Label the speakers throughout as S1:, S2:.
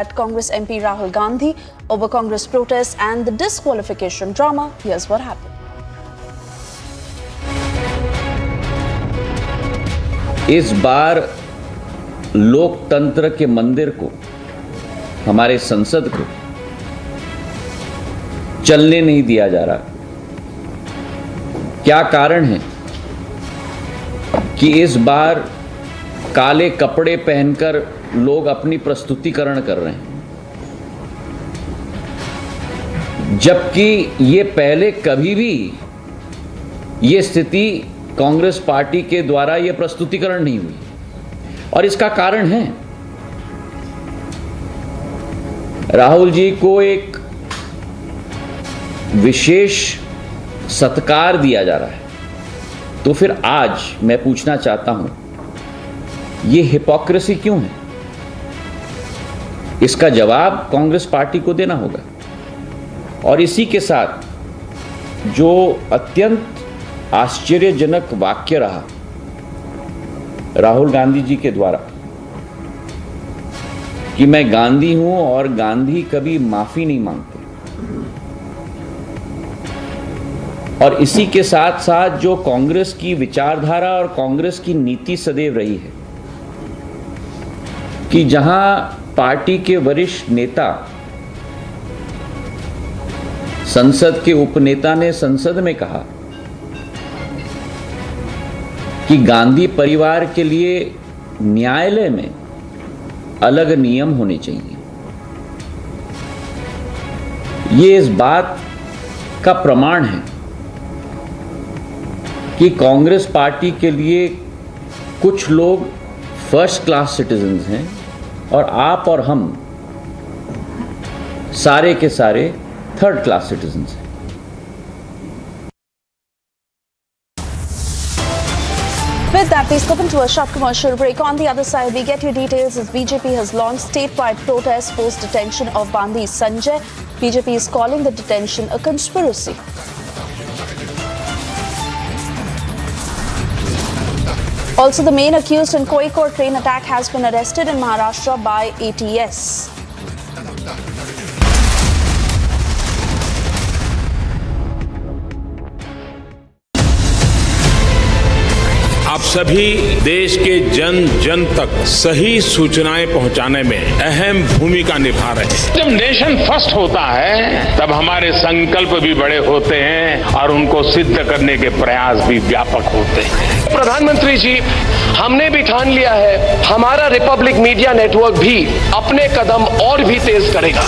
S1: At Congress MP Rahul Gandhi over Congress protests and the disqualification drama. Here's what happened.
S2: इस बार लोकतंत्र के मंदिर को, हमारे संसद को चलने नहीं दिया जा रहा। क्या कारण है कि इस बार काले कपड़े पहनकर लोग अपनी प्रस्तुतिकरण कर रहे हैं, जबकि ये पहले कभी भी ये स्थिति कांग्रेस पार्टी के द्वारा ये प्रस्तुतिकरण नहीं हुई। और इसका कारण है राहुल जी को एक विशेष सत्कार दिया जा रहा है। तो फिर आज मैं पूछना चाहता हूं, ये हिपोक्रेसी क्यों है? इसका जवाब कांग्रेस पार्टी को देना होगा। और इसी के साथ जो अत्यंत आश्चर्यजनक वाक्य रहा राहुल गांधी जी के द्वारा कि मैं गांधी हूं और गांधी कभी माफी नहीं मांगते, और इसी के साथ साथ जो कांग्रेस की विचारधारा और कांग्रेस की नीति सदैव रही है कि जहां पार्टी के वरिष्ठ नेता, संसद के उपनेता ने संसद में कहा कि गांधी परिवार के लिए न्यायालय में अलग नियम होने चाहिए। ये इस बात का प्रमाण है कि कांग्रेस पार्टी के लिए कुछ लोग फर्स्ट क्लास सिटीजन्स हैं और आप और हम सारे के सारे थर्ड क्लास सिटीजन्स हैं।
S1: With that, please open to a short commercial break. On the other side, we get you details as BJP has launched statewide protests post detention of Bandi Sanjay. BJP is calling the detention a conspiracy. Also, the main accused in Kozhikode train attack has been arrested in Maharashtra by ATS.
S3: आप सभी देश के जन जन तक सही सूचनाएं पहुंचाने में अहम भूमिका निभा रहे हैं। जब नेशन फर्स्ट होता है तब हमारे संकल्प भी बड़े होते हैं और उनको सिद्ध करने के प्रयास भी व्यापक होते हैं।
S4: प्रधानमंत्री जी, हमने भी ठान लिया है, हमारा रिपब्लिक मीडिया नेटवर्क भी अपने कदम और भी तेज करेगा।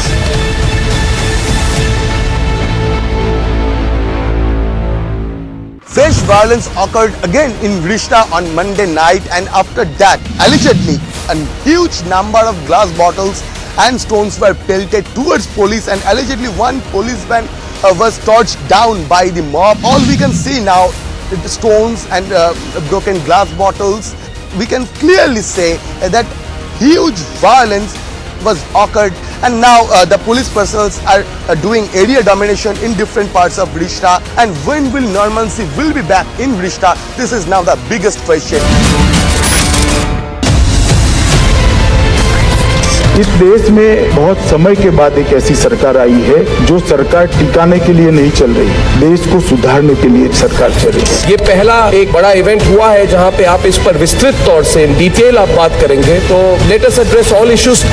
S5: Fresh violence occurred again in Rishta on Monday night, and after that, allegedly, a huge number of glass bottles and stones were pelted towards police, and allegedly one policeman was torched down by the mob. All we can see now, the stones and broken glass bottles. We can clearly say that huge violence was occurred, and now the police personnel are doing area domination in different parts of Rishta. And when will normalcy will be back in Rishta? This is now the biggest question.
S6: इस देश में बहुत समय के बाद एक ऐसी सरकार आई है जो सरकार टिकाने के लिए नहीं चल रही, देश को सुधारने के लिए सरकार चल रही है।
S4: ये पहला एक बड़ा इवेंट हुआ है जहां पे आप इस पर विस्तृत तौर से इन डिटेल आप बात करेंगे, तो let us address all issues.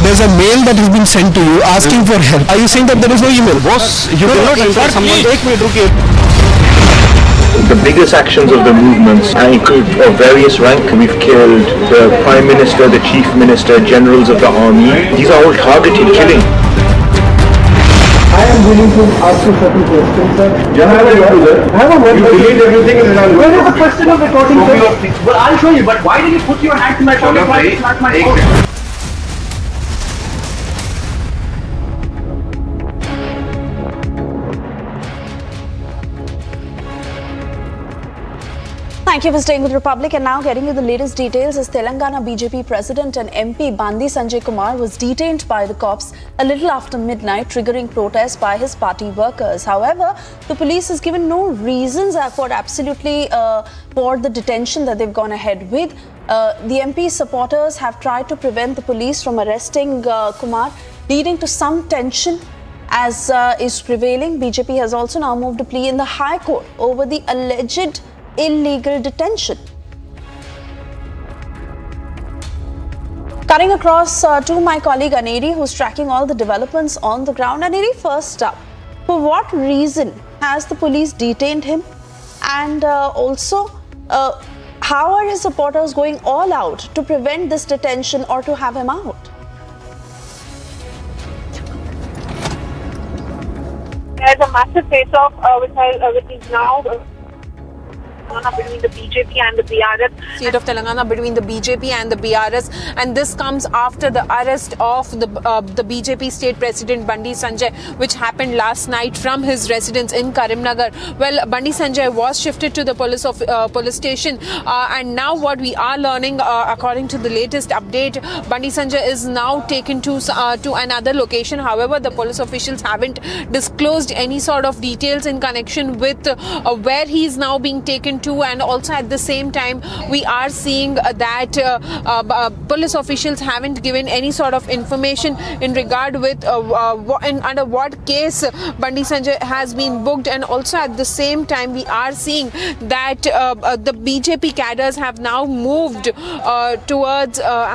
S7: There's a mail that has been sent to you asking for help. Are you saying that there is no email? Boss, you cannot insult someone. Take me, रुकिए।
S8: The biggest actions of the movements include of various rank. We've killed the Prime Minister, the Chief Minister, generals of the army. These are all targeted killing.
S6: I am willing to ask you certain questions, sir.
S8: I have a word. You delete everything and then
S7: Where is the question of recording, sir? Well, I'll show you, but why did you put your hand in my pocket? Why did you slap my phone?
S1: Thank you for staying with Republic, and now getting you the latest details as Telangana BJP President and MP Bandi Sanjay was detained by the cops a little after midnight, triggering protests by his party workers. However, the police has given no reasons for the detention that they've gone ahead with. The MP's supporters have tried to prevent the police from arresting Kumar, leading to some tension as is prevailing. BJP has also now moved a plea in the High Court over the alleged illegal detention. Cutting across to my colleague Aneri, who's tracking all the developments on the ground. Aneri, first up, for what reason has the police detained him? And also, how are his supporters going all out to prevent this detention or to have him out?
S9: There's a massive face-off which is now between the BJP and the BRS.
S10: State of Telangana between the BJP and the BRS, and this comes after the arrest of the BJP state president Bandi Sanjay, which happened last night from his residence in Karimnagar. Well, Bandi Sanjay was shifted to the police station, and now what we are learning, according to the latest update, Bandi Sanjay is now taken to another location. However, the police officials haven't disclosed any sort of details in connection with where he is now being taken to, and also at the same time we are seeing that police officials haven't given any sort of information in regard with under what case Bandi Sanjay has been booked, and also at the same time we are seeing that the BJP cadres have now moved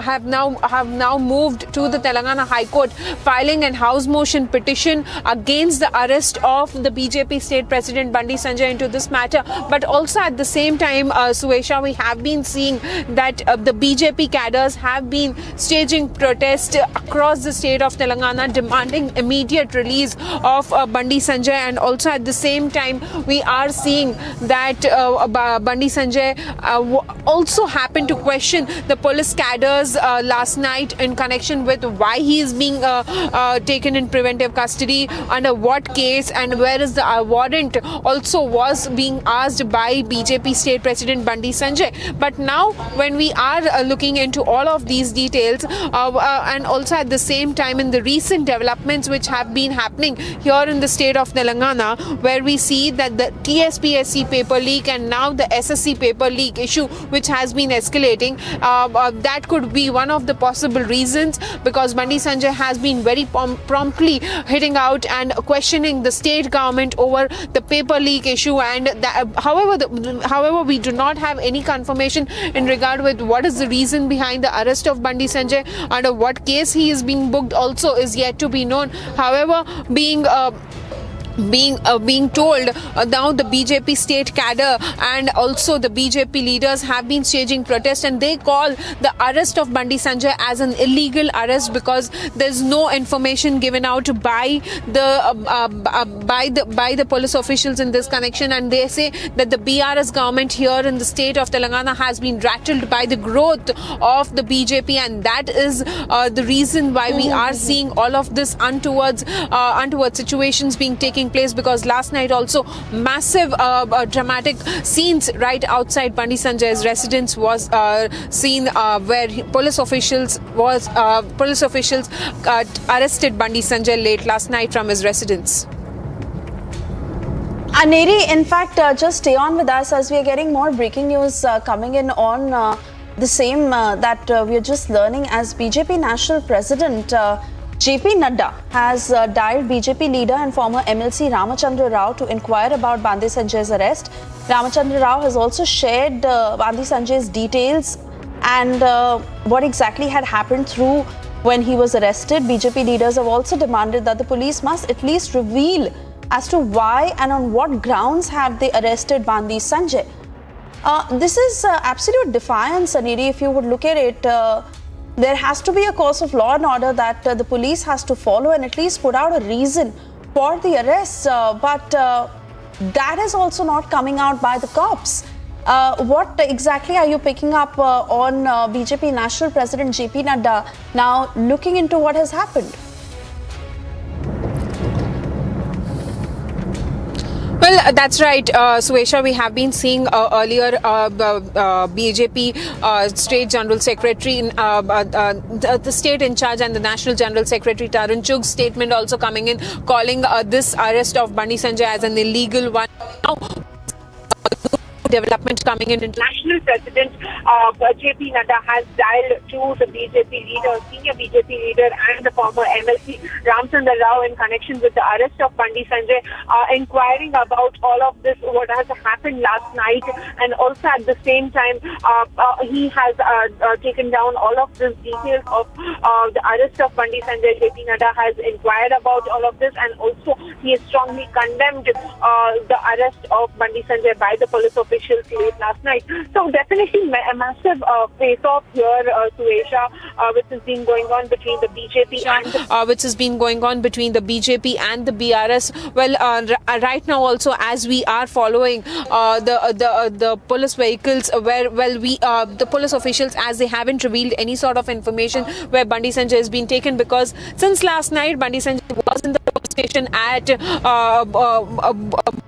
S10: have now moved to the Telangana High Court, filing an house motion petition against the arrest of the BJP state president Bandi Sanjay into this matter. But also at the same time, Suesha, we have been seeing that the BJP cadres have been staging protests across the state of Telangana, demanding immediate release of Bandi Sanjay, and also at the same time we are seeing that Bandi Sanjay also happened to question the police cadres last night in connection with why he is being taken in preventive custody, under what case, and where is the warrant also was being asked by BJP state president Bandi Sanjay. But now when we are looking into all of these details, and also at the same time in the recent developments which have been happening here in the state of Telangana, where we see that the TSPSC paper leak and now the SSC paper leak issue which has been escalating, that could be one of the possible reasons, because Bandi Sanjay has been very promptly hitting out and questioning the state government over the paper leak issue. And however, we do not have any confirmation in regard with what is the reason behind the arrest of Bandi Sanjay, under what case he is being booked also is yet to be known. However, being told now the BJP state cadre and also the BJP leaders have been staging protests, and they call the arrest of Bandi Sanjay as an illegal arrest because there's no information given out by the police officials in this connection. And they say that the BRS government here in the state of Telangana has been rattled by the growth of the BJP, and that is the reason why we are seeing all of this untoward situations being taking place, because last night also massive dramatic scenes right outside Bandi Sanjay's residence was seen, where police officials arrested Bandi Sanjay late last night from his residence.
S1: Aneri, in fact, just stay on with us as we are getting more breaking news coming in on the same that we are just learning, as BJP National President JP Nadda has dialed BJP leader and former MLC Ramachandra Rao to inquire about Bandi Sanjay's arrest. Ramachandra Rao has also shared Bandi Sanjay's details and what exactly had happened through when he was arrested. BJP leaders have also demanded that the police must at least reveal as to why and on what grounds have they arrested Bandi Sanjay. This is absolute defiance, Aneri, if you would look at it. There has to be a course of law and order that the police has to follow and at least put out a reason for the arrest. But that is also not coming out by the cops. What exactly are you picking up on BJP National President JP Nadda now looking into what has happened?
S10: Well, that's right, Suesha. We have been seeing earlier BJP State General Secretary, the state in charge, and the National General Secretary Arunachal's statement also coming in, calling this arrest of Bandi Sanjay as an illegal one. Now, development coming in.
S9: National President JP Nadda has dialed to the BJP leader, senior BJP leader, and the former MLC Ramchandra Rao in connection with the arrest of Bandi Sanjay, inquiring about all of this, what has happened last night, and also at the same time, he has taken down all of these details of the arrest of Bandi Sanjay. JP Nadda has inquired about all of this, and also he has strongly condemned the arrest of Bandi Sanjay by the police officers late last night. So definitely a massive face-off here, Suesha, which has been going on between the BJP and
S10: which has been going on between the BJP and the BRS. Well, right now also, as we are following the police vehicles, where the police officials, as they haven't revealed any sort of information where Bandi Sanjay has been taken, because since last night Bandi Sanjay was in the police station at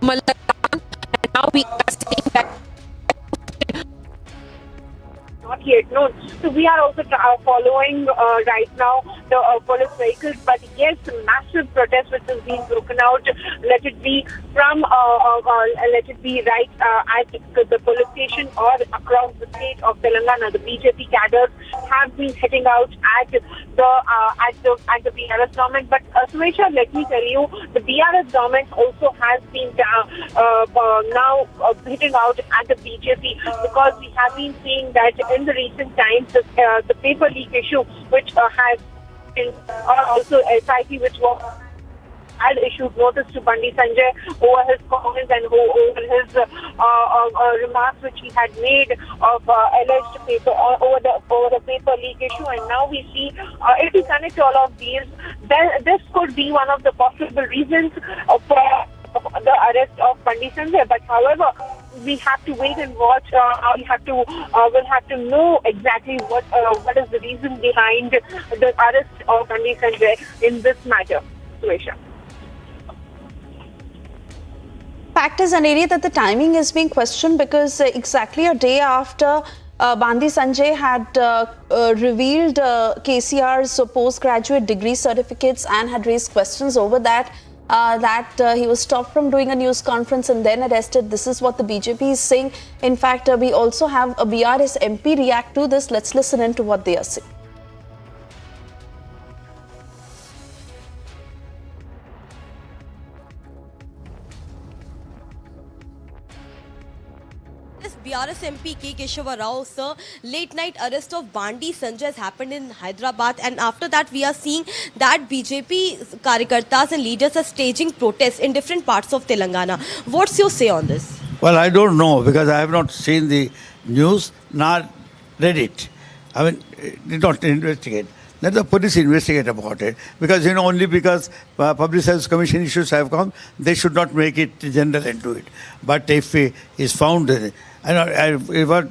S10: Malakan. Now we are seeing that
S9: not yet known. So we are also following right now the police vehicles, but yes, massive protest which has been broken out. Let it be from let it be right at the police station or across the state of Telangana. The BJP cadres have been heading out at the BRS government. But Suesha, let me tell you, the BRS government also has been now hitting out at the BJP, because we have been seeing that in the recent times, the paper leak issue, which has been also SIT, which had issued notice to Bandi Sanjay over his comments and over his remarks which he had made of alleged paper over the paper leak issue. And now we see if we connect all of these, then this could be one of the possible reasons for the arrest of Bandi Sanjay. But however, we have to wait and watch. We'll have to know exactly what is the reason behind the arrest of Bandi Sanjay in this matter. Suesha.
S1: Fact is, Aneri, that the timing is being questioned, because exactly a day after Bandi Sanjay had revealed KCR's postgraduate degree certificates and had raised questions over that, he was stopped from doing a news conference and then arrested. This is what the BJP is saying. In fact, we also have a BRS MP react to this. Let's listen in to what they are saying.
S11: BRS MP K. Keshava Rao, sir, late night arrest of Bandi Sanjay has happened in Hyderabad, and after that we are seeing that BJP Karyakartas and leaders are staging protests in different parts of Telangana. What's your say on this?
S12: Well, I don't know, because I have not seen the news nor read it. I mean, did not investigate. Let the police investigate about it, because only because Public Service Commission issues have come, they should not make it general and do it. But if he is found, what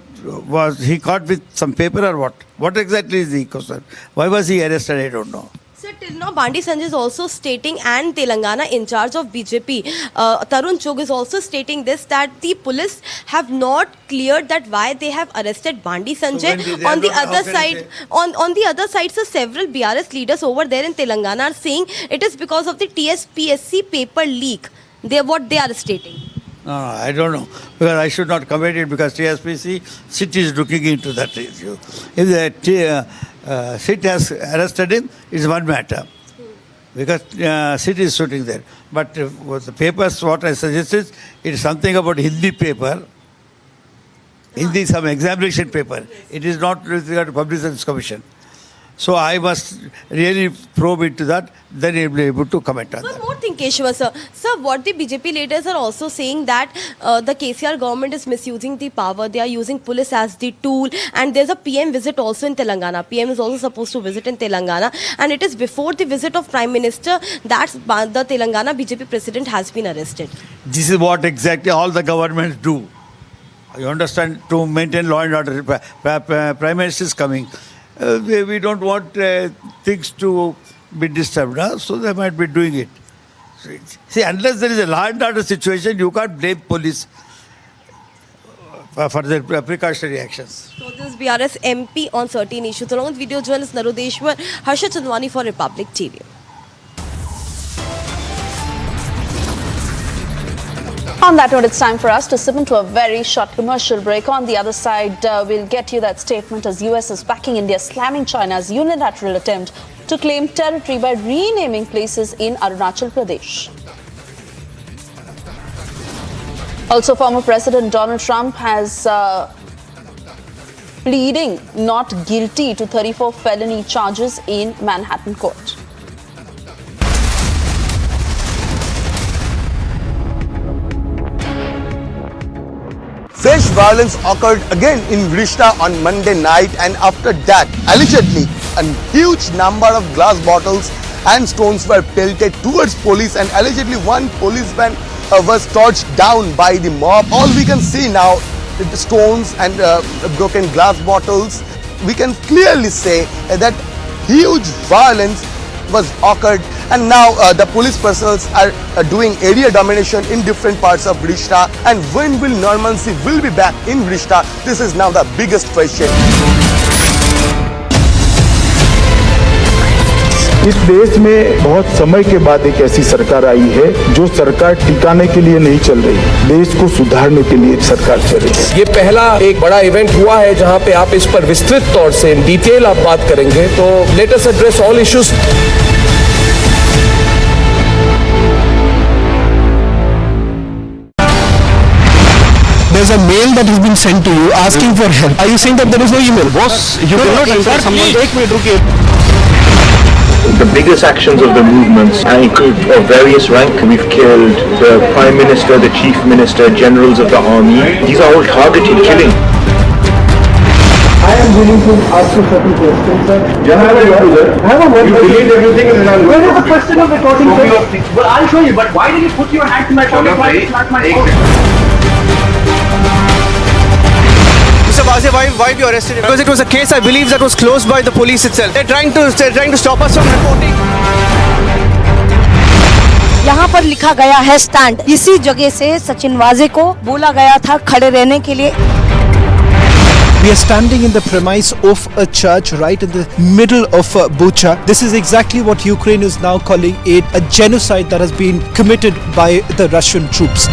S12: was he caught with some paper or what? What exactly is the question? Why was he arrested? I don't know.
S11: Sir, till now Bandi Sanjay is also stating, and Telangana in charge of BJP, Tarun Chugh is also stating this, that the police have not cleared that why they have arrested Bandi Sanjay. So on the other side, sir, several BRS leaders over there in Telangana are saying it is because of the TSPSC paper leak. What they are stating.
S12: No, I don't know, because I should not comment it, because TSPC SIT is looking into that issue. If the SIT has arrested him, it's one matter, because SIT is sitting there. But the papers, what I suggested, it is something about Hindi paper, Hindi some examination paper. It is not with regard to Public Service Commission. So I must really probe into that, then I will be able to comment on that.
S11: One more thing, Keshava sir. Sir, what the BJP leaders are also saying, that the KCR government is misusing the power. They are using police as the tool, and there's a PM visit also in Telangana. PM is also supposed to visit in Telangana, and it is before the visit of Prime Minister that the Telangana BJP president has been arrested.
S12: This is what exactly all the governments do. You understand, to maintain law and order. Prime Minister is coming. We don't want things to be disturbed, so they might be doing it. See, unless there is a law and order situation, you can't blame police for their precautionary actions.
S11: So this is BRS MP on certain issues. Along with video journalist Narudeshwar, Harsha Chandwani for Republic TV.
S1: On that note, it's time for us to slip into a very short commercial break. On the other side, we'll get you that statement as US is backing India, slamming China's unilateral attempt to claim territory by renaming places in Arunachal Pradesh. Also, former President Donald Trump has pleading not guilty to 34 felony charges in Manhattan court.
S5: Fresh violence occurred again in Rishta on Monday night, and after that, allegedly, a huge number of glass bottles and stones were pelted towards police, and allegedly one policeman was torched down by the mob. All we can see now, the stones and broken glass bottles, we can clearly say that huge violence was occurred, and now the police personnel are doing area domination in different parts of Rishta. And when will normalcy will be back in Rishta? This is now the biggest question.
S6: इस देश में बहुत समय के बाद एक ऐसी सरकार आई है जो सरकार टिकाने के लिए नहीं चल रही, देश को सुधारने के लिए सरकार चल रही है।
S13: ये पहला एक बड़ा इवेंट हुआ है जहां पे आप इस पर विस्तृत तौर से इन डिटेल आप बात करेंगे, तो let us address all issues.
S7: There's a mail that has been sent to you asking for help. Are you saying that there is no email? Boss, you cannot enter someone. Take me, रुकिए.
S8: The biggest actions of the movements of various rank. We've killed the Prime Minister, the Chief Minister, generals of the army. These are all targeted killing.
S14: I am willing to ask you certain questions, sir. I have a word. You delete everything and then where is the question of recording? Well, I'll show you, but why did you put your hand to my pocket? Why did you slap my phone?
S15: Why you arrested him? Because it was a case, I believe, that was closed by the police itself. They're trying to stop us from reporting.
S16: यहाँ पर लिखा गया है stand. इसी जगह से सचिन वाजे को बोला गया था खड़े रहने के लिए।
S7: We are standing in the premise of a church right in the middle of Bucha. This is exactly what Ukraine is now calling a genocide that has been committed by the Russian troops.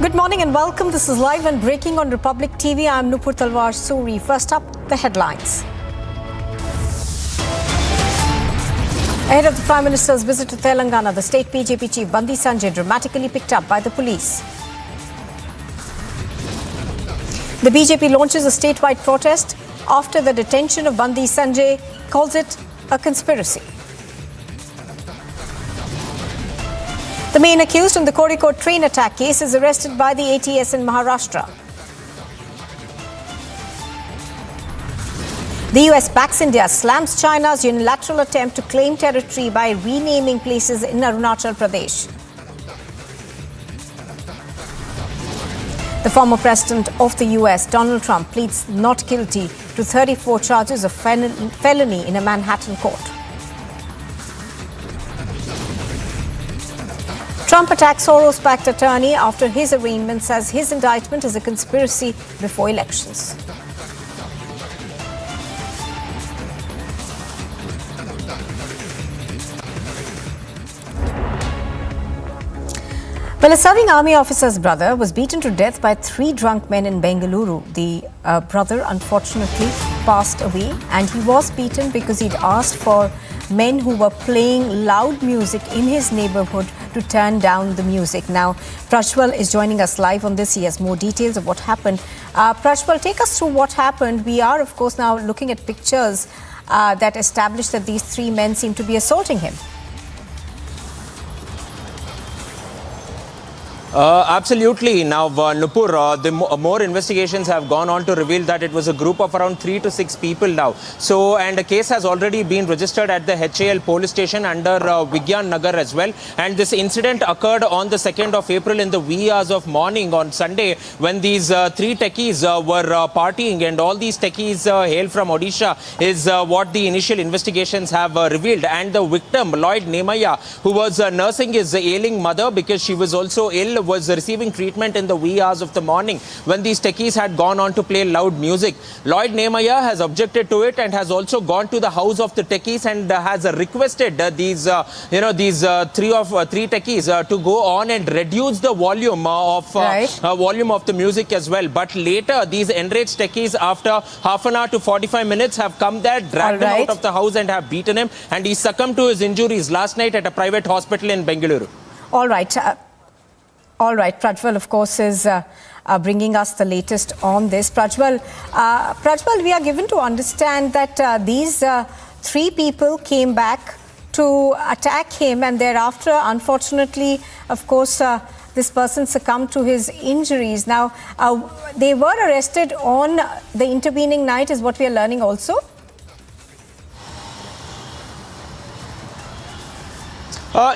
S17: Good morning and welcome. This is live and breaking on Republic TV. I'm Nupur Talwar Suri. First up, the headlines. Ahead of the Prime Minister's visit to Telangana, the state BJP chief Bandi Sanjay dramatically picked up by the police. The BJP launches a statewide protest after the detention of Bandi Sanjay, calls it a conspiracy. The main accused in the Kozhikode train attack case is arrested by the ATS in Maharashtra. The US backs India, slams China's unilateral attempt to claim territory by renaming places in Arunachal Pradesh. The former president of the US, Donald Trump, pleads not guilty to 34 charges of felony in a Manhattan court. Trump attacks Soros-backed attorney after his arraignment, says his indictment is a conspiracy before elections. Well, a serving army officer's brother was beaten to death by 3 drunk men in Bengaluru. The brother unfortunately passed away, and he was beaten because he'd asked for men who were playing loud music in his neighborhood to turn down the music. Now, Prashwal is joining us live on this. He has more details of what happened. Prashwal, take us through what happened. We are, of course, now looking at pictures that establish that these 3 men seem to be assaulting him.
S18: Absolutely. Now, Nupur, more investigations have gone on to reveal that it was a group of around 3 to 6 people now. So, and a case has already been registered at the HAL police station under Vigyan Nagar as well. And this incident occurred on the 2nd of April in the wee hours of morning on Sunday when these 3 techies were partying, and all these techies hail from Odisha is what the initial investigations have revealed. And the victim, Lloyd Nemaya, who was nursing his ailing mother because she was also ill, was receiving treatment in the wee hours of the morning when these techies had gone on to play loud music. Lloyd Nemaya has objected to it and has also gone to the house of the techies and has requested these three techies to go on and reduce the volume of the music as well. But later, these enraged techies, after half an hour to 45 minutes, have come there, dragged him out of the house and have beaten him, and he succumbed to his injuries last night at a private hospital in Bengaluru.
S17: All right. All right, Prajwal, of course, is bringing us the latest on this. Prajwal, we are given to understand that these 3 people came back to attack him, and thereafter, unfortunately, of course, this person succumbed to his injuries. Now, they were arrested on the intervening night, is what we are learning also.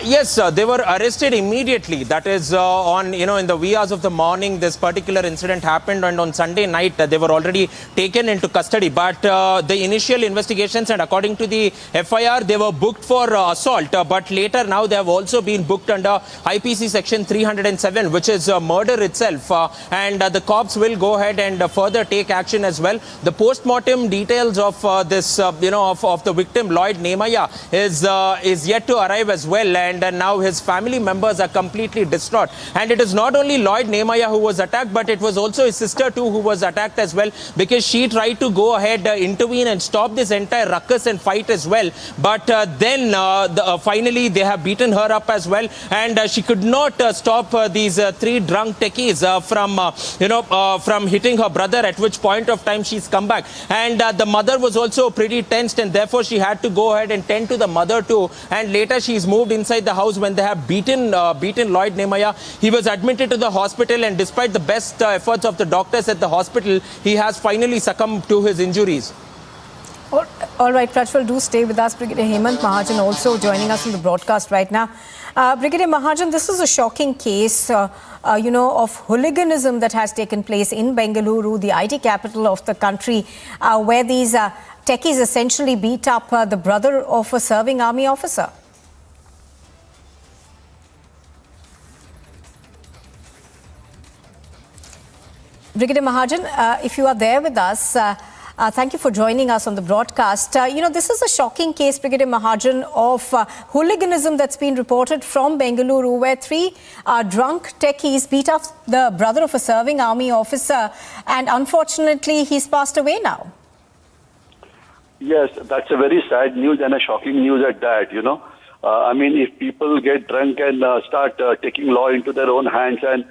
S18: Yes, they were arrested immediately. That is in the wee hours of the morning, this particular incident happened, and on Sunday night, they were already taken into custody. But the initial investigations, and according to the FIR, they were booked for assault. But later now, they have also been booked under IPC section 307, which is murder itself. And the cops will go ahead and further take action as well. The post-mortem details of this, of the victim, Lloyd Nemaya, is yet to arrive as well. And now his family members are completely distraught. And it is not only Lloyd Nemaya who was attacked, but it was also his sister too who was attacked as well, because she tried to go ahead, intervene and stop this entire ruckus and fight as well. But then finally they have beaten her up as well, and she could not stop these 3 drunk techies from hitting her brother, at which point of time she's come back. And the mother was also pretty tensed, and therefore she had to go ahead and tend to the mother too. And later she's moved inside the house when they have beaten Lloyd Nemaya. He was admitted to the hospital, and despite the best efforts of the doctors at the hospital, he has finally succumbed to his injuries.
S17: All right, Prajwal, do stay with us. Brigadier Hemant Mahajan also joining us in the broadcast right now. Brigadier Mahajan, this is a shocking case, of hooliganism that has taken place in Bengaluru, the IT capital of the country, where these techies essentially beat up the brother of a serving army officer. Brigadier Mahajan, if you are there with us, thank you for joining us on the broadcast. This is a shocking case, Brigadier Mahajan, of hooliganism that's been reported from Bengaluru, where 3 drunk techies beat up the brother of a serving army officer, and unfortunately he's passed away now.
S19: Yes, that's a very sad news and a shocking news at that, if people get drunk and start taking law into their own hands and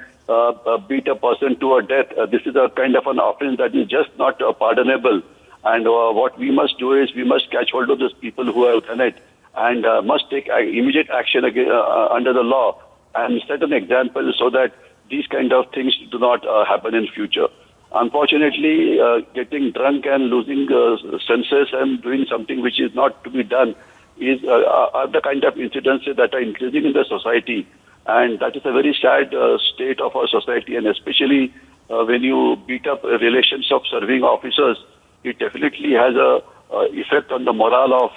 S19: beat a person to a death, this is a kind of an offense that is just not pardonable. And what we must do is we must catch hold of those people who have done it and must take immediate action under the law and set an example so that these kind of things do not happen in future. Unfortunately, getting drunk and losing senses and doing something which is not to be done is are the kind of incidents that are increasing in the society. And that is a very sad state of our society, and especially when you beat up relations of serving officers, it definitely has a effect on the morale of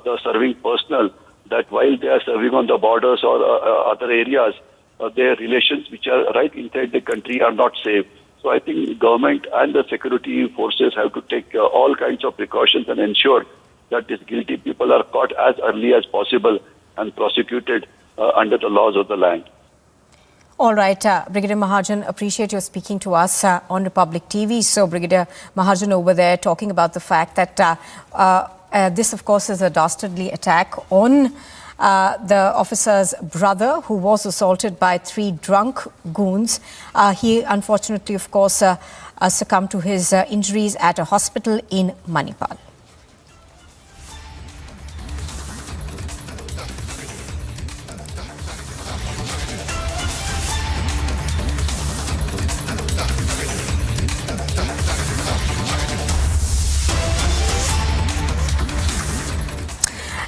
S19: the serving personnel, that while they are serving on the borders or other areas, their relations which are right inside the country are not safe. So I think government and the security forces have to take all kinds of precautions and ensure that these guilty people are caught as early as possible and prosecuted under the laws of the land.
S17: All right, Brigadier Mahajan, appreciate your speaking to us on Republic TV. So Brigadier Mahajan over there talking about the fact that this, of course, is a dastardly attack on the officer's brother, who was assaulted by 3 drunk goons. He unfortunately, of course, succumbed to his injuries at a hospital in Manipal.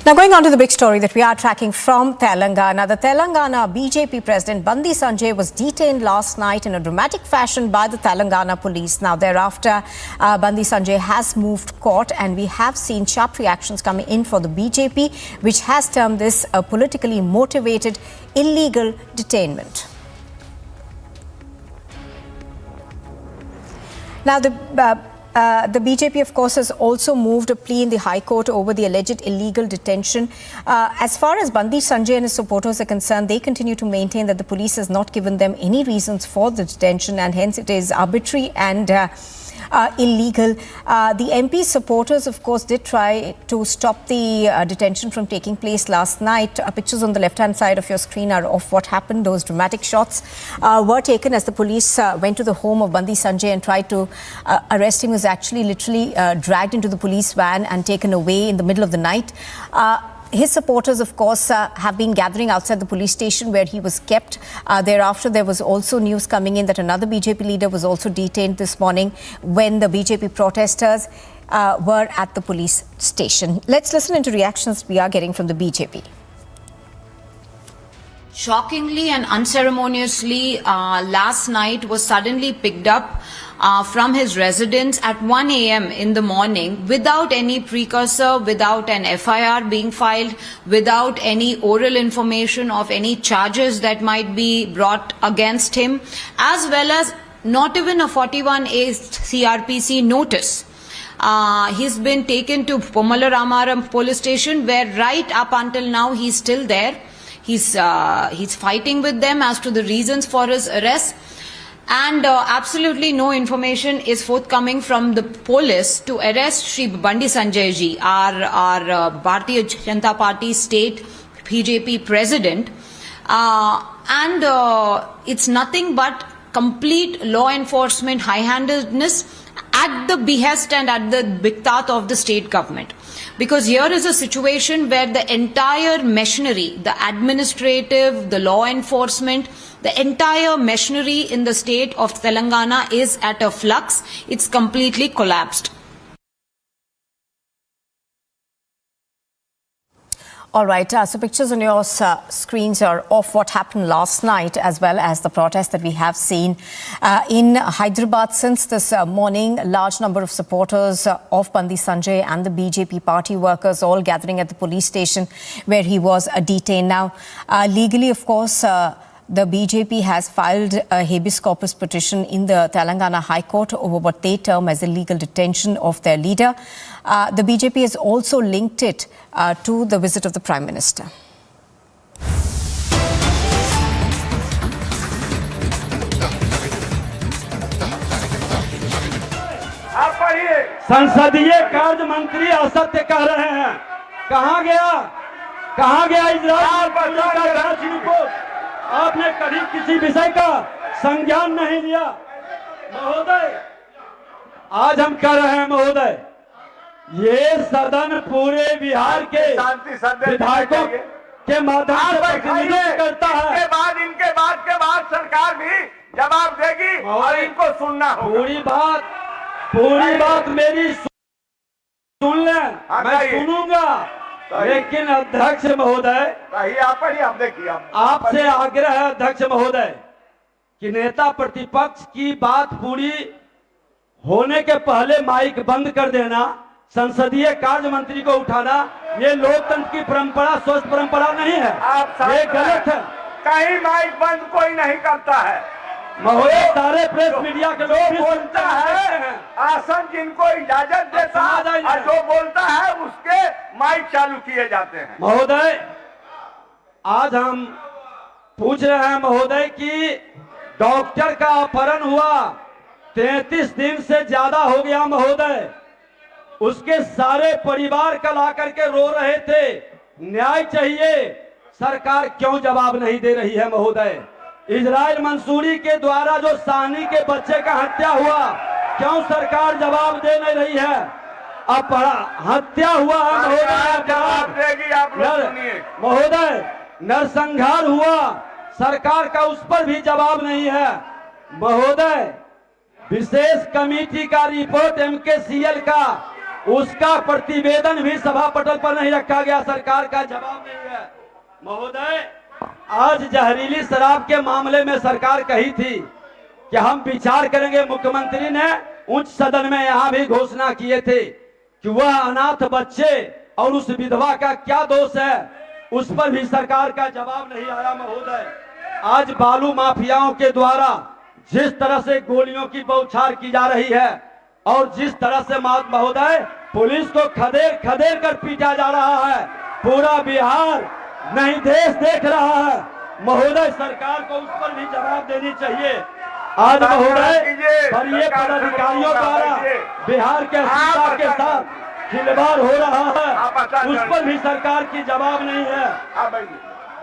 S17: Now, going on to the big story that we are tracking from Telangana. The Telangana BJP president Bandi Sanjay was detained last night in a dramatic fashion by the Telangana police. Now, thereafter, Bandi Sanjay has moved court, and we have seen sharp reactions coming in for the BJP, which has termed this a politically motivated illegal detainment. Now, the BJP, of course, has also moved a plea in the High Court over the alleged illegal detention. As far as Bandi Sanjay and his supporters are concerned, they continue to maintain that the police has not given them any reasons for the detention, and hence it is arbitrary and illegal. The MP's supporters, of course, did try to stop the detention from taking place last night. Pictures on the left-hand side of your screen are of what happened. Those dramatic shots were taken as the police went to the home of Bandi Sanjay and tried to arrest him. He was actually literally dragged into the police van and taken away in the middle of the night. His supporters, of course, have been gathering outside the police station where he was kept. Thereafter, there was also news coming in that another BJP leader was also detained this morning when the BJP protesters were at the police station. Let's listen into reactions we are getting from the BJP.
S20: Shockingly and unceremoniously, last night was suddenly picked up from his residence at 1 a.m. in the morning without any precursor, without an FIR being filed, without any oral information of any charges that might be brought against him, as well as not even a 41A CRPC notice. He's been taken to Pomalaramaram police station, where right up until now he's still there. He's fighting with them as to the reasons for his arrest, and absolutely no information is forthcoming from the police to arrest Shri Bandi Sanjay ji, our Bharatiya Janata Party state BJP president, and it's nothing but complete law enforcement high-handedness at the behest and at the diktat of the state government. Because here is a situation where the entire machinery, the administrative, the law enforcement, the entire machinery in the state of Telangana is at a flux. It's completely collapsed.
S17: All right, so pictures on your screens are of what happened last night, as well as the protest that we have seen in Hyderabad since this morning. A large number of supporters of Bandi Sanjay and the BJP party workers all gathering at the police station where he was detained. Now, legally, of course, the BJP has filed a habeas corpus petition in the Telangana High Court over what they term as illegal detention of their leader. The BJP has also linked it to the visit of the Prime Minister.
S21: संसदीय कार्य मंत्री असत्य कह रहे हैं। कहां गया Israel को? आपने कभी किसी विषय का संज्ञान नहीं लिया। महोदय, आज हम कह रहे हैं महोदय, ये सदन पूरे बिहार के विधायकों के माध्यम से प्रतिनिधित्व करता है।
S22: इनके बाद सरकार भी जवाब देगी और इनको सुनना होगा।
S21: पूरी बात मेरी सुन लें, मैं सुनूंगा, लेकिन अध्यक्ष महोदय, आपसे आग्रह है अध्यक्ष महोदय कि नेता प्रतिपक्ष की बात पूरी होने के पहले माइक बंद कर देना, संसदीय कार्य मंत्री को उठाना, ये लोकतंत्र की परंपरा स्वस्थ परंपरा नहीं है। ये गलत है।
S22: कहीं माइक बंद कोई नहीं करता है
S21: महोदय। सारे प्रेस मीडिया के लोग भी
S22: बोलता है, आसन जिनको इजाजत देता है और जो बोलता है उसके माइक चालू किए जाते हैं।
S21: महोदय, आज हम पूछ रहे हैं महोदय कि डॉक्टर का अपहरण हुआ, 33 दिन से ज्यादा हो गया महोदय। उसके सारे परिवार कल आकर के रो रहे थे, न्याय चाहिए। सरकार क्यों जवाब नहीं दे रही है महोदय? इजराइल मंसूरी के द्वारा जो सानी के बच्चे का हत्या हुआ, क्यों सरकार जवाब दे नहीं रही है? अब हत्या हुआ है महोदय, नरसंहार हुआ, सरकार का उस पर भी जवाब नहीं है महोदय। विशेष कमेटी का रिपोर्ट MKCL का उसका प्रतिवेदन भी सभा पटल पर नहीं रखा गया, सरकार का जवाब नहीं है। महोदय, आज जहरीली शराब के मामले में सरकार कही थी कि हम विचार करेंगे। मुख्यमंत्री ने उच्च सदन में यहाँ भी घोषणा किए थे कि वह अनाथ बच्चे और उस विधवा का क्या दोष है, उस पर भी सरकार का जवाब नहीं आया। महोदय, आज बालू माफियाओं के द्वारा जिस तरह से गोलियों की बौछार की जा रही है और जिस तरह से महोदय पुलिस को खदेड़ खदेड़ कर पीटा जा रहा है, पूरा बिहार नहीं देश देख रहा है। महोदय, सरकार को उस पर भी जवाब देनी चाहिए। आज महोदय वरीय पदाधिकारियों द्वारा बिहार के अस्मिता के साथ खिलवाड़ हो रहा है, उस पर भी सरकार की जवाब नहीं है।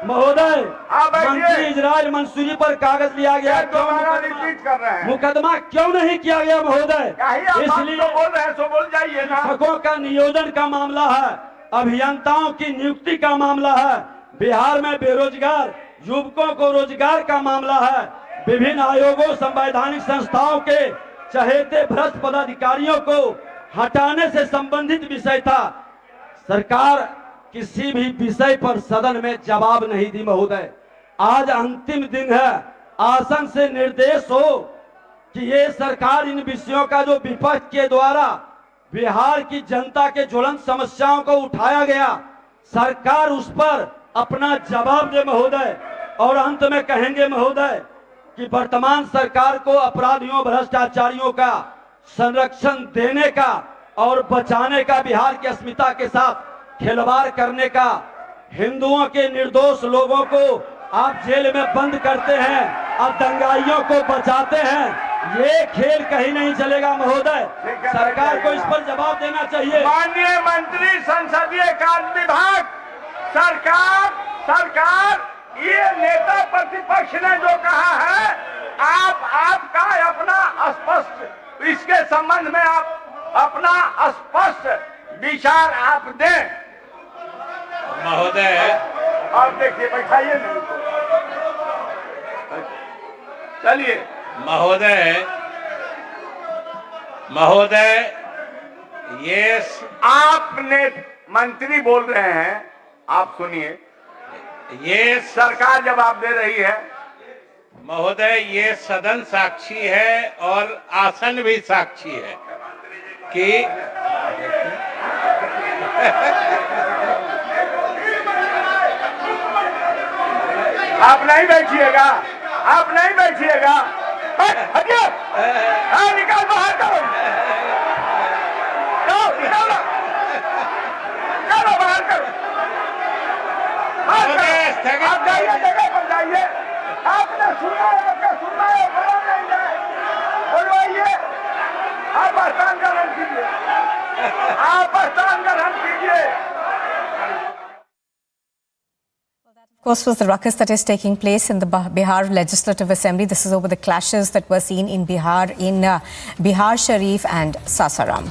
S21: महोदय, मंत्री इजराइल मंसूरी पर कागज लिया गया, मुकदमा क्यों नहीं किया गया महोदय? इसलिए
S22: बोल रहे हैं, सो बोल जाइए ना।
S21: शिक्षकों का नियोजन का मामला है, अभियंताओं की नियुक्ति का मामला है, बिहार में बेरोजगार युवकों को रोजगार का मामला है, विभिन्न आयोगों संवैधानिक संस्थाओं के चहेते भ्रष्ट पदाधिकारियों को हटाने से संबंधित विषय था। सरकार किसी भी विषय पर सदन में जवाब नहीं दी। महोदय, आज अंतिम दिन है, आसन से निर्देश हो कि ये सरकार इन विषयों का जो विपक्ष के द्वारा बिहार की जनता के ज्वलंत समस्याओं को उठाया गया, सरकार उस पर अपना जवाब दे महोदय। और अंत में कहेंगे महोदय कि वर्तमान सरकार को अपराधियों भ्रष्टाचारियों का संरक्षण देने का और बचाने का, बिहार की अस्मिता के साथ खिलवाड़ करने का, हिंदुओं के निर्दोष लोगों को आप जेल में बंद करते हैं, आप दंगाइयों को बचाते हैं, ये खेल कहीं नहीं चलेगा महोदय। सरकार को इस पर जवाब देना चाहिए।
S22: माननीय मंत्री संसदीय कार्य विभाग, सरकार ये नेता प्रतिपक्ष ने जो कहा है, आपका अपना स्पष्ट इसके संबंध में आप अपना स्पष्ट विचार आप दें
S2: महोदय।
S22: आप देखिए, बैठाइए नहीं, चलिए
S2: महोदय ये
S22: आपने मंत्री बोल रहे हैं, आप सुनिए,
S2: ये
S22: सरकार जवाब दे रही है।
S2: महोदय, ये सदन साक्षी है और आसन भी साक्षी है कि
S22: आप नहीं बैठिएगा, आप नहीं बैठिएगा, हटिए, निकाल बाहर करो, निकालो बाहर करो, आप जाइए, जगह पर जाइए। आपने सुना है, आपका सुनना है, बोला नहीं है, बोलवाइए। आप स्थान ग्रहण कीजिए, आप स्थान ग्रहण कीजिए।
S17: Of course, was the ruckus that is taking place in the Bihar Legislative Assembly. This is over the clashes that were seen in Bihar Sharif and Sasaram.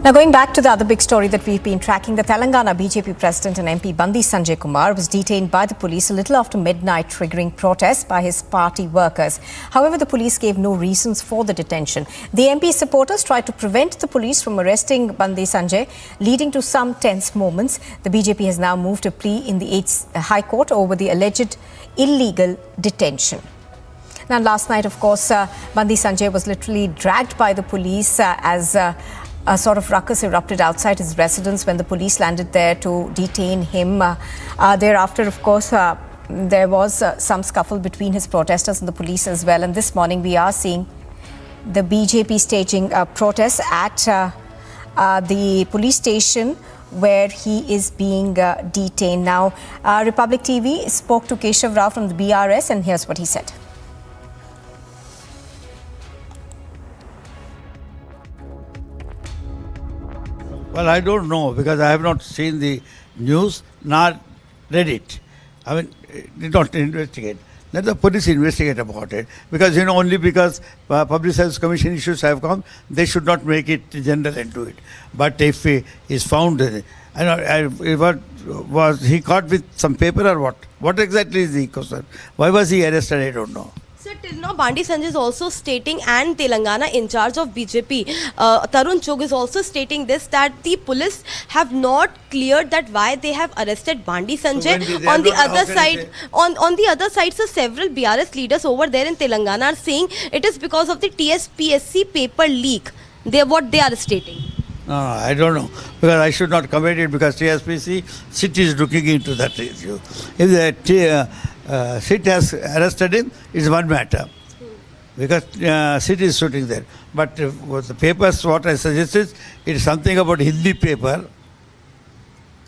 S17: Now, going back to the other big story that we've been tracking, the Telangana BJP President and MP Bandi Sanjay was detained by the police a little after midnight, triggering protests by his party workers. However, the police gave no reasons for the detention. The MP's supporters tried to prevent the police from arresting Bandi Sanjay, leading to some tense moments. The BJP has now moved a plea in the High Court over the alleged illegal detention. Now, last night, of course, Bandi Sanjay was literally dragged by the police as a sort of ruckus erupted outside his residence when the police landed there to detain him. Thereafter, of course, there was some scuffle between his protesters and the police as well. And this morning, we are seeing the BJP staging protests at the police station where he is being detained. Now, Republic TV spoke to Keshav Rao from the BRS, and here's what he said.
S12: Well, I don't know because I have not seen the news nor read it. I mean, did not investigate. Let the police investigate about it because, only because Public Service Commission issues have come, they should not make it general and do it. But if he is found, what was he caught with some paper or what? What exactly is the question? Why was he arrested? I don't know.
S11: So till now, Bandi Sanjay is also stating, and Telangana in charge of BJP, Tarun Chugh is also stating this, that the police have not cleared that why they have arrested Bandi Sanjay. On the other side, on the other side, so several BRS leaders over there in Telangana are saying it is because of the TSPSC paper leak. What they are stating.
S12: No, I don't know, because I should not comment it, because TSPC SIT is looking into that issue. If the SIT has arrested him, it's one matter, because SIT is sitting there. But with the papers, what I suggested, it is something about Hindi paper,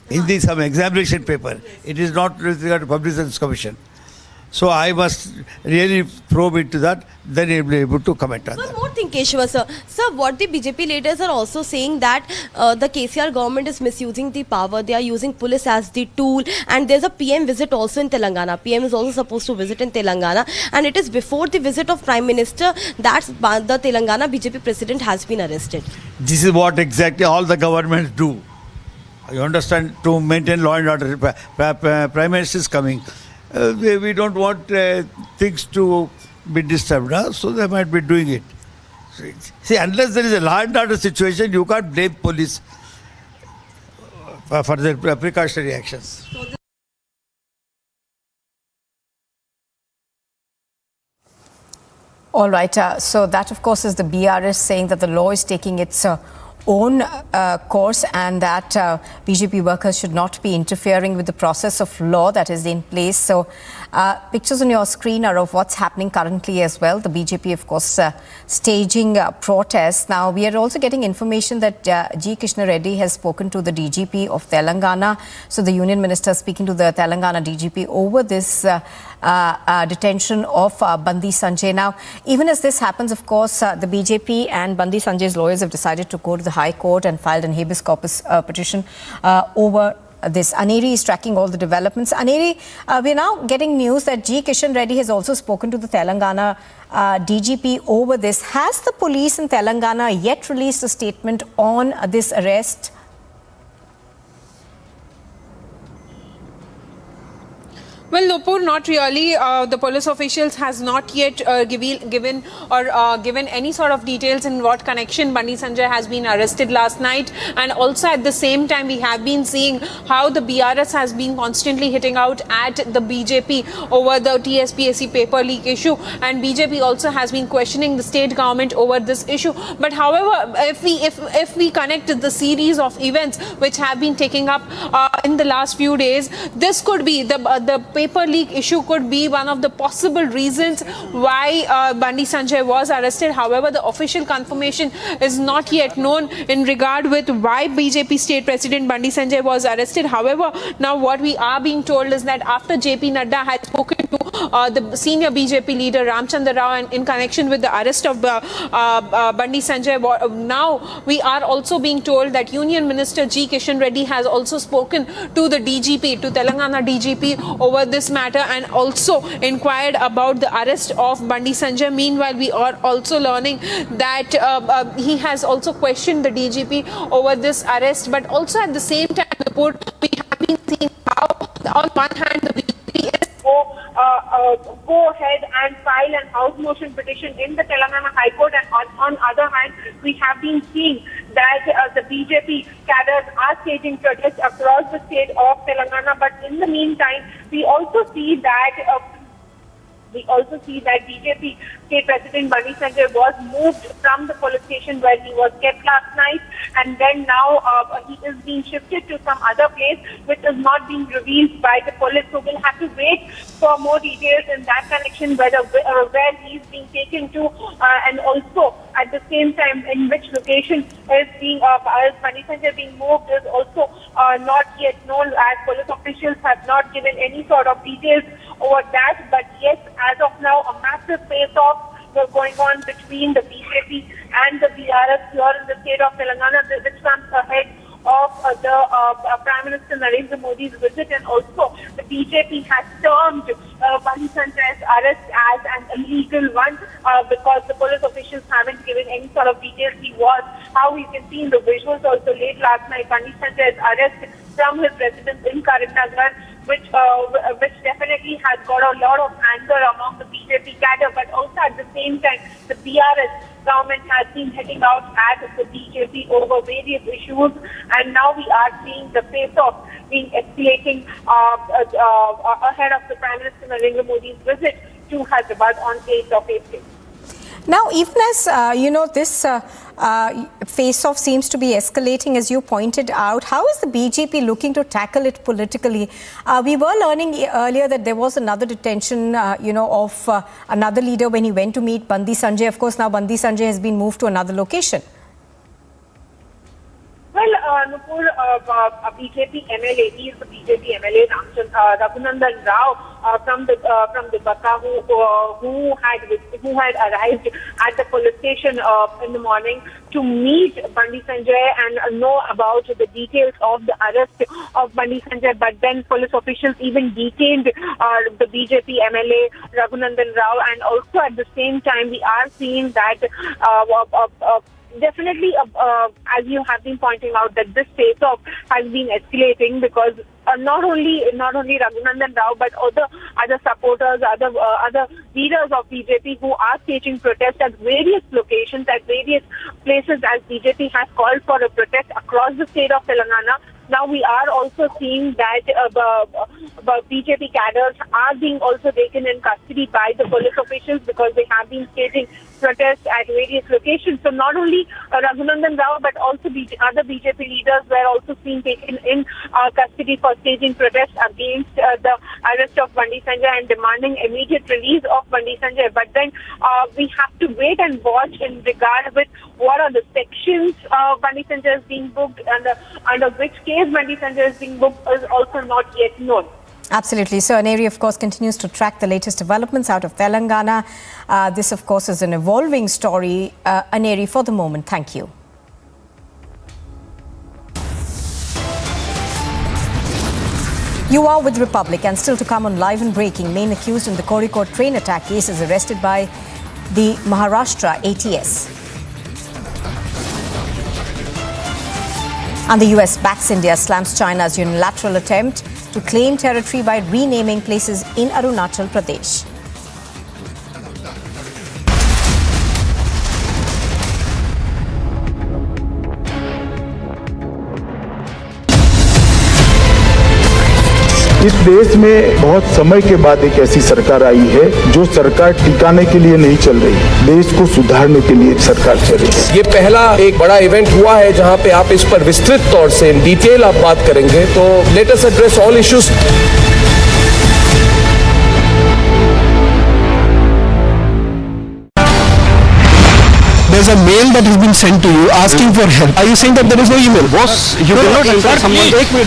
S12: Hindi some examination paper. It is not with regard to Public Service Commission. So I must really probe into that, then I will be able to comment on that.
S11: One more thing, Keshava sir. Sir, what the BJP leaders are also saying that the KCR government is misusing the power. They are using police as the tool. And there's a PM visit also in Telangana. PM is also supposed to visit in Telangana. And it is before the visit of Prime Minister that the Telangana BJP president has been arrested.
S12: This is what exactly all the governments do. You understand, to maintain law and order. Prime Minister is coming. We don't want things to be disturbed, so they might be doing it. See, unless there is a law and order situation, you can't blame police for their precautionary actions.
S17: All right. So that, of course, is the BRS saying that the law is taking its own course, and that BJP workers should not be interfering with the process of law that is in place. So pictures on your screen are of what's happening currently as well. The BJP, of course, staging protests. Now, we are also getting information that G. Krishna Reddy has spoken to the DGP of Telangana. So the Union Minister speaking to the Telangana DGP over this detention of Bandi Sanjay. Now, even as this happens, of course, the BJP and Bandi Sanjay's lawyers have decided to go to the High Court and filed an habeas corpus petition over this. Aneri is tracking all the developments. Aneri, we're now getting news that G. Kishan Reddy has also spoken to the Telangana DGP over this. Has the police in Telangana yet released a statement on this arrest?
S10: Well, Nupur, not really. The police officials has not yet given any sort of details in what connection Bandi Sanjay has been arrested last night. And also at the same time, we have been seeing how the BRS has been constantly hitting out at the BJP over the TSPSC paper leak issue. And BJP also has been questioning the state government over this issue. But however, if we connect the series of events which have been taking up in the last few days, this could be the paper leak issue could be one of the possible reasons why Bandi Sanjay was arrested. However, the official confirmation is not yet known in regard with why BJP State President Bandi Sanjay was arrested. However, now what we are being told is that after JP Nadda had spoken to the senior BJP leader Ramchandra Rao in connection with the arrest of Bandi Sanjay, now we are also being told that Union Minister G. Kishan Reddy has also spoken to the DGP, to Telangana DGP over this matter, and also inquired about the arrest of Bandi Sanjay. Meanwhile, we are also learning that he has also questioned the DGP over this arrest, but also at the same time, we have been seeing how on one hand the BJP is go ahead and file an house motion petition in the Telangana High Court, and on other hand, we have been seeing that the BJP cadres are staging protests across the state of Telangana. But in the meantime, we also see that BJP State President Bandi Sanjay was moved from the police station where he was kept last night, and then now he is being shifted to some other place which is not being revealed by the police. So we'll have to wait for more details in that connection, where he's being taken to, and also at the same time in which location is Bandi Sanjay being moved is also not yet known, as police officials have not given any sort of details over that. But yes, as of now, a massive face-off going on between the BJP and the BRS here in the state of Telangana, which comes ahead of the Prime Minister Narendra Modi's visit, and also the BJP has termed Bandi Sanjay's arrest as an illegal one because the police officials haven't given any sort of details. How you can see in the visuals also late last night, Bandi Sanjay's arrest from his residence in Karnataka
S9: which definitely has got a lot of anger among the BJP cadre, but also at the same time, the BRS government has been heading out at the BJP over various issues, and now we are seeing the face-off being escalating ahead of the Prime Minister Narendra Modi's visit to Hyderabad on 8th of April.
S17: Now, even as this face-off seems to be escalating, as you pointed out, how is the BJP looking to tackle it politically? We were learning earlier that there was another detention, of another leader when he went to meet Bandi Sanjay. Of course, now Bandi Sanjay has been moved to another location.
S9: Well, Nupur, a BJP MLA, he is the BJP MLA, Raghunandan Rao, from the Baka, who had arrived at the police station in the morning to meet Bandi Sanjay and know about the details of the arrest of Bandi Sanjay. But then police officials even detained the BJP MLA Raghunandan Rao, and also at the same time we are seeing that definitely, as you have been pointing out, that this face-off has been escalating because not only Raghunandan Rao, but other supporters, other leaders of BJP who are staging protests at various locations, at various places, as BJP has called for a protest across the state of Telangana. Now we are also seeing that BJP cadres are being also taken in custody by the police officials because they have been staging protests at various locations. So not only Raghunandan Rao, but also other BJP leaders were also being taken in custody for staging protests against the arrest of Bandi Sanjay and demanding immediate release of Bandi Sanjay. But then we have to wait and watch in regard with what are the sections Bandi Sanjay is being booked and under which case Bandi Sanjay is being booked is also not yet known.
S17: Absolutely. So Aneri, of course, continues to track the latest developments out of Telangana. This, of course, is an evolving story. Aneri, for the moment, thank you. You are with Republic, and still to come on Live and Breaking, main accused in the Kozhikode train attack case is arrested by the Maharashtra ATS. And the US backs India, slams China's unilateral attempt to claim territory by renaming places in Arunachal Pradesh.
S6: इस देश में बहुत समय के बाद एक ऐसी सरकार आई है जो सरकार टिकाने के लिए नहीं चल रही, देश को सुधारने के लिए सरकार चल रही है।
S13: ये पहला एक बड़ा इवेंट हुआ है जहां पे आप इस पर विस्तृत तौर से इन डिटेल आप बात करेंगे, तो let us address all issues.
S3: There's a mail that has been sent to you asking for help. Are you saying that there is no email? Boss, you cannot enter someone. Take me,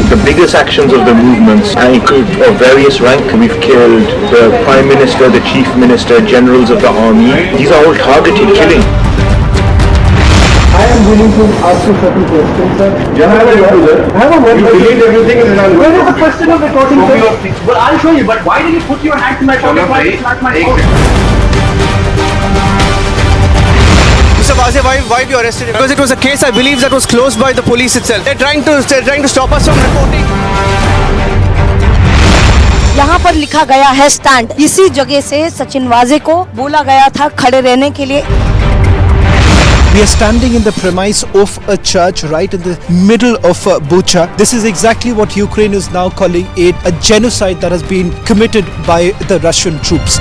S8: The biggest actions of the movements of various rank. We've killed the Prime Minister, the Chief Minister, generals of the army. These are all targeted killing.
S14: I am willing to ask you certain questions, sir. I have a word. You delete everything and then where is the question of recording, sir? Well, I'll show you, but why did you put your hand to my pocket? Why did you slap my phone?
S15: Mr. Vazir, why were you arrested? Because it was a case, I believe, that was closed by the police itself. They're trying to stop us from reporting.
S16: यहाँ पर लिखा गया है stand, इसी जगह से सचिन वाजे को बोला गया था खड़े रहने के लिए।
S7: We are standing in the premise of a church right in the middle of Bucha. This is exactly what Ukraine is now calling a genocide that has been committed by the Russian troops.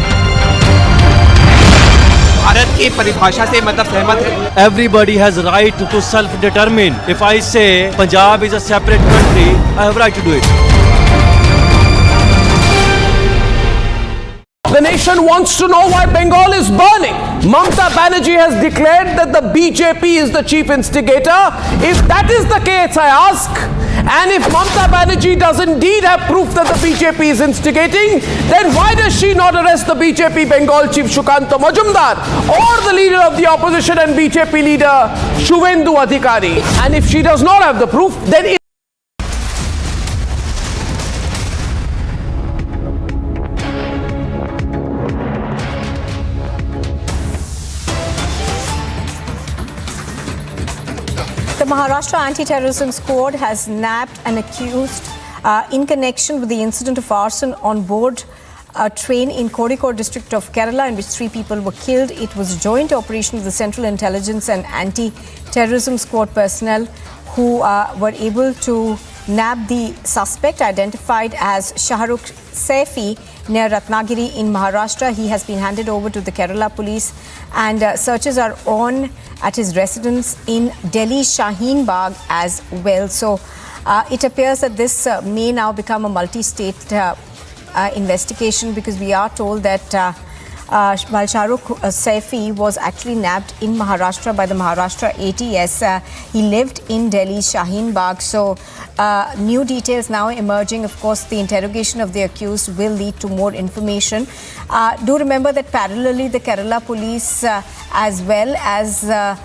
S15: Bharat की परिभाषा से मतलब सहमत है।
S4: Everybody has right to self-determine. If I say Punjab is a separate country, I have right to do it.
S13: The nation wants to know why Bengal is burning. Mamata Banerjee has declared that the BJP is the chief instigator. If that is the case, I ask, and if Mamata Banerjee does indeed have proof that the BJP is instigating, then why does she not arrest the BJP Bengal chief Shukanta Majumdar or the leader of the opposition and BJP leader Shuvendu Adhikari? And if she does not have the proof, then
S17: The Maharashtra Anti-Terrorism Squad has nabbed an accused in connection with the incident of arson on board a train in Kozhikode district of Kerala, in which 3 people were killed. It was a joint operation of the Central Intelligence and Anti-Terrorism Squad personnel who were able to nab the suspect, identified as Shahrukh Saifi, near Ratnagiri in Maharashtra. He has been handed over to the Kerala police, and searches are on at his residence in Delhi Shaheen Bagh as well. So it appears that this may now become a multi-state investigation, because we are told that while Shahrukh Saifi was actually nabbed in Maharashtra by the Maharashtra ATS, he lived in Delhi Shaheen Bagh. So new details now emerging. Of course, the interrogation of the accused will lead to more information. Do remember that parallelly the Kerala police as well as the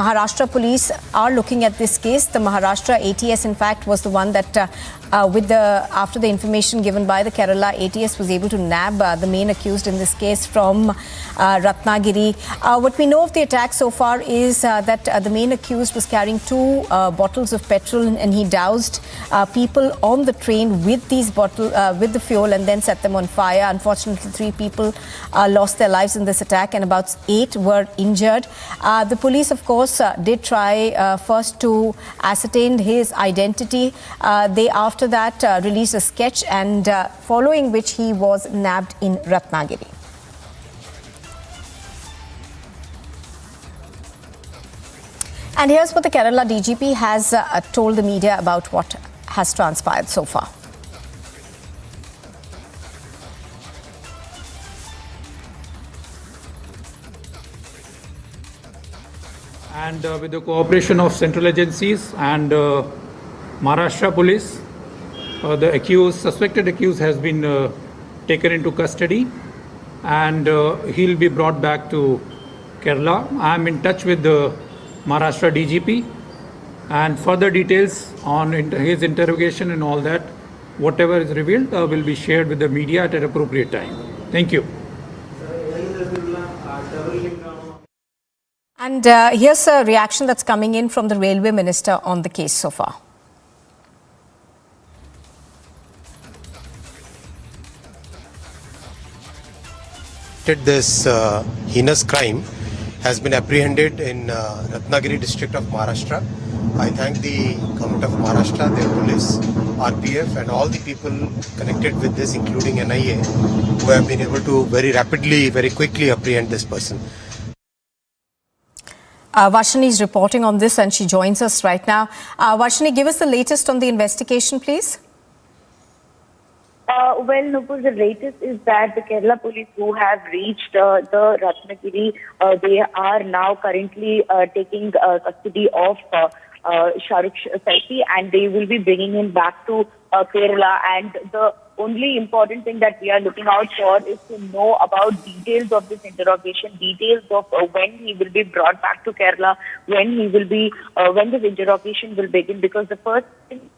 S17: Maharashtra police are looking at this case. The Maharashtra ATS, in fact, was the one that after the information given by the Kerala ATS, was able to nab the main accused in this case from Ratnagiri. What we know of the attack so far is that the main accused was carrying 2 bottles of petrol, and he doused people on the train with these with the fuel and then set them on fire. Unfortunately, 3 people lost their lives in this attack, and about 8 were injured. The police, of course, did try first to ascertain his identity. They after that released a sketch, and following which he was nabbed in Ratnagiri. And here's what the Kerala DGP has told the media about what has transpired so far.
S1: And with the cooperation of central agencies and Maharashtra police, the suspected accused has been taken into custody, and he'll be brought back to Kerala. I am in touch with the Maharashtra DGP, and further details on his interrogation and all that, whatever is revealed, will be shared with the media at an appropriate time. Thank you.
S17: And here's a reaction that's coming in from the Railway Minister on the case so far.
S5: This heinous crime has been apprehended in Ratnagiri district of Maharashtra. I thank the government of Maharashtra, their police, RPF, and all the people connected with this, including NIA, who have been able to very rapidly, very quickly apprehend this person.
S17: Varshini is reporting on this, and she joins us right now. Varshini, give us the latest on the investigation, please.
S23: Well, Nupur, the latest is that the Kerala police, who have reached the Ratnagiri, they are now currently taking custody of Shahrukh Saifi, and they will be bringing him back to Kerala. And the only important thing that we are looking out for is to know about details of this interrogation, details of when he will be brought back to Kerala, when he will be, when this interrogation will begin, because the first thing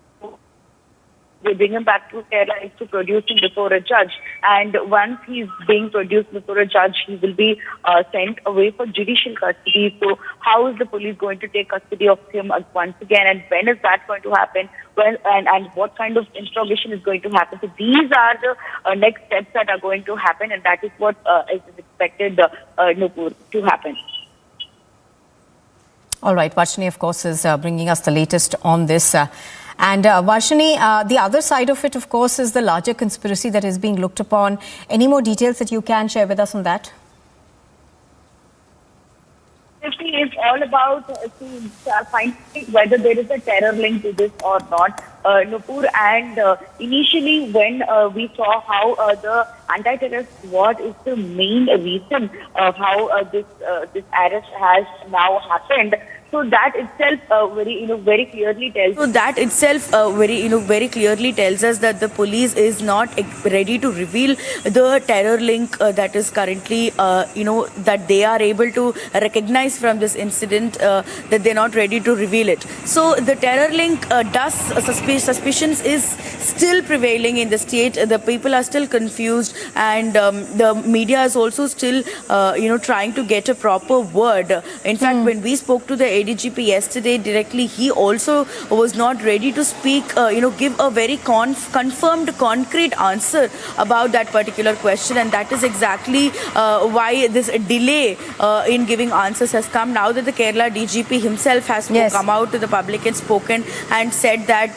S23: we bring him back to Kerala is to produce him before a judge. And once he's being produced before a judge, he will be sent away for judicial custody. So how is the police going to take custody of him once again? And when is that going to happen? When and what kind of interrogation is going to happen? So these are the next steps that are going to happen, and that is what is expected Nupur, to happen.
S17: All right, Varshini, of course, is bringing us the latest on this. And Varshini, the other side of it, of course, is the larger conspiracy that is being looked upon. Any more details that you can share with us on that?
S23: It's all about finding whether there is a terror link to this or not, Nupur. And initially, when we saw how the anti-terror squad is the main reason of how this arrest has now happened. So that itself very clearly tells.
S24: So that itself very clearly tells us that the police is not ready to reveal the terror link that is currently that they are able to recognize from this incident, that they're not ready to reveal it. So the terror link does suspicions is still prevailing in the state. The people are still confused, and the media is also still, trying to get a proper word. In fact, when we spoke to the ADGP yesterday directly, he also was not ready to speak, give a very confirmed, concrete answer about that particular question, and that is exactly why this delay in giving answers has come now that the Kerala DGP himself has come out to the public and spoken and said that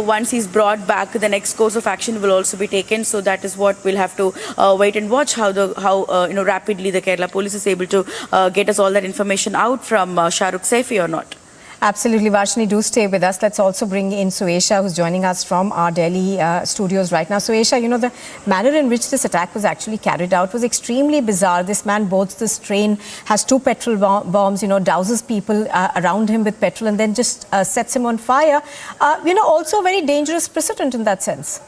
S24: once he's brought back, the next course of action will also be taken. So that is what we'll have to wait and watch how rapidly the Kerala police is able to get us all that information out from Shahrukh Saifi or not.
S17: Absolutely, Varshini, do stay with us. Let's also bring in Suesha, who's joining us from our Delhi studios right now. Suesha, the manner in which this attack was actually carried out was extremely bizarre. This man boards this train, has 2 petrol bombs, douses people around him with petrol and then just sets him on fire. Also a very dangerous precedent in that sense.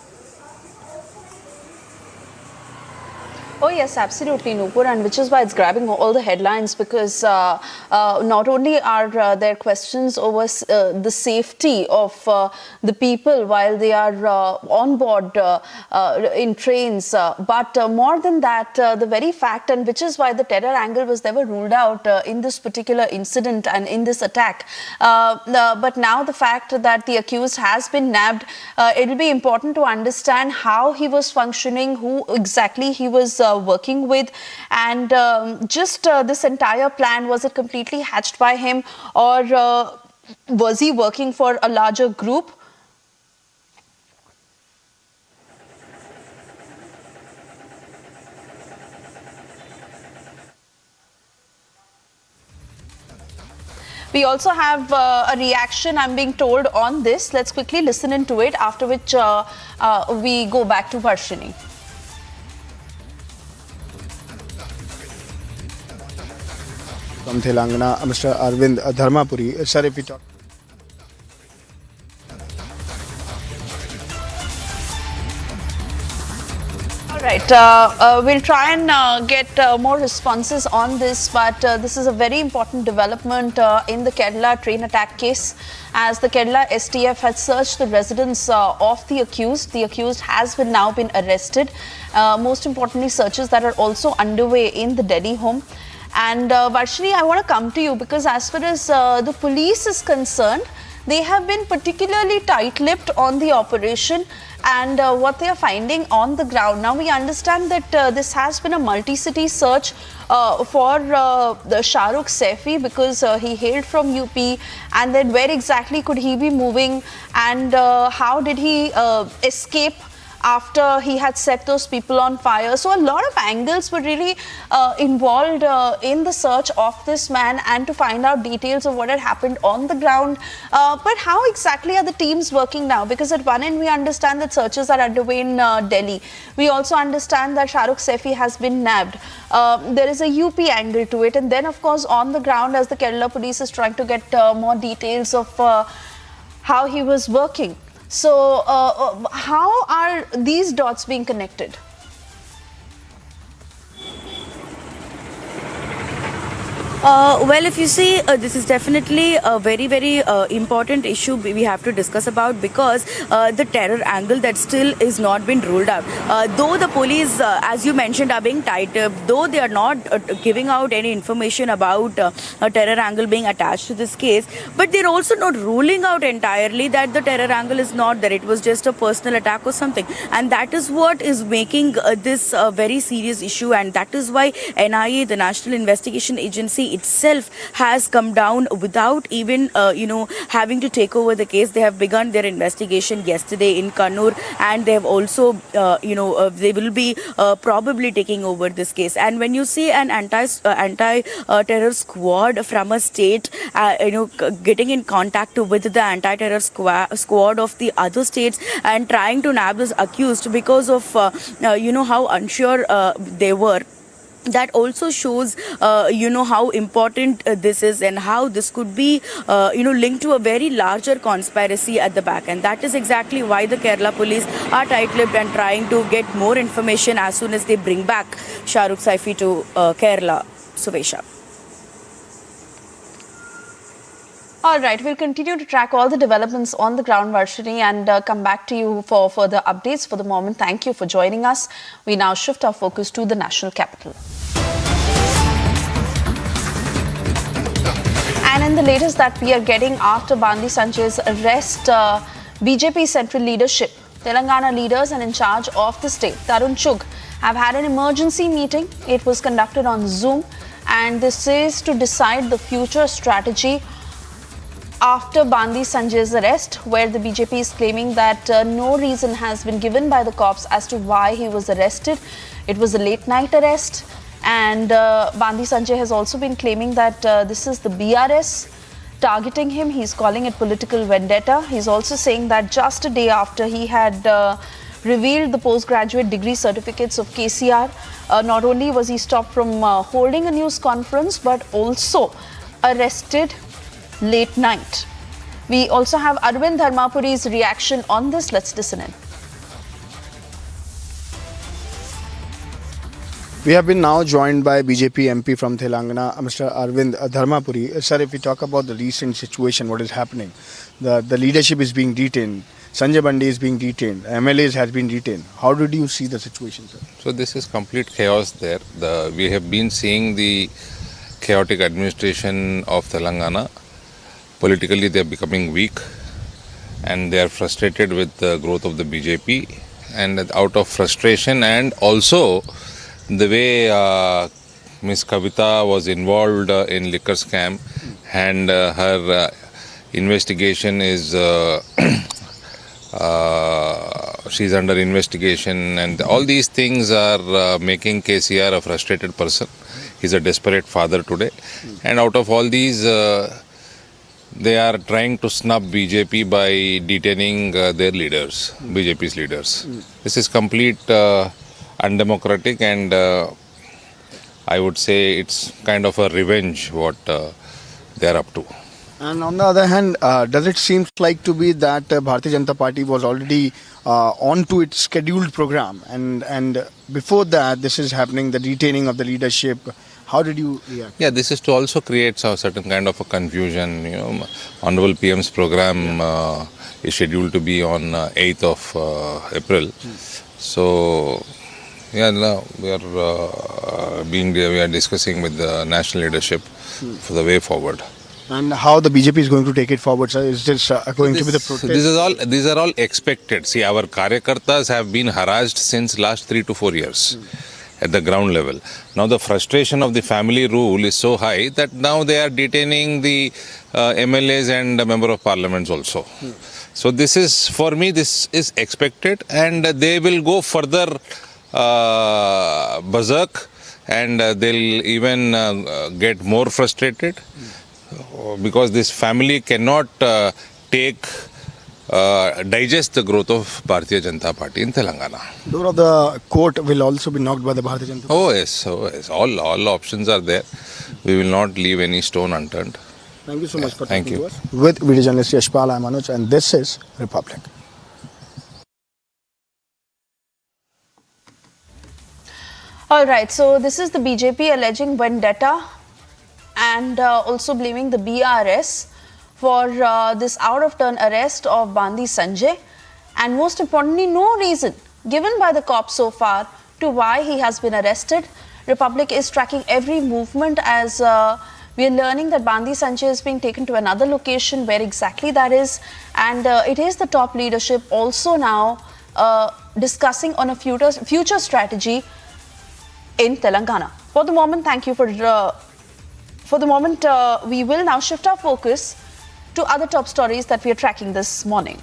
S18: Oh yes, absolutely, Nupur, and which is why it's grabbing all the headlines, because not only are there questions over the safety of the people while they are on board in trains, but more than that, the very fact, and which is why the terror angle was never ruled out in this particular incident and in this attack. But now the fact that the accused has been nabbed, it will be important to understand how he was functioning, who exactly he was working with, and just this entire plan, was it completely hatched by him, or was he working for a larger group? We also have a reaction, I'm being told, on this. Let's quickly listen into it, after which we go back to Varshini.
S19: From Telangana, Mr. Arvind Dharmapuri. Sir, if we talk.
S18: All right, we'll try and get more responses on this, but this is a very important development in the Kerala train attack case, as the Kerala STF had searched the residence of the accused. The accused has now been arrested. Most importantly, searches that are also underway in the Delhi home. And Varshini, I want to come to you, because as far as the police is concerned, they have been particularly tight-lipped on the operation and what they are finding on the ground. Now, we understand that this has been a multi-city search for the Shahrukh Saifi, because he hailed from UP, and then where exactly could he be moving, and how did he escape after he had set those people on fire. So a lot of angles were really involved in the search of this man and to find out details of what had happened on the ground. But how exactly are the teams working now? Because at one end we understand that searches are underway in Delhi. We also understand that Shahrukh Saifi has been nabbed. There is a UP angle to it, and then of course on the ground, as the Kerala police is trying to get more details of how he was working. So, how are these dots being connected?
S24: Well, if you see, this is definitely a very, very important issue we have to discuss about, because the terror angle that still is not been ruled out. Though the police, as you mentioned, are being tight, though they are not giving out any information about a terror angle being attached to this case, but they're also not ruling out entirely that the terror angle is not there. It was just a personal attack or something. And that is what is making this a very serious issue. And that is why NIA, the National Investigation Agency, itself has come down without even having to take over the case. They have begun their investigation yesterday in Kannur, and they have also they will be probably taking over this case. And when you see an anti-terror squad from a state getting in contact with the anti-terror squad of the other states and trying to nab this accused because of how unsure they were, that also shows how important this is, and how this could be linked to a very larger conspiracy at the back. And that is exactly why the Kerala police are tight-lipped and trying to get more information as soon as they bring back Shahrukh Saifi to Kerala. Suesha.
S18: All right, we'll continue to track all the developments on the ground, Varshini, and come back to you for further updates. For the moment, thank you for joining us. We now shift our focus to the national capital. And in the latest that we are getting after Bandi Sanjay's arrest, BJP central leadership, Telangana leaders and in charge of the state, Arunachal, have had an emergency meeting. It was conducted on Zoom, and this is to decide the future strategy after Bandi Sanjay's arrest, where the BJP is claiming that no reason has been given by the cops as to why he was arrested. It was a late night arrest, and Bandi Sanjay has also been claiming that this is the BRS targeting him. He's calling it political vendetta. He's also saying that just a day after he had revealed the postgraduate degree certificates of KCR, not only was he stopped from holding a news conference, but also arrested late night. We also have Arvind Dharmapuri's reaction on this. Let's listen in.
S19: We have been now joined by BJP MP from Telangana, Mr. Arvind Dharmapuri. Sir, if we talk about the recent situation, what is happening? The leadership is being detained. Sanjay Bandi is being detained. MLAs has been detained. How did you see the situation, sir?
S2: So this is complete chaos there. We have been seeing the chaotic administration of Telangana. Politically, they are becoming weak, and they are frustrated with the growth of the BJP. And out of frustration, and also the way Ms. Kavita was involved in liquor scam, and her investigation is she's under investigation, and all these things are making KCR a frustrated person. He's a desperate father today, and out of all these, they are trying to snub BJP by detaining their leaders, BJP's leaders. This is complete undemocratic, and I would say it's kind of a revenge what they are up to.
S19: And on the other hand, does it seem like to be that Bharatiya Janata Party was already on to its scheduled program, and before that this is happening, the detaining of the leadership? How did you react?
S2: Yeah, this is to also create a certain kind of a confusion. You know, Honorable PM's program is scheduled to be on 8th of April. So, yeah, no, we are discussing with the national leadership for the way forward.
S19: And how the BJP is going to take it forward, sir? Is this going to be the protest?
S2: These are all expected. See, our Karyakartas have been harassed since last 3 to 4 years. At the ground level. Now the frustration of the family rule is so high that now they are detaining the MLAs and the Member of Parliaments also. So this is, for me, this is expected, and they will go further berserk, and they'll even get more frustrated because this family cannot digest the growth of Bharatiya Janata Party in Telangana.
S19: Door of the court will also be knocked by the Bharatiya Janata Party.
S2: Oh yes. All options are there. We will not leave any stone unturned.
S19: Thank you so much for
S2: talking
S19: to us. With video journalist Yashpal, I'm Anuj, and this is Republic.
S18: All right, so this is the BJP alleging vendetta and also blaming the BRS for this out-of-turn arrest of Bandi Sanjay, and most importantly, no reason given by the cops so far to why he has been arrested. Republic is tracking every movement as we are learning that Bandi Sanjay is being taken to another location. Where exactly that is, and it is the top leadership also now discussing on a future strategy in Telangana. For the moment, thank you for the moment. We will now shift our focus to other top stories that we are tracking this morning.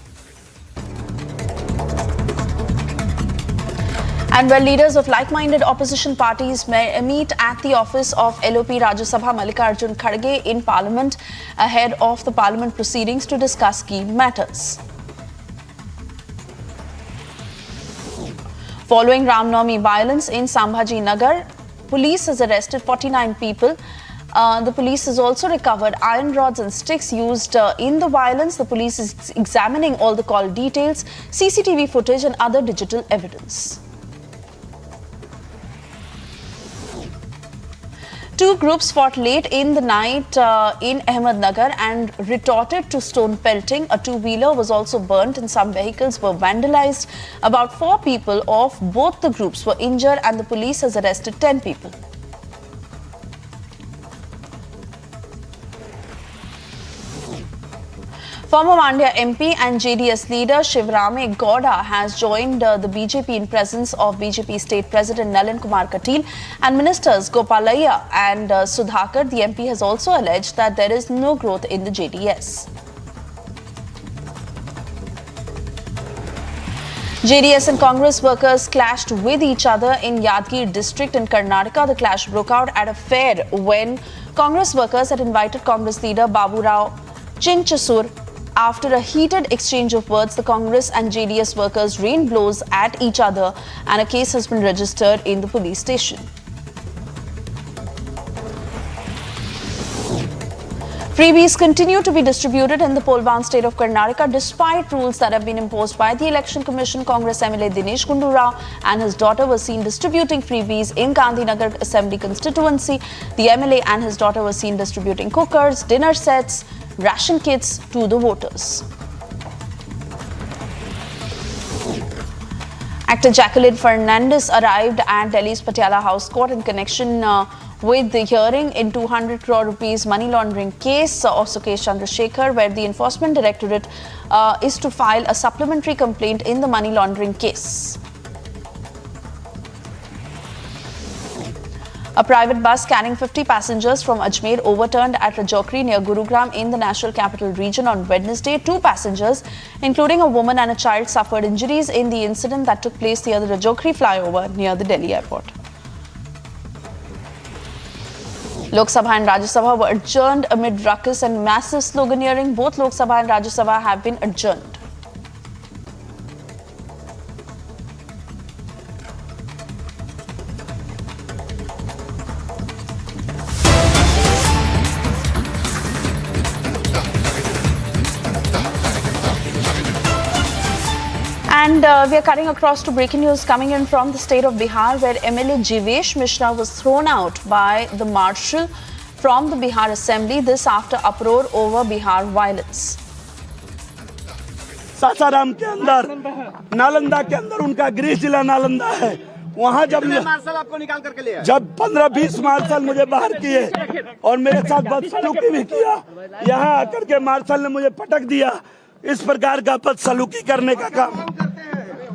S18: And where leaders of like-minded opposition parties may meet at the office of LOP Rajya Sabha Mallikarjun Kharge in Parliament ahead of the Parliament proceedings to discuss key matters. Following Ram Navami violence in Sambhaji Nagar, police has arrested 49 people. The police has also recovered iron rods and sticks used in the violence. The police is examining all the call details, CCTV footage and other digital evidence. Two groups fought late in the night in Ahmednagar and retorted to stone pelting. A two-wheeler was also burnt and some vehicles were vandalized. About 4 people of both the groups were injured and the police has arrested 10 people. Former Mandya MP and JDS leader Shivrame Gowda has joined the BJP in presence of BJP State President Nalin Kumar Katil and Ministers Gopalaiah and Sudhakar. The MP has also alleged that there is no growth in the JDS. JDS and Congress workers clashed with each other in Yadgir district in Karnataka. The clash broke out at a fair when Congress workers had invited Congress leader Babu Rao Chinchasur. After a heated exchange of words, the Congress and JDS workers rained blows at each other and a case has been registered in the police station. Freebies continue to be distributed in the poll-bound state of Karnataka despite rules that have been imposed by the Election Commission. Congress MLA Dinesh Gundu Rao and his daughter were seen distributing freebies in Gandhinagar Assembly constituency. The MLA and his daughter were seen distributing cookers, dinner sets, ration kits to the voters. Actor Jacqueline Fernandez arrived at Delhi's Patiala House Court in connection with the hearing in 200 crore rupees money laundering case of Sukesh Chandrasekhar, where the Enforcement Directorate is to file a supplementary complaint in the money laundering case. A private bus carrying 50 passengers from Ajmer overturned at Rajokri near Gurugram in the National Capital Region on Wednesday. 2 passengers, including a woman and a child, suffered injuries in the incident that took place near the Rajokri flyover near the Delhi airport. Lok Sabha and Rajya Sabha were adjourned amid ruckus and massive sloganeering. Both Lok Sabha and Rajya Sabha have been adjourned. And we are cutting across to breaking news coming in from the state of Bihar, where MLA Jivesh Mishra was thrown out by the marshal from the Bihar Assembly. This after uproar over Bihar violence.
S11: Sasaram के अंदर, नालंदा के अंदर उनका गृह जिला नालंदा है। वहाँ जब 15-20 मार्शल मुझे बाहर किए और मेरे साथ बदसलूकी भी किया, यहाँ आकर के मार्शल ने मुझे पटक दिया। इस प्रकार का बदसलूकी करने का काम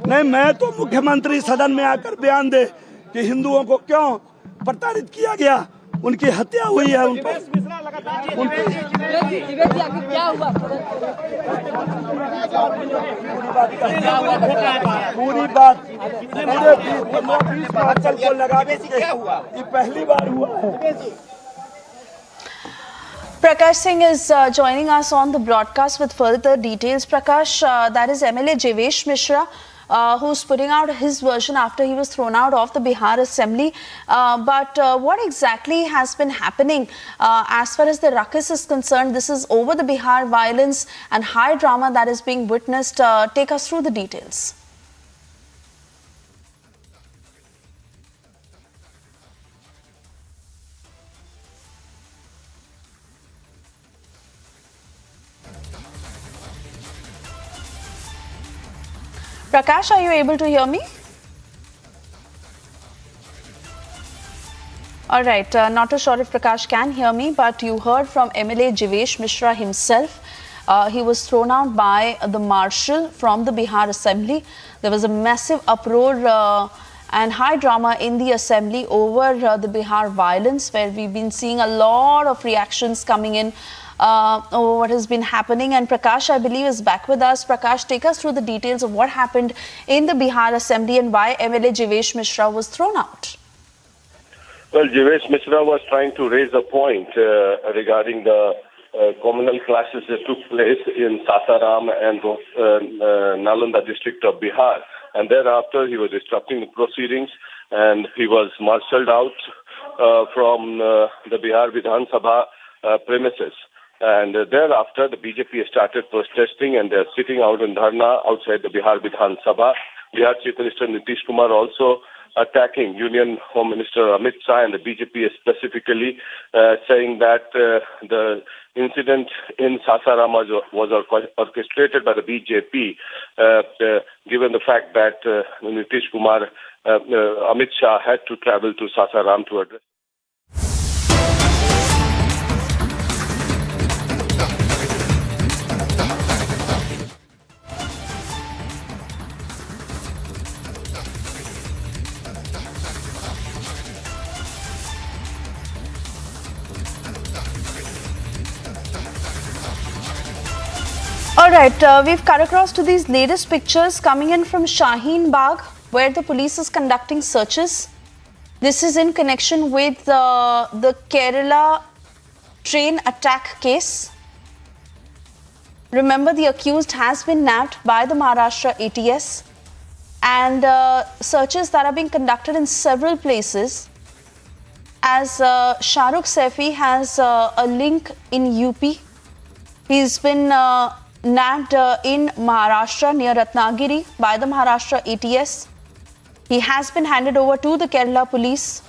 S11: नहीं। मैं तो मुख्यमंत्री सदन में आकर बयान दे कि हिंदुओं को क्यों प्रताड़ित किया गया, उनकी हत्या हुई है। उन पर पूरी बात पूरे 15-20 मार्शल को लगा के ये पहली बार हुआ है।
S18: Prakash Singh is joining us on the broadcast with further details. Prakash, that is MLA Jivesh Mishra, who's putting out his version after he was thrown out of the Bihar Assembly. But what exactly has been happening as far as the ruckus is concerned? This is over the Bihar violence and high drama that is being witnessed. Take us through the details. Prakash, are you able to hear me? All right, not too sure if Prakash can hear me, but you heard from MLA Jivesh Mishra himself. He was thrown out by the marshal from the Bihar Assembly. There was a massive uproar and high drama in the Assembly over the Bihar violence, where we've been seeing a lot of reactions coming in over what has been happening. And Prakash, I believe, is back with us. Prakash, take us through the details of what happened in the Bihar Assembly and why MLA Jivesh Mishra was thrown out.
S20: Well, Jivesh Mishra was trying to raise a point regarding the communal clashes that took place in Sasaram and Nalanda district of Bihar. And thereafter, he was disrupting the proceedings and he was marshalled out from the Bihar Vidhan Sabha premises. And thereafter, the BJP started protesting and they're sitting out in dharna outside the Bihar Vidhan Sabha. Bihar Chief Minister Nitish Kumar also attacking Union Home Minister Amit Shah and the BJP specifically, saying that the incident in Sasaram was orchestrated by the BJP, given the fact that Nitish Kumar, Amit Shah had to travel to Sasaram to address.
S18: All right, we've cut across to these latest pictures coming in from Shaheen Bagh, where the police is conducting searches. This is in connection with the Kerala train attack case. Remember, the accused has been nabbed by the Maharashtra ATS, and searches that are being conducted in several places, as Shahrukh Saifi has a link in UP. He's been nabbed in Maharashtra near Ratnagiri by the Maharashtra ATS. He has been handed over to the Kerala police,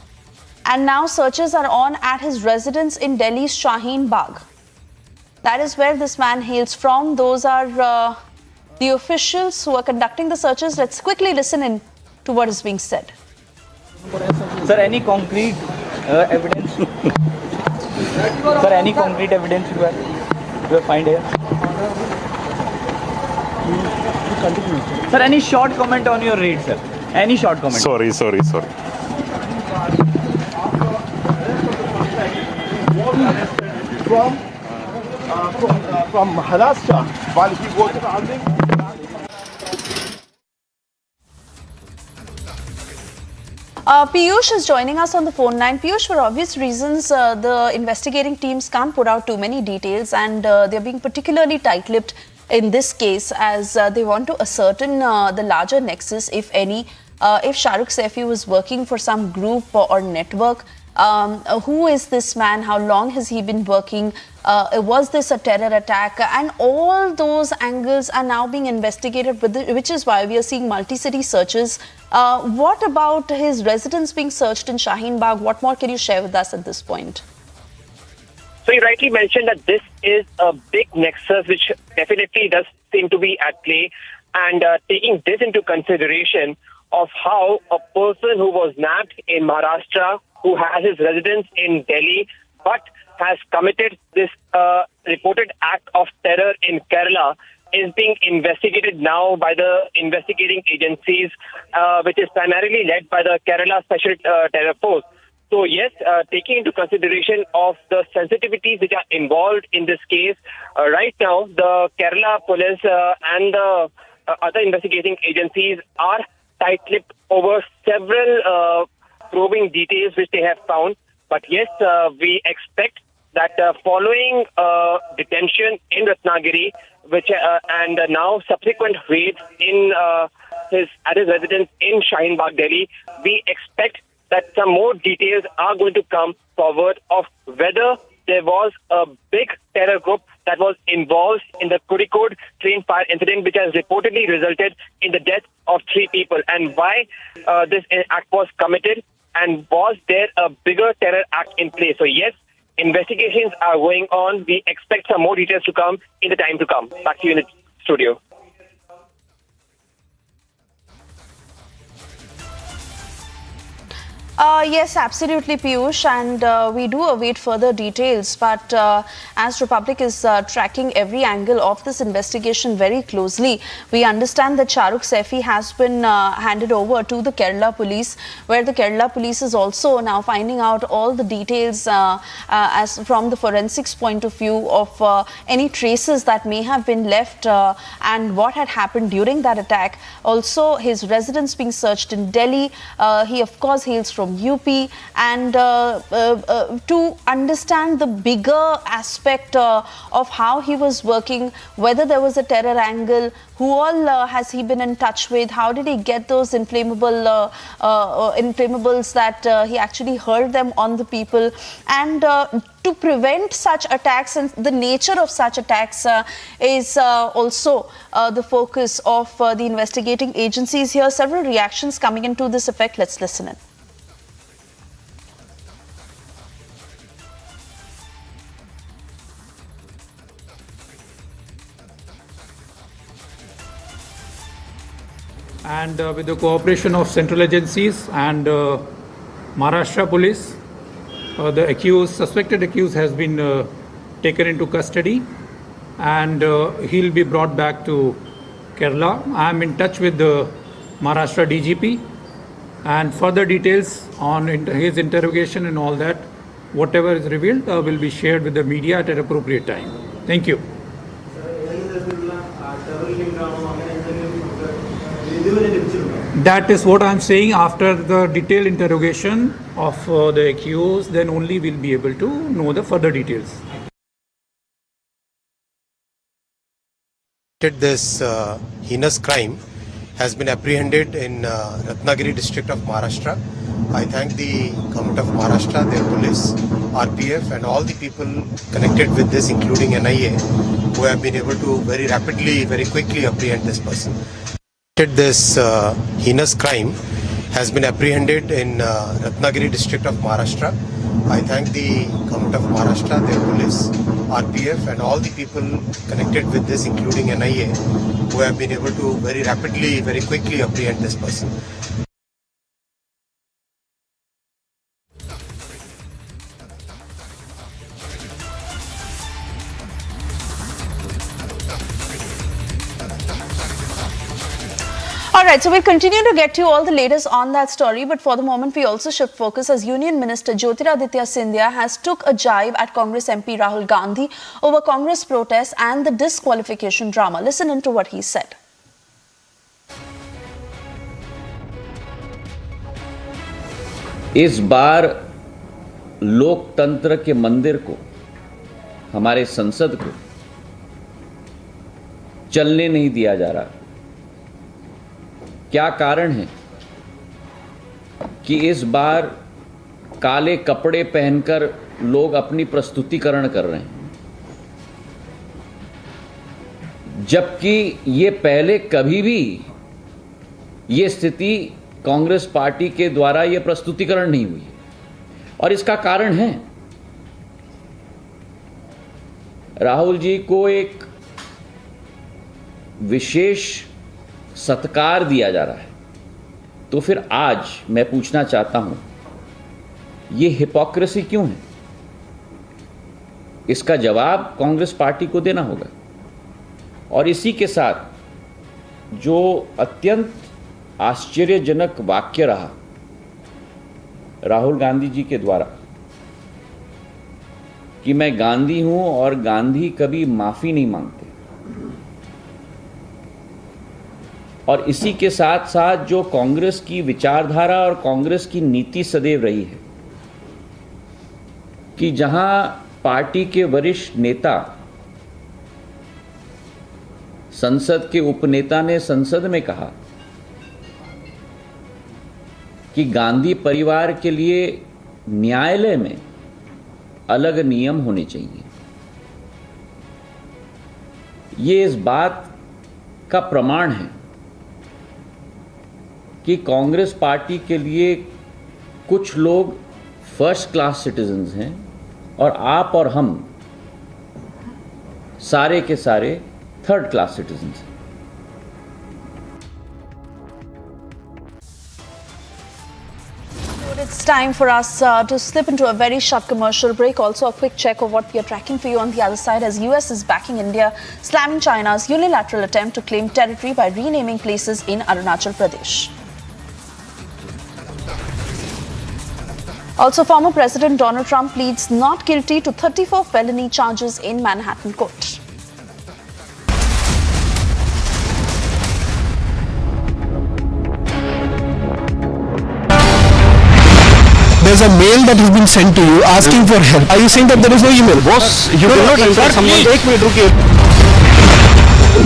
S18: and now searches are on at his residence in Delhi's Shaheen Bagh. That is where this man hails from. Those are the officials who are conducting the searches. Let's quickly listen in to what is being said.
S10: Sir, any concrete evidence? Sir, any concrete evidence you have find here? Sir, any short comment on your raid, sir? Any short comment?
S12: Sorry. From Maharashtra, while he was traveling.
S18: Piyush is joining us on the phone line. Piyush, for obvious reasons, the investigating teams can't put out too many details, and they're being particularly tight-lipped in this case, as they want to ascertain the larger nexus, if any, if Shahrukh Saifi was working for some group or network. Who is this man? How long has he been working? Was this a terror attack? And all those angles are now being investigated, which is why we are seeing multi-city searches. What about his residence being searched in Shaheen Bagh? What more can you share with us at this point?
S21: So you rightly mentioned that this is a big nexus, which definitely does seem to be at play. And taking this into consideration of how a person who was nabbed in Maharashtra, who has his residence in Delhi, but has committed this reported act of terror in Kerala, is being investigated now by the investigating agencies, which is primarily led by the Kerala Special Terror Force. So yes, taking into consideration of the sensitivities which are involved in this case, right now the Kerala police and the other investigating agencies are tight-lipped over several probing details which they have found. But yes, we expect that following detention in Ratnagiri, which and now subsequent raids in at his residence in Shaheen Bagh, Delhi, we expect that some more details are going to come forward of whether there was a big terror group that was involved in the Kozhikode train fire incident, which has reportedly resulted in the death of 3 people, and why this act was committed, and was there a bigger terror act in place. So yes, investigations are going on. We expect some more details to come in the time to come. Back to you in the studio.
S18: Yes, absolutely, Piyush, and we do await further details. But as Republic is tracking every angle of this investigation very closely, we understand that Shahrukh Saifi has been handed over to the Kerala police, where the Kerala police is also now finding out all the details as from the forensics point of view of any traces that may have been left and what had happened during that attack. Also, his residence being searched in Delhi. He, of course, hails from UP, and to understand the bigger aspect of how he was working, whether there was a terror angle, who all has he been in touch with, how did he get those inflammables that he actually hurled them on the people, and to to prevent such attacks, and the nature of such attacks is also the focus of the investigating agencies here. Several reactions coming into this effect. Let's listen in.
S1: And with the cooperation of central agencies and Maharashtra police, the suspected accused has been taken into custody, and he'll be brought back to Kerala. I am in touch with the Maharashtra DGP, and further details on his interrogation and all that, whatever is revealed, will be shared with the media at an appropriate time. Thank you. That is what I am saying. After the detailed interrogation of the accused, then only we'll be able to know the further details.
S5: This heinous crime has been apprehended in Ratnagiri district of Maharashtra. I thank the government of Maharashtra, their police, RPF and all the people connected with this, including NIA, who have been able to very rapidly, very quickly apprehend this person. This heinous crime has been apprehended in Ratnagiri district of Maharashtra. I thank the government of Maharashtra, their police, RPF and all the people connected with this, including NIA, who have been able to very rapidly, very quickly apprehend this person.
S18: Alright, so we'll continue to get you all the latest on that story, but for the moment we also shift focus as Union Minister Jyotiraditya Scindia has took a jibe at Congress MP Rahul Gandhi over Congress protests and the disqualification drama. Listen into what he said.
S3: इस बार लोकतंत्र के मंदिर को, हमारे संसद को चलने नहीं दिया जा रहा। क्या कारण है कि इस बार काले कपड़े पहनकर लोग अपनी प्रस्तुतिकरण कर रहे हैं, जबकि ये पहले कभी भी ये स्थिति कांग्रेस पार्टी के द्वारा ये प्रस्तुतिकरण नहीं हुई। और इसका कारण है राहुल जी को एक विशेष सत्कार दिया जा रहा है। तो फिर आज मैं पूछना चाहता हूं, ये हिपोक्रेसी क्यों है? इसका जवाब कांग्रेस पार्टी को देना होगा। और इसी के साथ जो अत्यंत आश्चर्यजनक वाक्य रहा राहुल गांधी जी के द्वारा कि मैं गांधी हूं और गांधी कभी माफी नहीं मांगते, और इसी के साथ साथ जो कांग्रेस की विचारधारा और कांग्रेस की नीति सदैव रही है कि जहां पार्टी के वरिष्ठ नेता, संसद के उपनेता ने संसद में कहा कि गांधी परिवार के लिए न्यायालय में अलग नियम होने चाहिए, ये इस बात का प्रमाण है कि कांग्रेस पार्टी के लिए कुछ लोग फर्स्ट क्लास सिटीजन्स हैं और आप और हम सारे के सारे थर्ड क्लास सिटीजन्स हैं।
S18: It's time for us to slip into a very short commercial break. Also a quick check of what we are tracking for you on the other side as US is backing India, slamming China's unilateral attempt to claim territory by renaming places in Arunachal Pradesh. Also, former President Donald Trump pleads not guilty to 34 felony charges in Manhattan court.
S7: There's a mail that has been sent to you asking for help. Are you saying that there is no email? Boss, you cannot insult someone. Take me,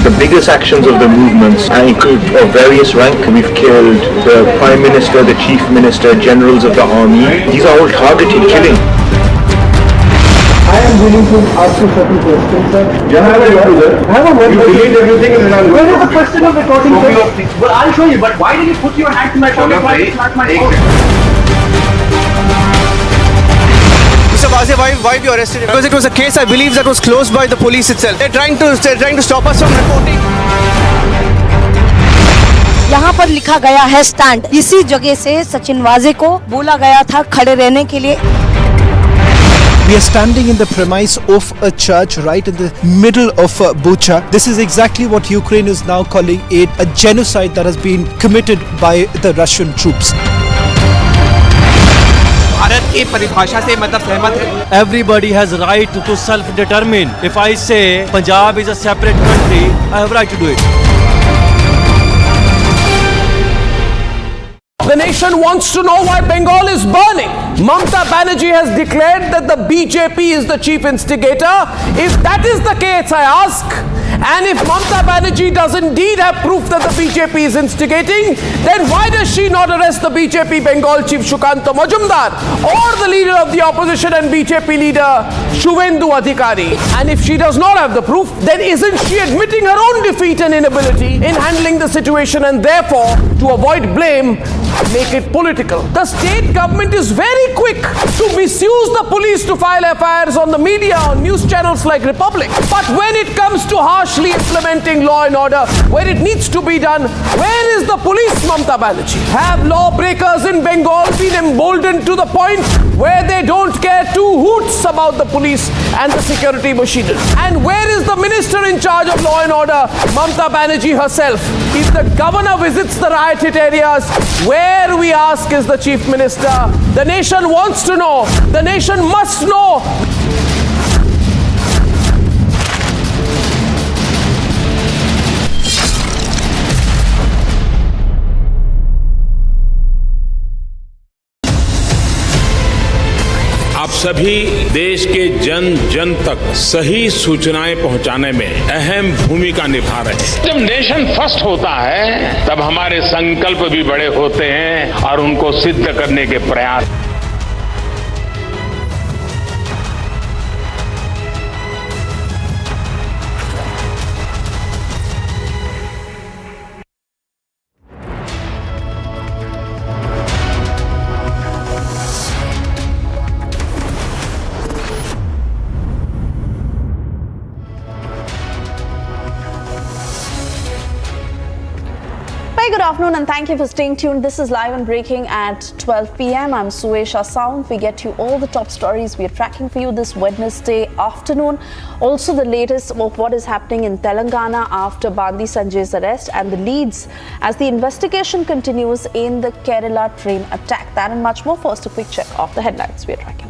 S8: The biggest actions of the movements of various rank. We've killed the Prime Minister, the Chief Minister, generals of the army. These are all targeted killing.
S6: willing to ask you certain questions, sir.
S12: Yeah, have a word, sir.
S6: Have a word.
S12: You delete everything and then I'll
S6: Where is the question of recording, sir?
S15: Well, I'll show you, but why did you put your hand to my phone? Why did you slap my phone? Mr. Wazir, why were you arrested? Because it was a case, I believe, that was closed by the police itself. They're trying to stop us from reporting.
S16: यहाँ पर लिखा गया है stand. इसी जगह से सचिन वाजे को बोला गया था खड़े रहने के लिए।
S7: We are standing in the premise of a church right in the middle of Bucha. This is exactly what Ukraine is now calling a genocide that has been committed by the Russian troops.
S15: Bharat की परिभाषा से मतलब सहमत है?
S4: Everybody has right to self-determine. If I say Punjab is a separate country, I have right to do it.
S13: The nation wants to know why Bengal is burning. Mamta Banerjee has declared that the BJP is the chief instigator. If that is the case, I ask, and if Mamta Banerjee does indeed have proof that the BJP is instigating, then why does she not arrest the BJP Bengal chief Shukanta Majumdar or the leader of the opposition and BJP leader Shuvendu Adhikari? And if she does not have the proof, then isn't she admitting her own defeat and inability in handling the situation, and therefore, to avoid blame, make it political? The state government is very quick to misuse the police to file FIRs on the media, on news channels like Republic. But when it comes to harshly implementing law and order, where it needs to be done, where is the police, Mamta Banerjee? Have lawbreakers in Bengal been emboldened to the point where they don't care two hoots about the police and the security machinery? And where is the minister in charge of law and order, Mamta Banerjee herself? If the governor visits the riot hit areas, where, we ask, is the chief minister? The nation wants to know. The nation must know.
S9: आप सभी देश के जन जन तक सही सूचनाएं पहुंचाने में अहम भूमिका निभा रहे हैं। जब नेशन फर्स्ट होता है तब हमारे संकल्प भी बड़े होते हैं और उनको सिद्ध करने के प्रयास।
S18: Good afternoon and thank you for staying tuned. This is Live and Breaking at 12 p.m. I'm Suesha Sound. We get you all the top stories we are tracking for you this Wednesday afternoon. Also the latest of what is happening in Telangana after Bandi Sanjay's arrest and the leads as the investigation continues in the Kerala train attack. That and much more. First, a quick check of the headlines we are tracking.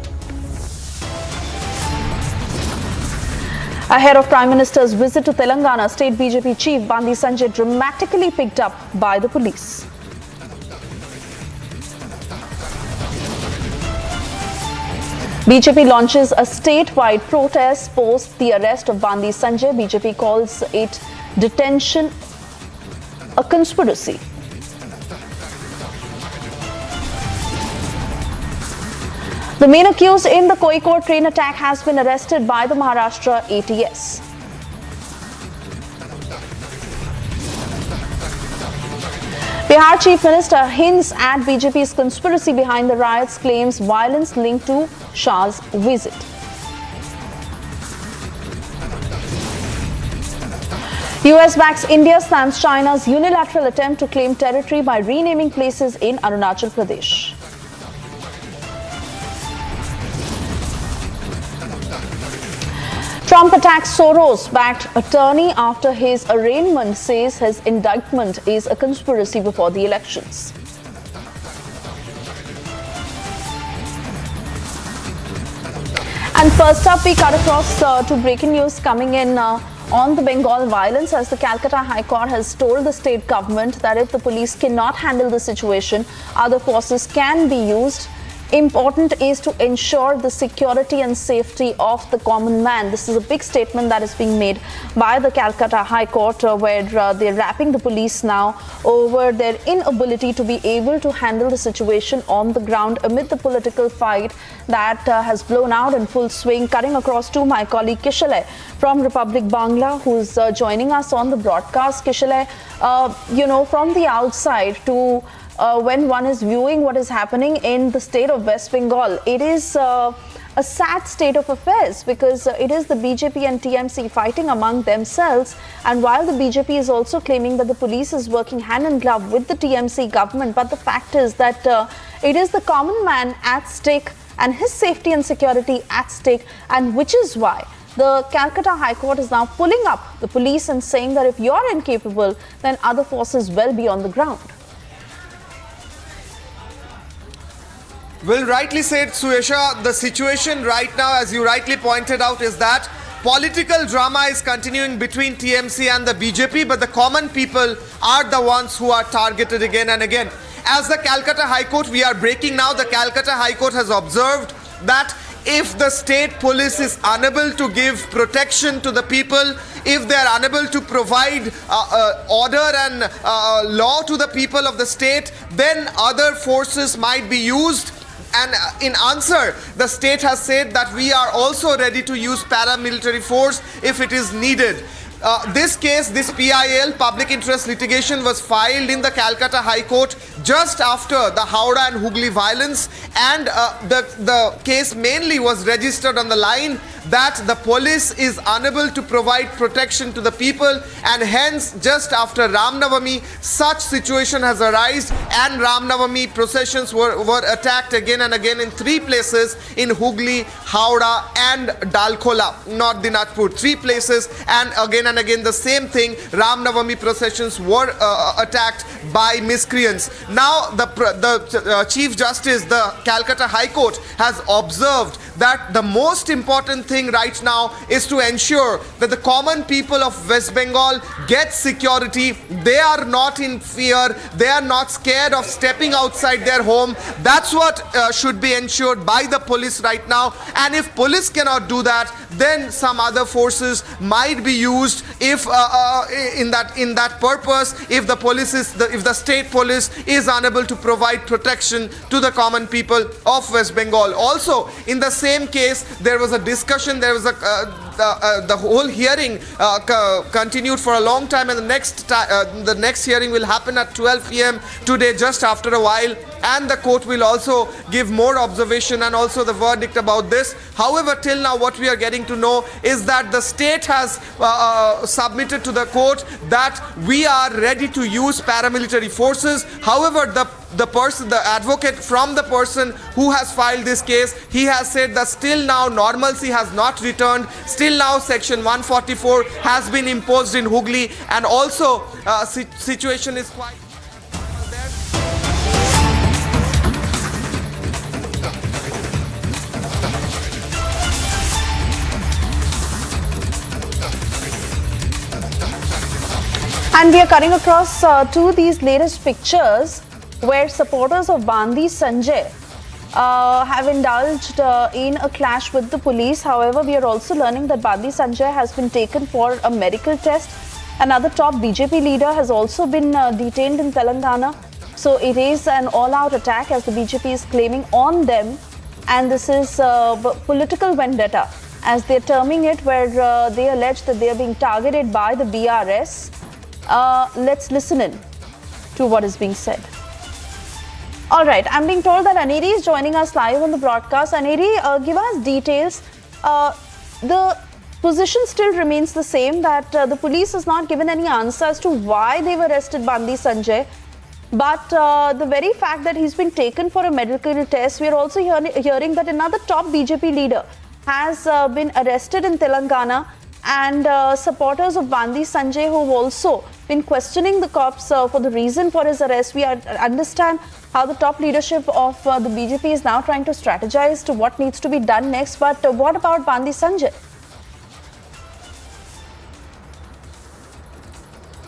S18: Ahead of Prime Minister's visit to Telangana, State BJP Chief Bandi Sanjay dramatically picked up by the police. BJP launches a statewide protest post the arrest of Bandi Sanjay. BJP calls it detention a conspiracy. The main accused in the Court train attack has been arrested by the Maharashtra ATS. Bihar Chief Minister hints at BJP's conspiracy behind the riots, claims violence linked to Shah's visit. US backs India, slams China's unilateral attempt to claim territory by renaming places in Arunachal Pradesh. Trump attacks Soros-backed attorney after his arraignment, says his indictment is a conspiracy before the elections. And first up, we cut across to breaking news coming in on the Bengal violence, as the Calcutta High Court has told the state government that if the police cannot handle the situation, other forces can be used important is to ensure the security and safety of the common man. This is a big statement that is being made by the Calcutta High Court, where they're rapping the police now over their inability to be able to handle the situation on the ground amid the political fight that has blown out in full swing. Cutting across to my colleague Kishale from Republic Bangla, who's joining us on the broadcast. Kishale, from the outside to when one is viewing what is happening in the state of West Bengal, it is a sad state of affairs, because it is the BJP and TMC fighting among themselves. And while the BJP is also claiming that the police is working hand in glove with the TMC government, but the fact is that it is the common man at stake and his safety and security at stake, and which is why the Calcutta High Court is now pulling up the police and saying that if you're incapable, then other forces will be on the ground.
S14: Well, rightly said, Suesha. The situation right now, as you rightly pointed out, is that political drama is continuing between TMC and the BJP, but the common people are the ones who are targeted again and again. As the Calcutta High Court, we are breaking now, the Calcutta High Court has observed that if the state police is unable to give protection to the people, if they are unable to provide order and law to the people of the state, then other forces might be used. And in answer, the state has said that we are also ready to use paramilitary force if it is needed. This case, this PIL, public interest litigation, was filed in the Calcutta High Court just after the Howrah and Hooghly violence, and the case mainly was registered on the line that the police is unable to provide protection to the people, and hence just after Ram Navami such situation has arisen, and Ram Navami processions were attacked again and again in 3 places in Hooghly, Howrah and Dalkola, not Dinajpur, 3 places, and again the same thing, Ram Navami processions were attacked by miscreants. Now the Chief Justice, the Calcutta High Court, has observed that the most important thing right now is to ensure that the common people of West Bengal get security. They are not in fear, they are not scared of stepping outside their home. That's what should be ensured by the police right now, and if police cannot do that, then some other forces might be used if in that purpose, if the state police is unable to provide protection to the common people of West Bengal. Also, in the same case, there was a discussion, there was the whole hearing continued for a long time, and the next hearing will happen at 12 p.m. today, just after a while, and the court will also give more observation and also the verdict about this. However, till now what we are getting to know is that the state has submitted to the court that we are ready to use paramilitary forces. However, the advocate from the person who has filed this case, he has said that still now normalcy has not returned. Still now section 144 has been imposed in Hooghly, and also situation is quite there.
S18: And we are cutting across to these latest pictures where supporters of Bandi Sanjay have indulged in a clash with the police. However, we are also learning that Bandi Sanjay has been taken for a medical test. Another top BJP leader has also been detained in Telangana. So it is an all-out attack, as the BJP is claiming, on them. And this is political vendetta, as they're terming it, where they allege that they are being targeted by the BRS. Let's listen in to what is being said. All right, I'm being told that Aneri is joining us live on the broadcast. Aneri, give us details. The position still remains the same, that the police has not given any answer as to why they've arrested Bandi Sanjay. But the very fact that he's been taken for a medical test, we are also hearing that another top BJP leader has been arrested in Telangana, and supporters of Bandi Sanjay who have also been questioning the cops for the reason for his arrest. We understand how the top leadership of the BJP is now trying to strategize to what needs to be done next. But what about Bandi Sanjay?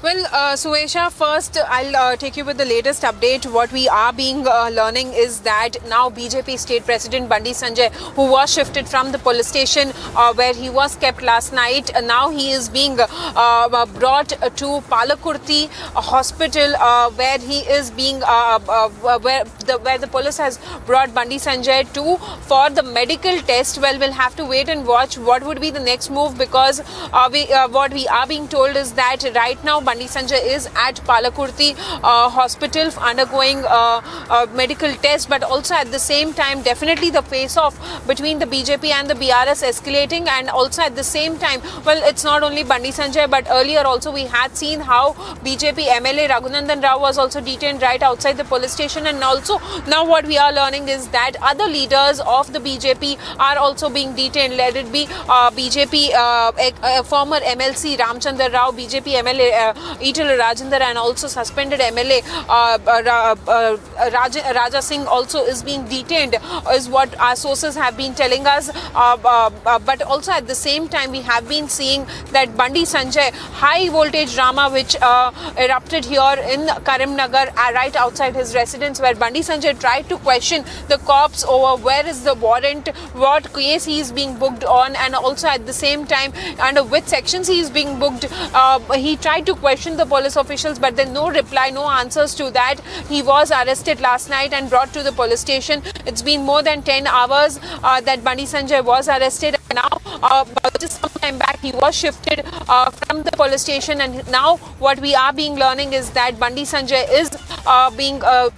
S17: Well, Suesha, first I'll take you with the latest update. What we are being learning is that now BJP State President Bandi Sanjay, who was shifted from the police station where he was kept last night, now he is being brought to Palakurti hospital where he is being where the police has brought Bandi Sanjay to for the medical test. Well, we'll have to wait and watch what would be the next move, because what we are being told is that right now Bandi Sanjay is at Palakurti hospital undergoing medical test, but also at the same time definitely the face-off between the BJP and the BRS escalating, and also at the same time, well, it's not only Bandi Sanjay but earlier also we had seen how BJP MLA Raghunandan Rao was also detained right outside the police station, and also now what we are learning is that other leaders of the BJP are also being detained. Let it be BJP former MLC Ramchandar Rao, BJP MLA Electoral Rajendra, and also suspended MLA Raja Singh also is being detained, is what our sources have been telling us. But also at the same time we have been seeing that Bandi Sanjay high voltage drama which erupted here in Karimnagar right outside his residence, where Bandi Sanjay tried to question the cops over where is the warrant, what case he is being booked on, and also at the same time under which sections he is being booked. He tried to question the police officials, but then no reply, no answers to that. He was arrested last night and brought to the police station. It's been more than 10 hours that Bandi Sanjay was arrested. Now, just some time back, he was shifted from the police station, and now what we are being learning is that Bandi Sanjay is being brought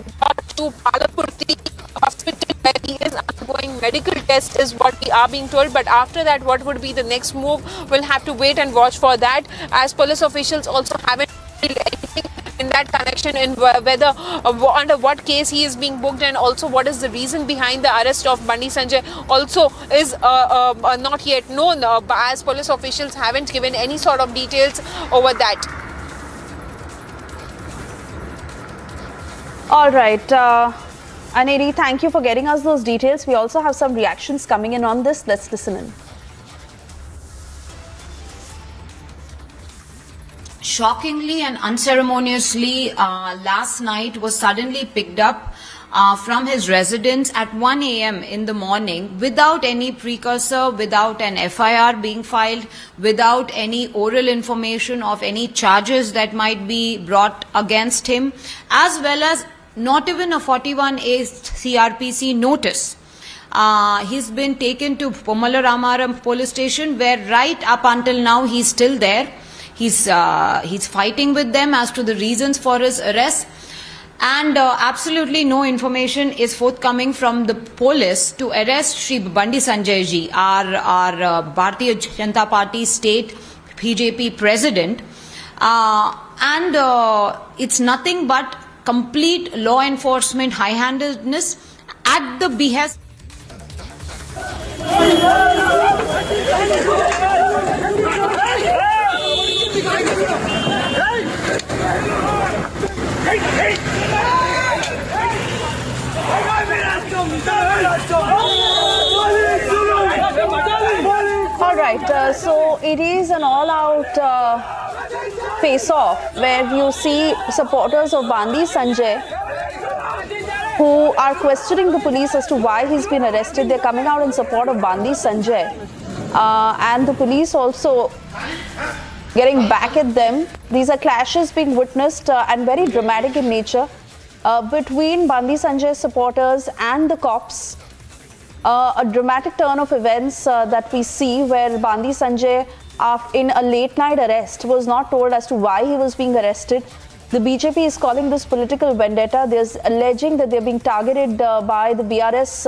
S17: to Palakurti hospital where he is undergoing medical test, is what we are being told. But after that, what would be the next move? We'll have to wait and watch for that, as police officials also haven't revealed anything in that connection, in whether under what case he is being booked, and also what is the reason behind the arrest of Bandi Sanjay also is not yet known, as police officials haven't given any sort of details over that.
S18: All right. Aneri, thank you for getting us those details. We also have some reactions coming in on this. Let's listen in.
S22: Shockingly and unceremoniously, last night was suddenly picked up from his residence at 1 a.m. in the morning without any precursor, without an FIR being filed, without any oral information of any charges that might be brought against him, as well as not even a 41A CRPC notice. He's been taken to Pomalaramaram police station, where right up until now he's still there. He's fighting with them as to the reasons for his arrest, and absolutely no information is forthcoming from the police to arrest Shri Bandi Sanjay ji, our Bharatiya Janata Party state BJP president, and it's nothing but complete law enforcement high-handedness at the behest.
S18: All right, so it is an all-out face-off where you see supporters of Bandi Sanjay who are questioning the police as to why he's been arrested. They're coming out in support of Bandi Sanjay, and the police also getting back at them. These are clashes being witnessed and very dramatic in nature between Bandi Sanjay supporters and the cops. A dramatic turn of events that we see, where Bandi Sanjay, in a late night arrest, was not told as to why he was being arrested. The BJP is calling this political vendetta. There's alleging that they're being targeted by the BRS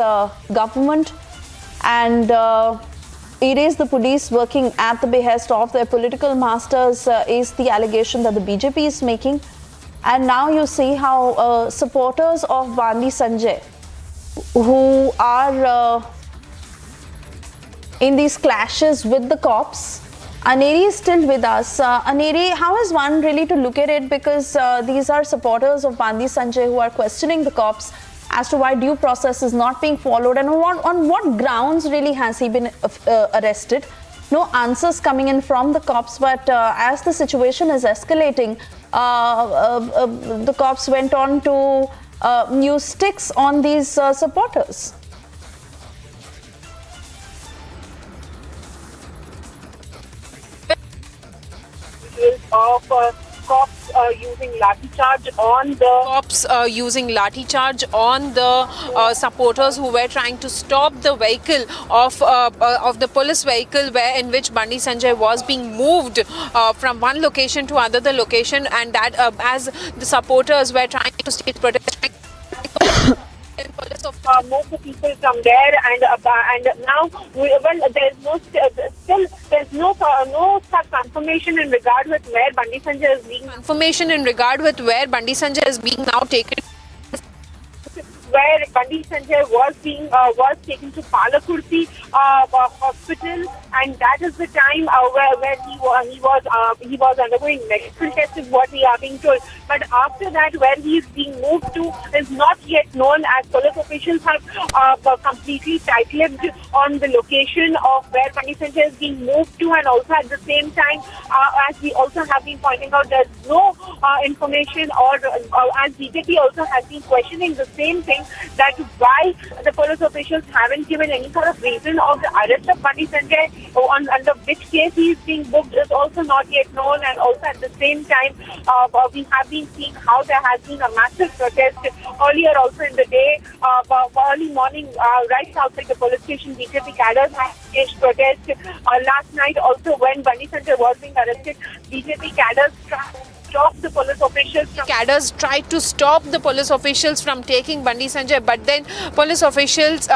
S18: government, and it is the police working at the behest of their political masters, is the allegation that the BJP is making. And now you see how supporters of Bandi Sanjay, who are in these clashes with the cops. Aneri is still with us. Aneri, how is one really to look at it? Because these are supporters of Bandi Sanjay who are questioning the cops as to why due process is not being followed, and on what grounds really has he been arrested. no answers coming in from the cops. But as the situation is escalating, the cops went on to use sticks on these supporters.
S17: Of cops using lathi charge on the supporters who were trying to stop the vehicle of the police vehicle in which Bandi Sanjay was being moved from one location to another location, and that as the supporters were trying to stage protest. Police move the people from there, and now there's no such confirmation in regard with where Bandi Sanjay is being now taken. Where Bandi Sanjay was taken to Palakurti hospital, and that is the time where he was undergoing medical tests, is what we are being told. But after that, where he is being moved to is not yet known, as police officials have completely tight-lipped on the location of where Bandi Sanjay is being moved to, and also at the same time, as we also have been pointing out, there's no information, or as BJP also has been questioning the same thing, that why the police officials haven't given any sort of reason of the arrest of Bandi Sanjay, under which case he is being booked, is also not yet known. And also at the same time, we have been seeing how there has been a massive protest earlier also in the day, early morning, right outside the police station. BJP cadres have staged protest. Last night also, when Bandi Sanjay was being arrested, BJP cadres tried to stop the police officials from taking Bandi Sanjay, but then police officials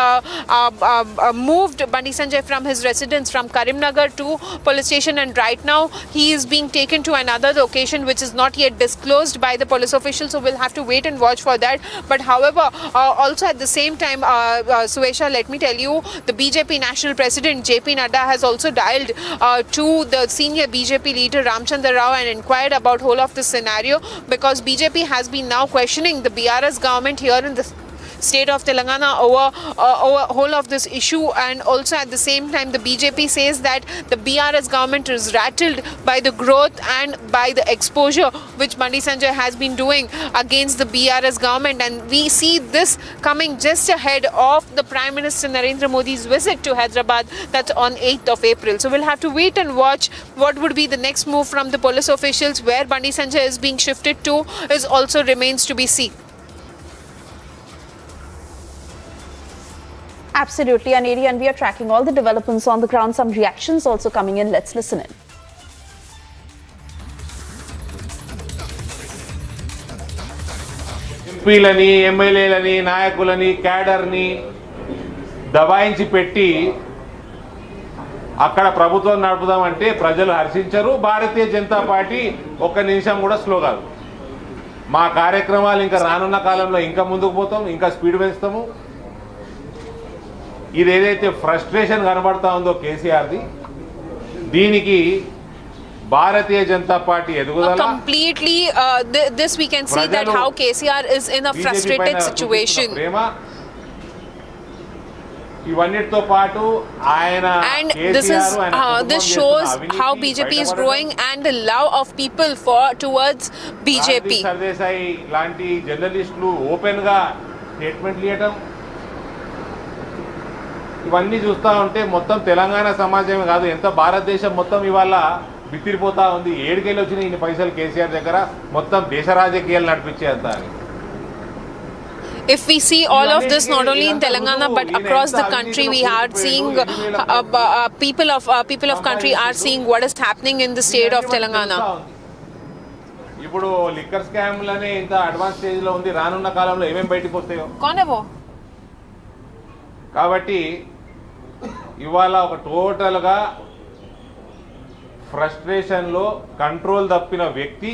S17: moved Bandi Sanjay from his residence from Karimnagar to police station, and right now he is being taken to another location which is not yet disclosed by the police officials, so we'll have to wait and watch for that. But however, also at the same time, Suesha, let me tell you, the BJP National President JP Nadda has also dialed to the senior BJP leader Ramchandra Rao and inquired about whole of this scenario, because BJP has been now questioning the BRS government here in the state of Telangana over whole of this issue. And also at the same time, the BJP says that the BRS government is rattled by the growth and by the exposure which Bandi Sanjay has been doing against the BRS government, and we see this coming just ahead of the Prime Minister Narendra Modi's visit to Hyderabad, that's on 8th of April. So we'll have to wait and watch what would be the next move from the police officials. Where Bandi Sanjay is being shifted to is also remains to be seen.
S18: Absolutely, Aneri, and we are tracking all the developments on the ground. Some reactions also coming in. Let's listen in.
S2: ఎంపీలని, ఎమ్మెల్యేలని, నాయకులని, క్యాడర్ని దబాయించి పెట్టి అక్కడ ప్రభుత్వం నడుపుదామంటే ప్రజలు హర్షించరు. భారతీయ Janata party ఒక్క నిమిషం కూడా slow కాదు. మా కార్యక్రమాలు ఇంకా రానున్న కాలంలో ఇంకా ముందుకు పోతాం, ఇంకా స్పీడ్ పెంచుతాము. ఇది ఏదైతే ఫ్రస్ట్రేషన్ కనబడతా ఉందో కేసీఆర్ది, దీనికి భారతీయ జనతా పార్టీ ఎదుగుదల
S17: completely this we can see that how KCR is in a frustrated situation.
S2: ఇవన్నిటితో పాటు ఆయన
S17: and this shows how BJP is growing and the love of people towards BJP.
S2: Sardesai లాంటి జర్నలిస్టులు ఓపెన్ గా స్టేట్మెంట్లు ఇవ్వడం, ఇవన్నీ చూస్తూ ఉంటే మొత్తం తెలంగాణ సమాజమే కాదు, ఎంత భారతదేశం మొత్తం ఇవాళ బిత్తిరిపోతా ఉంది. ఏడుకెళ్ళి వచ్చిన ఇన్ని పైసలు కేసీఆర్ దగ్గర, మొత్తం దేశ రాజకీయాలు నడిపించేంత అని.
S17: If we see all of this not only in Telangana but across the country, we are seeing people of country are seeing what is happening in the state of Telangana.
S2: ఇప్పుడు లిక్కర్ స్కామ్లనే ఇంత advance stage లో ఉంది, రానున్న కాలంలో ఏమేం బయటకు వస్తాయో. కాబట్టి ఇవాళ ఒక టోటల్గా ఫ్రస్ట్రేషన్లో కంట్రోల్ తప్పిన వ్యక్తి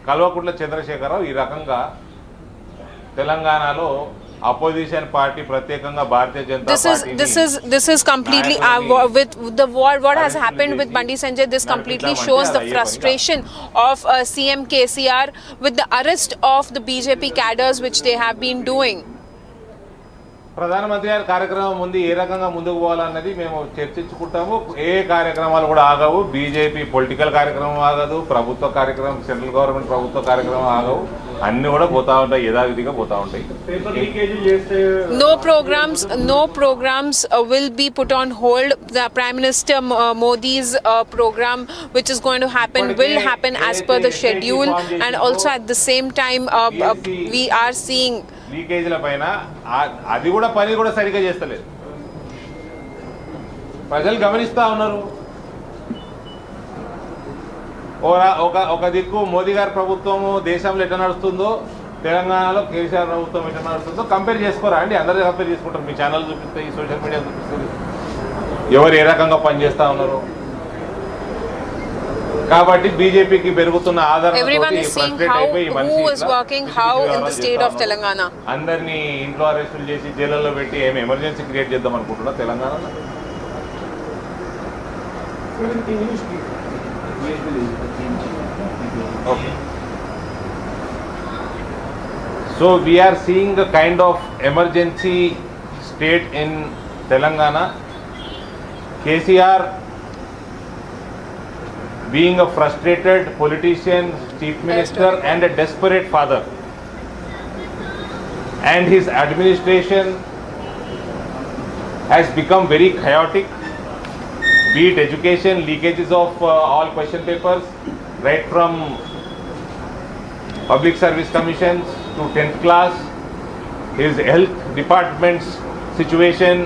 S2: కల్వకుంట్ల చంద్రశేఖరరావు. ఈ రకంగా తెలంగాణలో అపోజిషన్ పార్టీ ప్రత్యేకంగా Bharatiya Janata party
S17: this is completely with the what has happened with Bandi Sanjay. This completely shows the frustration of CM KCR with the arrest of the BJP cadres which they have been doing.
S2: ప్రధానమంత్రి గారి కార్యక్రమం ఉంది, ఏ రకంగా ముందుకు పోవాలన్నది మేము చర్చించుకుంటాము. ఏ కార్యక్రమాలు కూడా ఆగవు. బీజేపీ పొలిటికల్ కార్యక్రమం ఆగదు, ప్రభుత్వ కార్యక్రమం, సెంట్రల్ గవర్నమెంట్ ప్రభుత్వ కార్యక్రమం ఆగవు. అన్ని కూడా పోతా ఉంటాయి, యథావిధిగా పోతా ఉంటాయి.
S17: No programs will be put on hold. The Prime Minister Modi's program, which is going to happen, will happen as per the schedule. And also at the same time, we are seeing
S2: లీకేజీల పైన అది కూడా పని కూడా సరిగ్గా చేస్తలేదు. ప్రజలు గమనిస్తూ ఉన్నారు. ఒక దిక్కు మోదీ గారి ప్రభుత్వము దేశంలో ఎట్లా నడుస్తుందో, తెలంగాణలో కేసీఆర్ ప్రభుత్వం ఎట్లా నడుస్తుందో కంపేర్ చేసుకోరా అండి? అందరూ కంపేర్ చేసుకుంటారు. మీ ఛానల్ చూపిస్తాయి, సోషల్ మీడియా చూపిస్తుంది, ఎవరు ఏ రకంగా పనిచేస్తూ ఉన్నారు. కాబట్టి బీజేపీకి పెరుగుతున్న ఆదరణ అందరినీ ఇంట్లో అరెస్టులు చేసి జైళ్ళలో పెట్టి ఏమి ఎమర్జెన్సీ క్రియేట్ చేద్దాం అనుకుంటున్నా తెలంగాణలో. So we are seeing a kind of emergency state in Telangana. KCR, being a frustrated politician, chief minister and a desperate father, and his administration has become very chaotic, be it education, leakages of all question papers, right from public service commissions to 10th class, his health department's situation,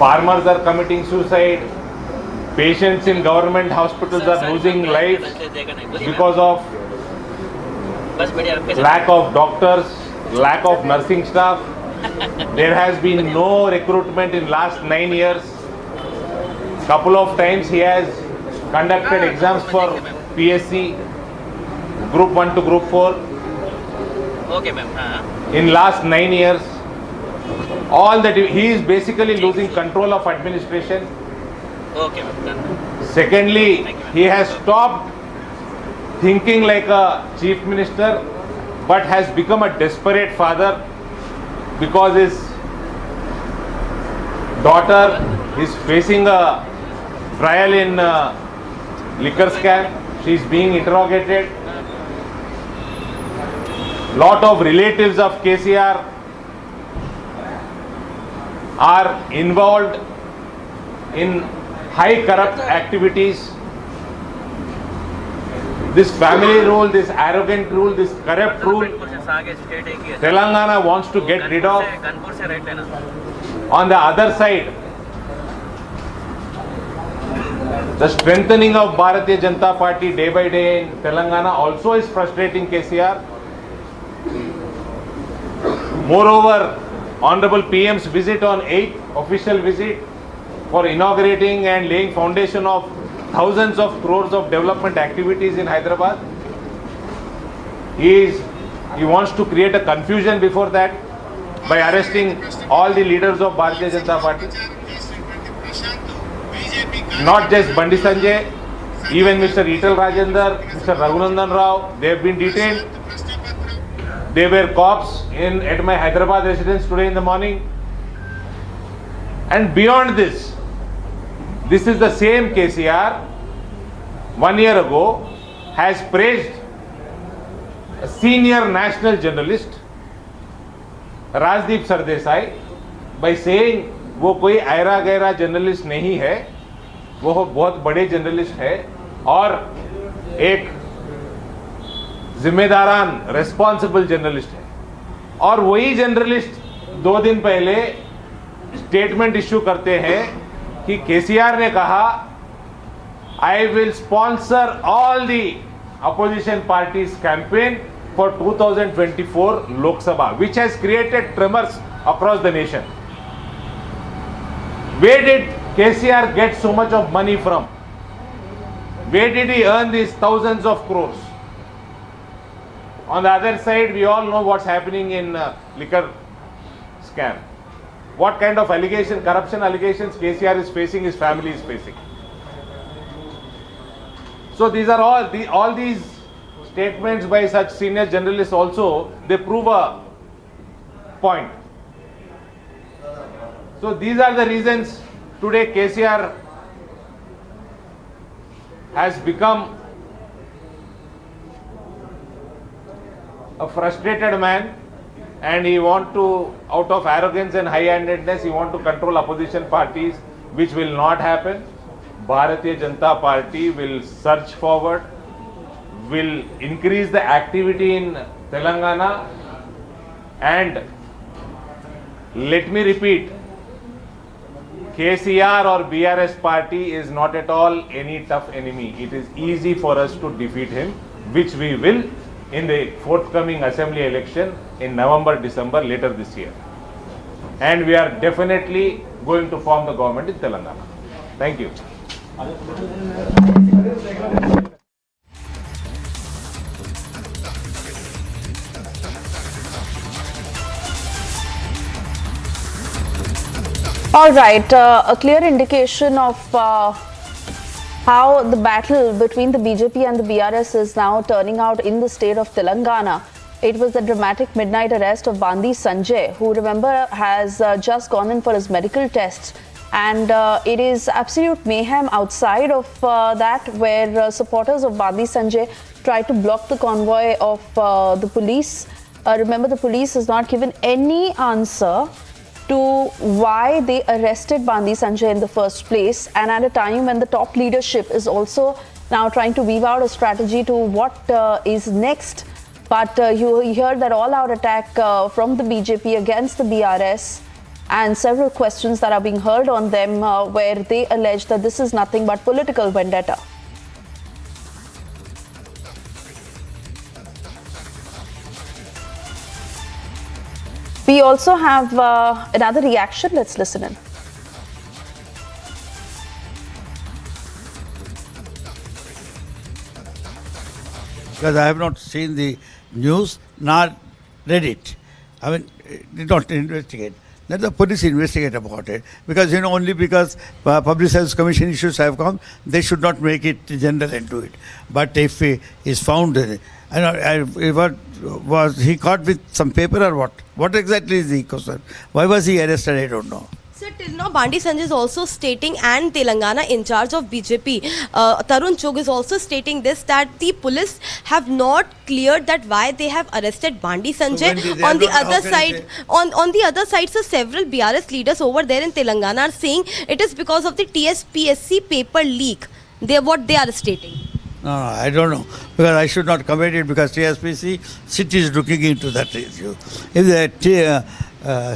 S2: farmers are committing suicide, patients in government hospitals are losing lives because of lack of doctors, lack of nursing staff. There has been no recruitment in last 9 years. Couple of times he has conducted exams for PSC, Group 1 to Group 4. Okay, ma'am. In last 9 years, all that he is basically losing control of administration. Okay, ma'am. Secondly, he has stopped thinking like a chief minister, but has become a desperate father because his daughter is facing a trial in liquor scam. She is being interrogated. Lot of relatives of KCR are involved in high corrupt activities. This family rule, this arrogant rule, this corrupt rule, Telangana wants to get rid of. On the other side, the strengthening of Bharatiya Janata Party day by day in Telangana also is frustrating KCR. Moreover, Honorable PM's visit on 8th official visit for inaugurating and laying foundation of thousands of crores of development activities in Hyderabad. He wants to create a confusion before that by arresting all the leaders of Bharatiya Janata Party. Not just Bandi Sanjay, even Mr. Electoral Rajendra, Mr. Raghunandan Rao, they have been detained. They were cops at my Hyderabad residence today in the morning. And beyond this is the same KCR 1 year ago has praised a senior national journalist Rajdeep Sardesai by saying वो कोई ऐरा गैरा journalist नहीं है, वो बहुत बड़े journalist है और एक जिम्मेदारान रेस्पॉन्सिबल जर्नलिस्ट है. और वही जर्नलिस्ट 2 दिन पहले स्टेटमेंट इश्यू करते हैं कि केसीआर ने कहा I will sponsor all the opposition parties campaign for 2024 Lok Sabha, which has created tremors across the nation. Where did KCR get so much of money from? Where did he earn these thousands of crores? On the other side, we all know what's happening in liquor scam. What kind of corruption allegations KCR is facing, his family is facing. So these are all these statements by such senior journalists also, they prove a point. So these are the reasons today KCR has become a frustrated man, and he want to, out of arrogance and high-handedness, he want to control opposition parties, which will not happen. Bharatiya Janata Party will surge forward, will increase the activity in Telangana, and let me repeat, KCR or BRS party is not at all any tough enemy. It is easy for us to defeat him, which we will in the forthcoming assembly election in November, December later this year. And we are definitely going to form the government in Telangana. Thank you.
S18: All right, a clear indication of how the battle between the BJP and the BRS is now turning out in the state of Telangana. It was the dramatic midnight arrest of Bandi Sanjay, who, remember, has just gone in for his medical test. And it is absolute mayhem outside of that, where supporters of Bandi Sanjay tried to block the convoy of the police. Remember, the police has not given any answer to why they arrested Bandi Sanjay in the first place, and at a time when the top leadership is also now trying to weave out a strategy to what is next. But you hear that all-out attack from the BJP against the BRS, and several questions that are being heard on them where they allege that this is nothing but political vendetta. We also have another reaction. Let's listen in.
S11: Because I have not seen the news nor read it. I mean, did not investigate. Let the police investigate about it. Because, only because Public Service Commission issues have come, they should not make it general and do it. But if he is found, what was he caught with some paper or what? What exactly is the question? Why was he arrested? I don't know.
S19: Sir, till now Bandi Sanjay is also stating, and Telangana in charge of BJP, Tarun Chugh is also stating this, that the police have not cleared that why they have arrested Bandi Sanjay. So on the other side, on the other side, so several BRS leaders over there in Telangana are saying it is because of the TSPSC paper leak. What they are stating.
S11: No, I don't know, because I should not comment it, because TSPC SIT is looking into that issue. If the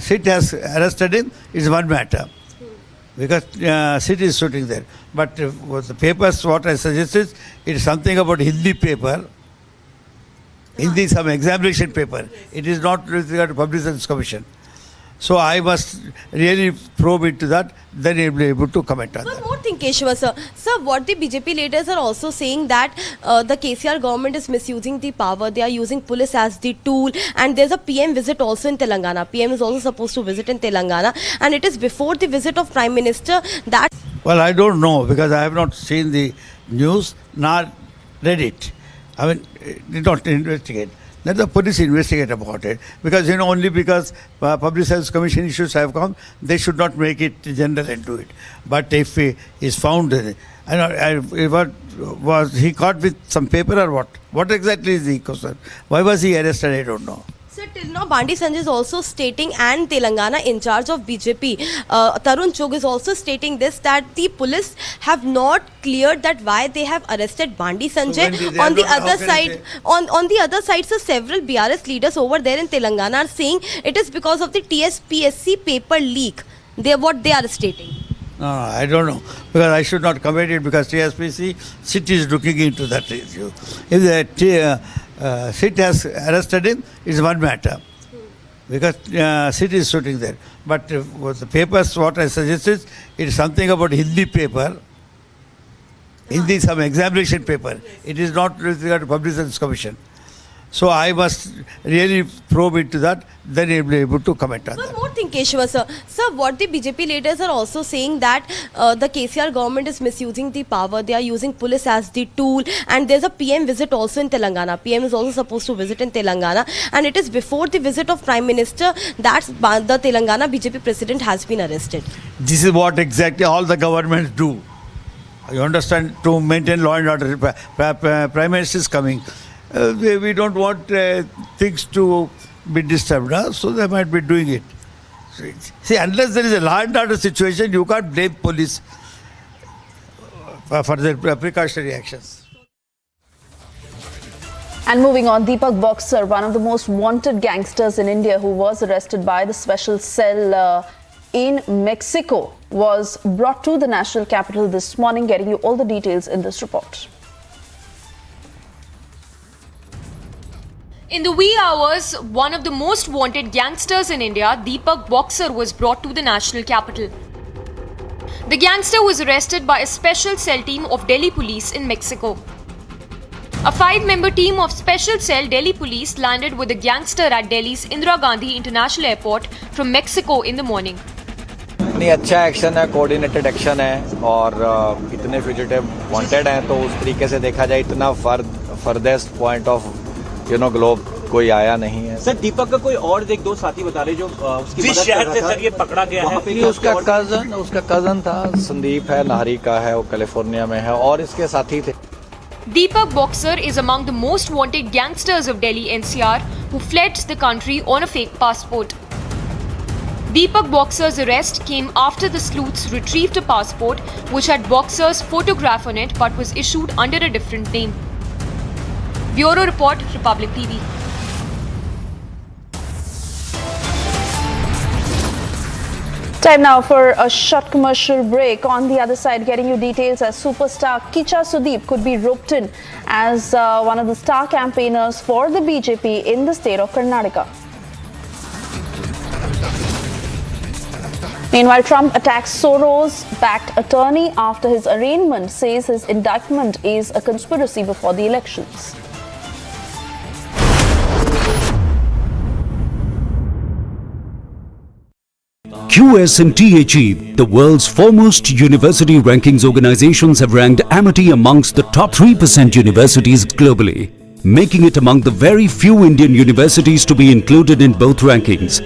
S11: SIT has arrested him, it's one matter, because SIT is sitting there. But the papers, what I suggested, it is something about Hindi paper, Hindi some examination paper. It is not with regard to Public Service Commission. So I must really probe into that, then I will be able to comment on that.
S19: One more thing, Keshava sir. Sir, what the BJP leaders are also saying that the KCR government is misusing the power. They are using police as the tool, and there's a PM visit also in Telangana. PM is also supposed to visit in Telangana, and it is before the visit of Prime Minister that...
S11: Well, I don't know, because I have not seen the news nor read it. I mean, did not investigate. Let the police investigate about it, because only because Public Service Commission issues have come, they should not make it general and do it. But if he is found, what was he caught with some paper or what? What exactly is the question? Why was he arrested? I don't know.
S19: Sir, till now Bandi Sanjay is also stating, and Telangana in charge of BJP, Tarun Chugh is also stating this, that the police have not cleared that why they have arrested Bandi Sanjay. So on the other side, on the other side, so several BRS leaders over there in Telangana are saying it is because of the TSPSC paper leak. What they are stating.
S11: No, I don't know, because I should not comment it, because TSPC SIT is looking into that issue. If the SIT has arrested him, it's one matter, because SIT is sitting there. But the papers, what I suggested, it is something about Hindi paper, Hindi some examination paper. It is not with regard to Public Service Commission. So I must really probe into that, then he'll be able to comment on
S19: One
S11: that.
S19: more thing, Keshava sir. Sir, what the BJP leaders are also saying that the KCR government is misusing the power. They are using police as the tool. And there's a PM visit also in Telangana. PM is also supposed to visit in Telangana. And it is before the visit of Prime Minister that the Telangana BJP president has been arrested.
S11: This is what exactly all the governments do. You understand, to maintain law and order. Prime Minister is coming. We don't want things to be disturbed, so they might be doing it. See, unless there is a law and order situation, you can't blame police for their precautionary actions.
S18: And moving on, Deepak Boxer, one of the most wanted gangsters in India who was arrested by the special cell in Mexico, was brought to the national capital this morning. Getting you all the details in this report.
S10: In the wee hours, one of the most wanted gangsters in India, Deepak Boxer, was brought to the national capital. The gangster was arrested by a special cell team of Delhi police in Mexico. A 5-member team of special cell Delhi police landed with the gangster at Delhi's Indira Gandhi International Airport from Mexico in the morning.
S20: नहीं अच्छा action है, coordinated action है और इतने fugitive wanted हैं तो उस तरीके से देखा जाए इतना फर्देस्ट पॉइंट ऑफ ग्लोब कोई आया नहीं है।
S23: सर दीपक का कोई और एक दो साथी बता रहे जो उसकी मदद कर रहा था। सर ये पकड़ा गया है।
S20: उसका कजन था, संदीप है, नाहरी का है, वो कैलिफोर्निया में है और इसके साथी थे।
S10: Deepak Boxer is among the most wanted gangsters of Delhi NCR who fled the country on a fake passport. Deepak Boxer's arrest came after the sleuths retrieved a passport which had Boxer's photograph on it but was issued under a different name. Bureau Report, Republic TV.
S18: Time now for a short commercial break. On the other side, getting you details as superstar Kicha Sudeep could be roped in as one of the star campaigners for the BJP in the state of Karnataka. Meanwhile, Trump attacks Soros-backed attorney after his arraignment, says his indictment is a conspiracy before the elections.
S24: QS&THE, the world's foremost university rankings organizations, have ranked Amity amongst the top 3% universities globally, making it among the very few Indian universities to be included in both rankings.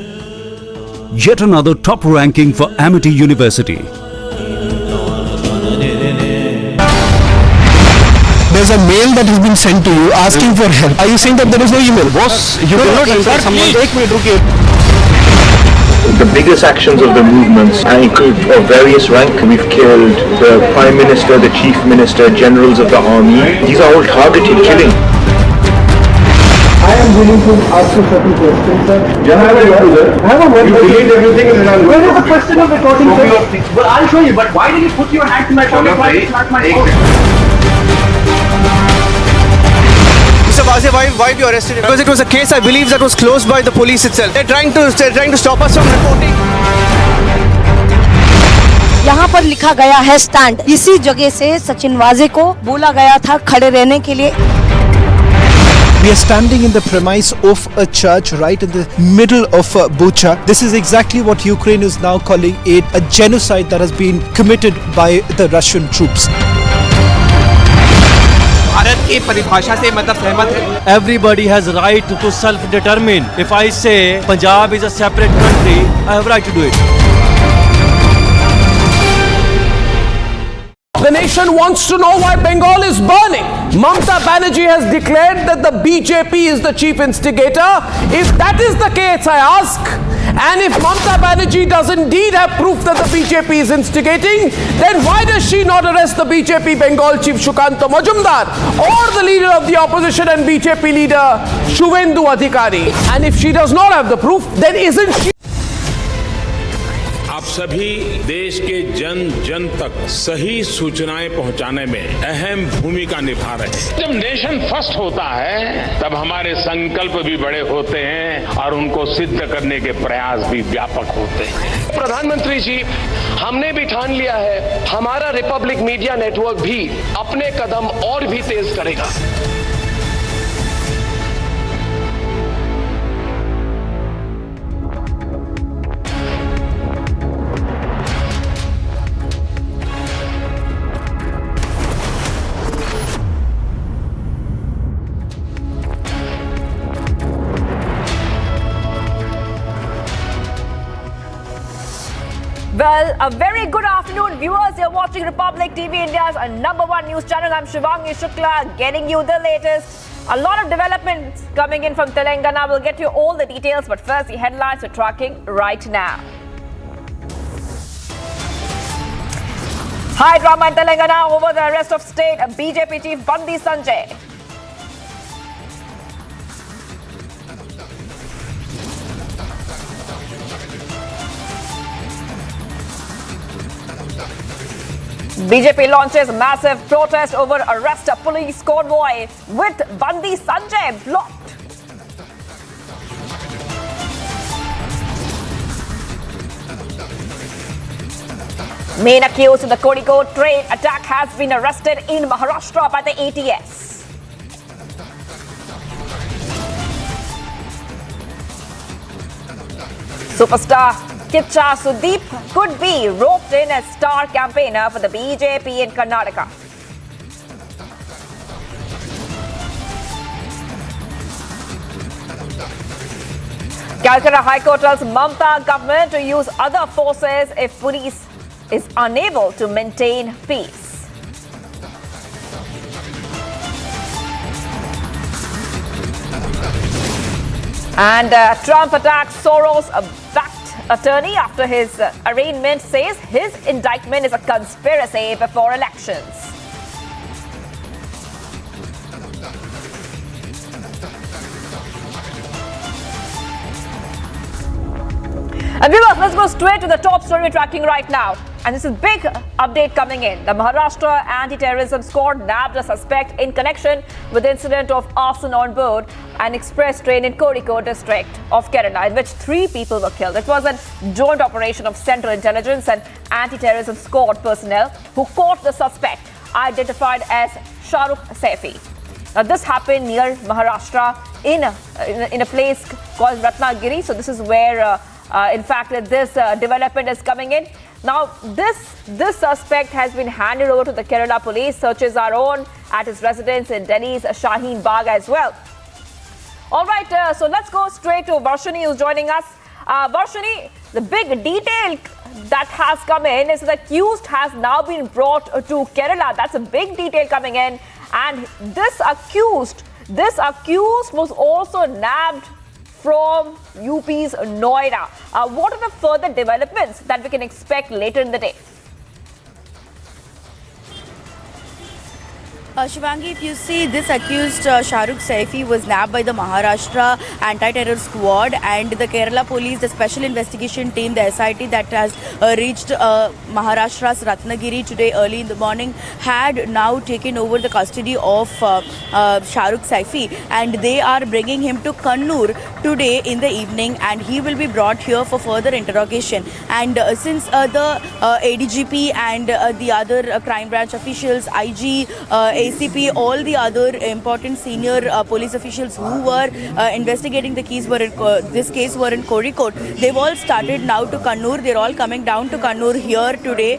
S24: Yet another top ranking for Amity University.
S7: There's a mail that has been sent to you asking for help. Are you saying that there is no email? Boss, you cannot answer someone.
S8: The biggest actions of the movements include of various rank. We've killed the Prime Minister, the Chief Minister, generals of the army. These are all targeted killing.
S6: I am willing to ask you certain questions, sir. You delete everything and then I'll go. Where is the question of recording, sir? Well, I'll show you, but why did you put your hand in my pocket? Why did you not my phone?
S15: Mr. Vazir, why you arrested him? Because it was a case, I believe, that was closed by the police itself. They're trying to stop us from reporting.
S16: यहाँ पर लिखा गया है stand. इसी जगह से सचिन वाजे को बोला गया था खड़े रहने के लिए।
S7: We are standing in the premise of a church right in the middle of Bucha. This is exactly what Ukraine is now calling a genocide that has been committed by the Russian troops.
S15: Bharat की परिभाषा से मतलब सहमत है।
S4: Everybody has right to self-determine. If I say Punjab is a separate country, I have right to do it.
S13: The nation wants to know why Bengal is burning. Mamta Banerjee has declared that the BJP is the chief instigator. If that is the case, I ask, and if Mamta Banerjee does indeed have proof that the BJP is instigating, then why does she not arrest the BJP Bengal chief Shukanta Majumdar or the leader of the opposition and BJP leader Shuvendu Adhikari? And if she does not have the proof, then isn't she?
S9: आप सभी देश के जन जन तक सही सूचनाएं पहुंचाने में अहम भूमिका निभा रहे हैं। जब नेशन फर्स्ट होता है तब हमारे संकल्प भी बड़े होते हैं और उनको सिद्ध करने के प्रयास भी व्यापक होते हैं।
S25: प्रधानमंत्री जी, हमने भी ठान लिया है, हमारा रिपब्लिक मीडिया नेटवर्क भी अपने कदम और भी तेज करेगा।
S1: Well, a very good afternoon, viewers. You're watching Republic TV, India's #1 news channel. I'm Shivangi Shukla, getting you the latest. A lot of developments coming in from Telangana. We'll get you all the details, but first, the headlines we're tracking right now. High drama in Telangana over the arrest of state BJP chief Bandi Sanjay. BJP launches massive protest over arrest of police convoy with Bandi Sanjay blocked. Main accused in the Kozhikode train attack has been arrested in Maharashtra by the ATS. Superstar Kicha Sudeep could be roped in as star campaigner for the BJP in Karnataka. Calcutta High Court tells Mamta government to use other forces if police is unable to maintain peace. And Trump attacks Soros-backed attorney after his arraignment, says his indictment is a conspiracy before elections. And viewers, let's go straight to the top story we're tracking right now. And this is a big update coming in. The Maharashtra Anti-Terrorism Squad nabbed a suspect in connection with the incident of arson on board an express train in Kozhikode district of Kerala, in which 3 people were killed. It was a joint operation of Central Intelligence and Anti-Terrorism Squad personnel who caught the suspect, identified as Shahrukh Saifi. Now, this happened near Maharashtra in a place called Ratnagiri. So this is where, in fact, this development is coming in. Now, this suspect has been handed over to the Kerala police. Searches are on at his residence in Delhi's Shaheen Bagh as well. All right, so let's go straight to Varshini, who's joining us. Varshini, the big detail that has come in is the accused has now been brought to Kerala. That's a big detail coming in. And this accused was also nabbed from UP's Noida. What are the further developments that we can expect later in the day?
S3: Shivangi, if you see, this accused Shahrukh Saifi was nabbed by the Maharashtra Anti-Terror Squad, and the Kerala Police, the Special Investigation Team, the SIT that has reached Maharashtra's Ratnagiri today early in the morning, had now taken over the custody of Shahrukh Saifi, and they are bringing him to Kannur today in the evening, and he will be brought here for further interrogation. And since the ADGP and the other crime branch officials, IG, ACP, all the other important senior police officials who were investigating this case were in Kozhikode. They've all started now to Kannur. They're all coming down to Kannur here today,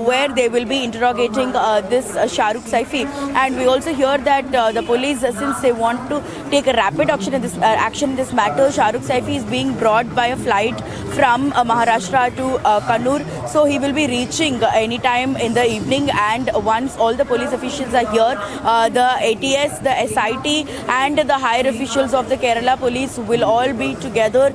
S3: where they will be interrogating this Shahrukh Saifi. And we also hear that the police, since they want to take a rapid action in this matter, Shahrukh Saifi is being brought by a flight from Maharashtra to Kannur. So he will be reaching anytime in the evening, and once all the police officials are here, the ATS, the SIT and the higher officials of the Kerala police will all be together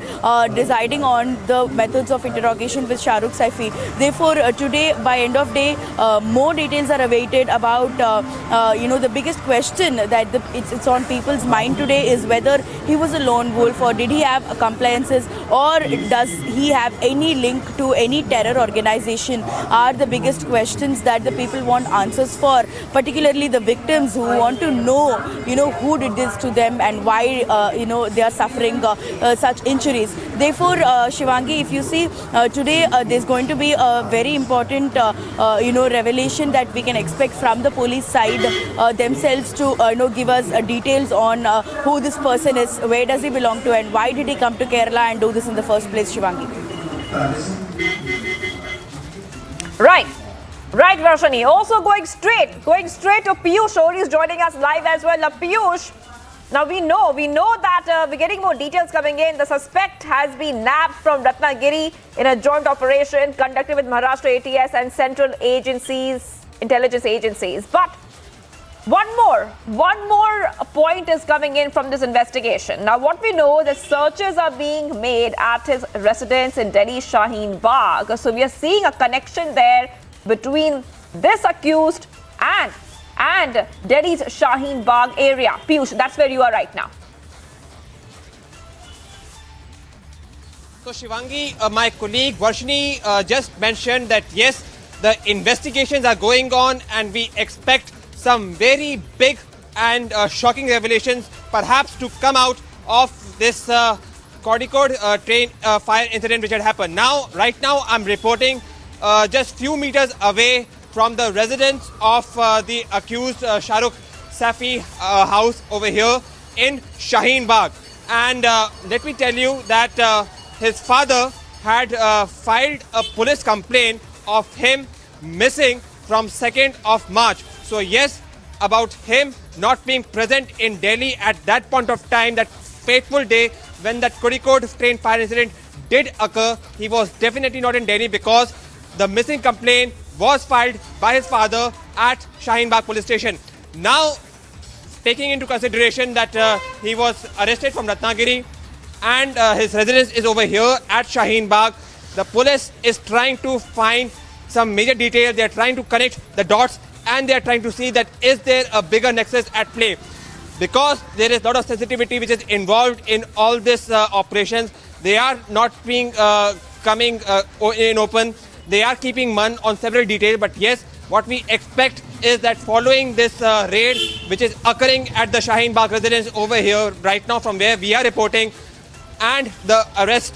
S3: deciding on the methods of interrogation with Shahrukh Saifi. Therefore, today by end of day, more details are awaited about the biggest question that it's on people's mind today is whether he was a lone wolf, or did he have compliances, or does he have any link to any terror organization, are the biggest questions that the people want answers for, particularly the victims who want to know, who did this to them and why, they are suffering such injuries. Therefore, Shivangi, if you see, today there's going to be a very important, revelation that we can expect from the police side themselves to, give us details on who this person is, where does he belong to, and why did he come to Kerala and do this in the first place, Shivangi.
S1: Right, Varshini. Also going straight to Piyush. Is joining us live as well. Piyush, Now we know that we're getting more details coming in. The suspect has been nabbed from Ratnagiri in a joint operation conducted with Maharashtra ATS and central agencies, intelligence agencies. But one more point is coming in from this investigation. Now what we know, the searches are being made at his residence in Delhi Shaheen Bagh. So we are seeing a connection there between this accused and Delhi's Shaheen Bagh area. Piyush, that's where you are right now.
S5: So Shivangi, my colleague Varshini just mentioned that yes, the investigations are going on and we expect some very big and shocking revelations perhaps to come out of this Kozhikode train fire incident which had happened. Right now I'm reporting just few meters away from the residence of the accused Shahrukh Safi house over here in Shaheen Bagh. And let me tell you that his father had filed a police complaint of him missing from 2nd of March. So yes, about him not being present in Delhi at that point of time, that fateful day when that Kozhikode train fire incident did occur, he was definitely not in Delhi because the missing complaint was filed by his father at Shaheen Bagh police station. Now, taking into consideration that he was arrested from Ratnagiri and his residence is over here at Shaheen Bagh, the police is trying to find some major details. They are trying to connect the dots and they are trying to see that is there a bigger nexus at play. Because there is a lot of sensitivity which is involved in all these operations. They are not being coming in open. They are keeping mum on several details. But yes, what we expect is that following this raid, which is occurring at the Shaheen Bagh residence over here right now from where we are reporting, and the arrest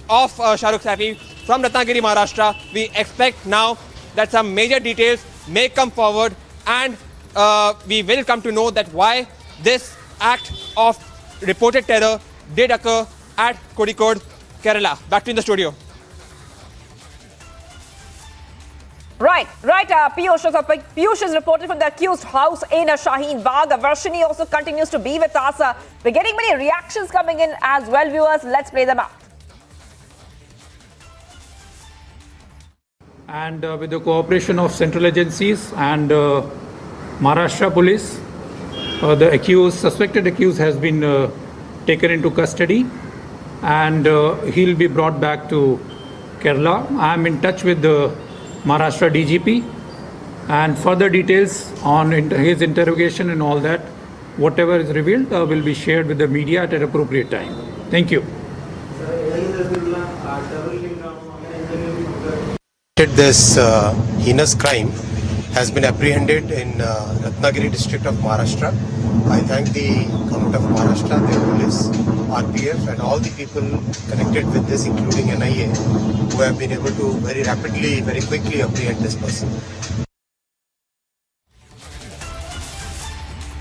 S5: of Shahrukh Safi from Ratnagiri, Maharashtra, we expect now that some major details may come forward and we will come to know that why this act of reported terror did occur at Kozhikode, Kerala. Back to in the studio.
S1: Right. Piyush. So Piyush is reported from the accused house in Shaheen Bagh. Varshini also continues to be with us. We're getting many reactions coming in as well, viewers. Let's play them out.
S12: And with the cooperation of central agencies and Maharashtra police, the suspected accused has been taken into custody and he'll be brought back to Kerala. I am in touch with the Maharashtra DGP and further details on his interrogation and all that, whatever is revealed will be shared with the media at an appropriate time. Thank you.
S14: This heinous crime has been apprehended in Ratnagiri district of Maharashtra. I thank the government of Maharashtra, their police, RPF and all the people connected with this, including NIA, who have been able to very rapidly, very quickly apprehend this person.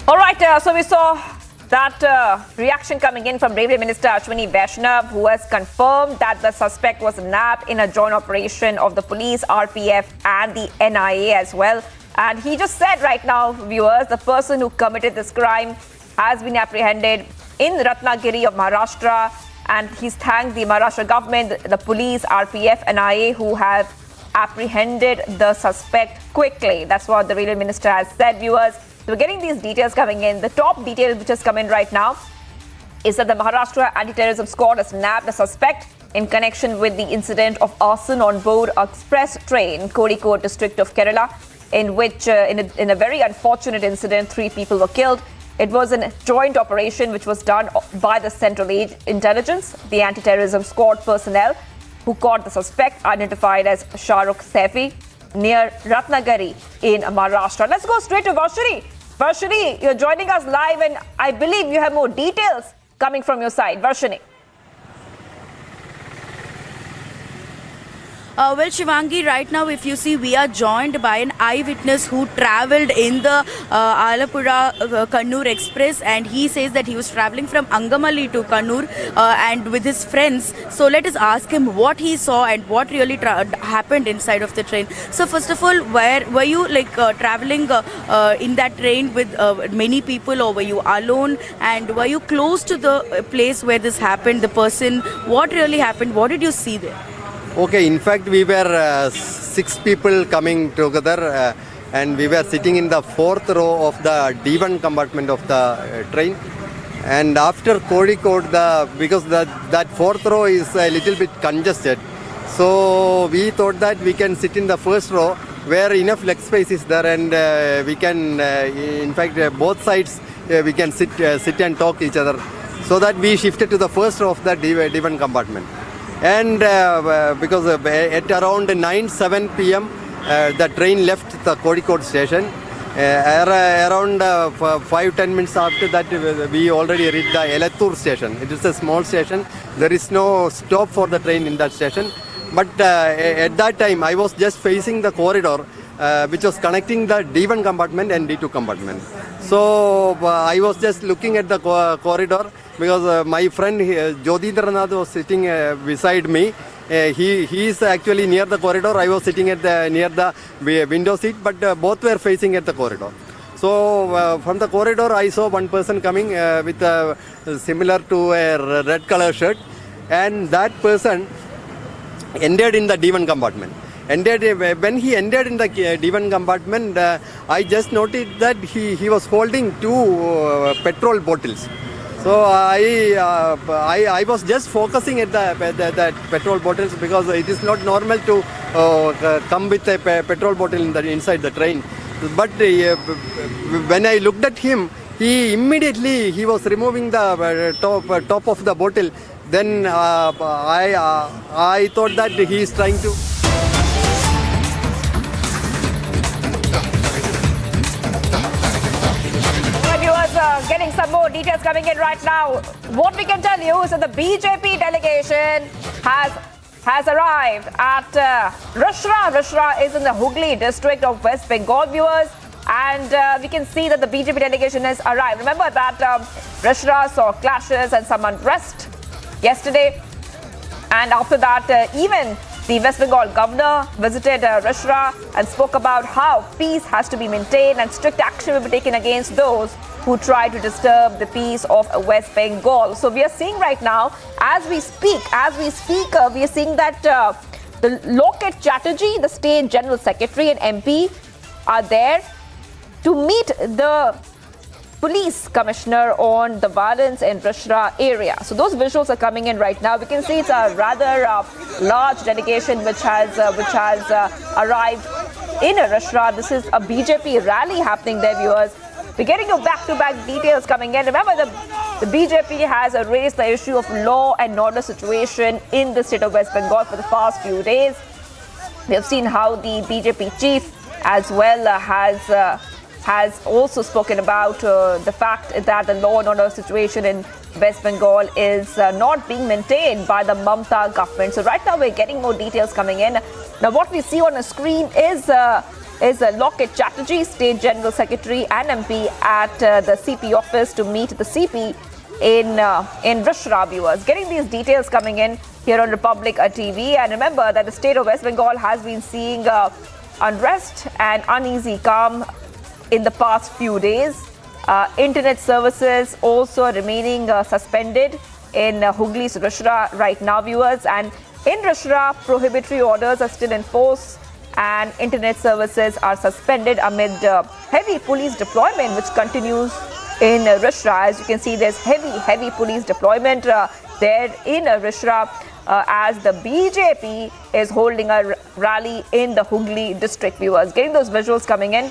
S1: All right, so we saw that reaction coming in from Railway Minister Ashwini Vaishnav, who has confirmed that the suspect was nabbed in a joint operation of the police, RPF and the NIA as well. And he just said right now, viewers, the person who committed this crime has been apprehended in Ratnagiri of Maharashtra. And he's thanked the Maharashtra government, the police, RPF, NIA, who have apprehended the suspect quickly. That's what the Railway Minister has said, viewers. So we're getting these details coming in. The top detail which has come in right now is that the Maharashtra Anti-Terrorism Squad has nabbed a suspect in connection with the incident of arson on board an express train in Kozhikode district of Kerala, in which, in a very unfortunate incident, 3 people were killed. It was a joint operation which was done by the Central Intelligence, the Anti-Terrorism Squad personnel, who caught the suspect, identified as Shahrukh Safi, near Ratnagiri in Maharashtra. Let's go straight to Varshini. Varshini, you're joining us live and I believe you have more details coming from your side. Varshini.
S3: Well, Shivangi, right now, if you see, we are joined by an eyewitness who travelled in the Alapura-Kannur Express, and he says that he was travelling from Angamali to Kannur and with his friends. So let us ask him what he saw and what really happened inside of the train. So first of all, where were you travelling in that train with many people, or were you alone? And were you close to the place where this happened, the person? What really happened? What did you see there?
S2: Okay, in fact, we were 6 people coming together and we were sitting in the 4th row of the D1 compartment of the train. And after Kozhikode, because that 4th row is a little bit congested, so we thought that we can sit in the first row where enough leg space is there, and we can, in fact, both sides we can sit and talk each other. So that we shifted to the first row of the D1 compartment. And because at around 9:07 p.m. The train left the Kozhikode station. Around 5-10 minutes after that, we already reached the Electoral station. It is a small station. There is no stop for the train in that station. But at that time, I was just facing the corridor which was connecting the D1 compartment and D2 compartment. So I was just looking at the corridor because my friend Jodhindranath was sitting beside me. He is actually near the corridor. I was sitting at near the window seat, but both were facing at the corridor. So from the corridor, I saw one person coming with similar to a red color shirt, and that person entered in the D1 compartment. When he entered in the D1 compartment, I just noticed that he was holding 2 petrol bottles. So I was just focusing at the petrol bottles because it is not normal to come with a petrol bottle inside the train. But when I looked at him, he was removing the top of the bottle. Then I thought that he is trying to.
S1: Getting some more details coming in right now. What we can tell you is that the BJP delegation has arrived at Rishra. Rishra is in the Hooghly district of West Bengal, viewers, and we can see that the BJP delegation has arrived. Remember that Rishra saw clashes and some unrest yesterday, and after that even the West Bengal governor visited Rishra and spoke about how peace has to be maintained and strict action will be taken against those who try to disturb the peace of West Bengal. So we are seeing right now, as we speak, we are seeing that the Loket Chatterjee, the State General Secretary and MP, are there to meet the police commissioner on the violence in Rishra area. So those visuals are coming in right now. We can see it's a rather large delegation which has arrived in Rishra. This is a BJP rally happening there, viewers. We're getting you back-to-back details coming in. Remember, the BJP has raised the issue of law and order situation in the state of West Bengal for the past few days. We have seen how the BJP chief as well has also spoken about the fact that the law and order situation in West Bengal is not being maintained by the Mamata government. So right now we're getting more details coming in. Now what we see on the screen is Loket Chatterjee, State General Secretary and MP at the CP office to meet the CP in Rishra, viewers. Getting these details coming in here on Republic TV. And remember that the state of West Bengal has been seeing unrest and uneasy calm in the past few days. Internet services also remaining suspended in Hooghly's Rishra right now, viewers. And in Rishra, prohibitory orders are still in force and internet services are suspended amid heavy police deployment which continues in Rishra. As you can see, there's heavy police deployment there in Rishra as the BJP is holding a rally in the Hooghly district, viewers. Getting those visuals coming in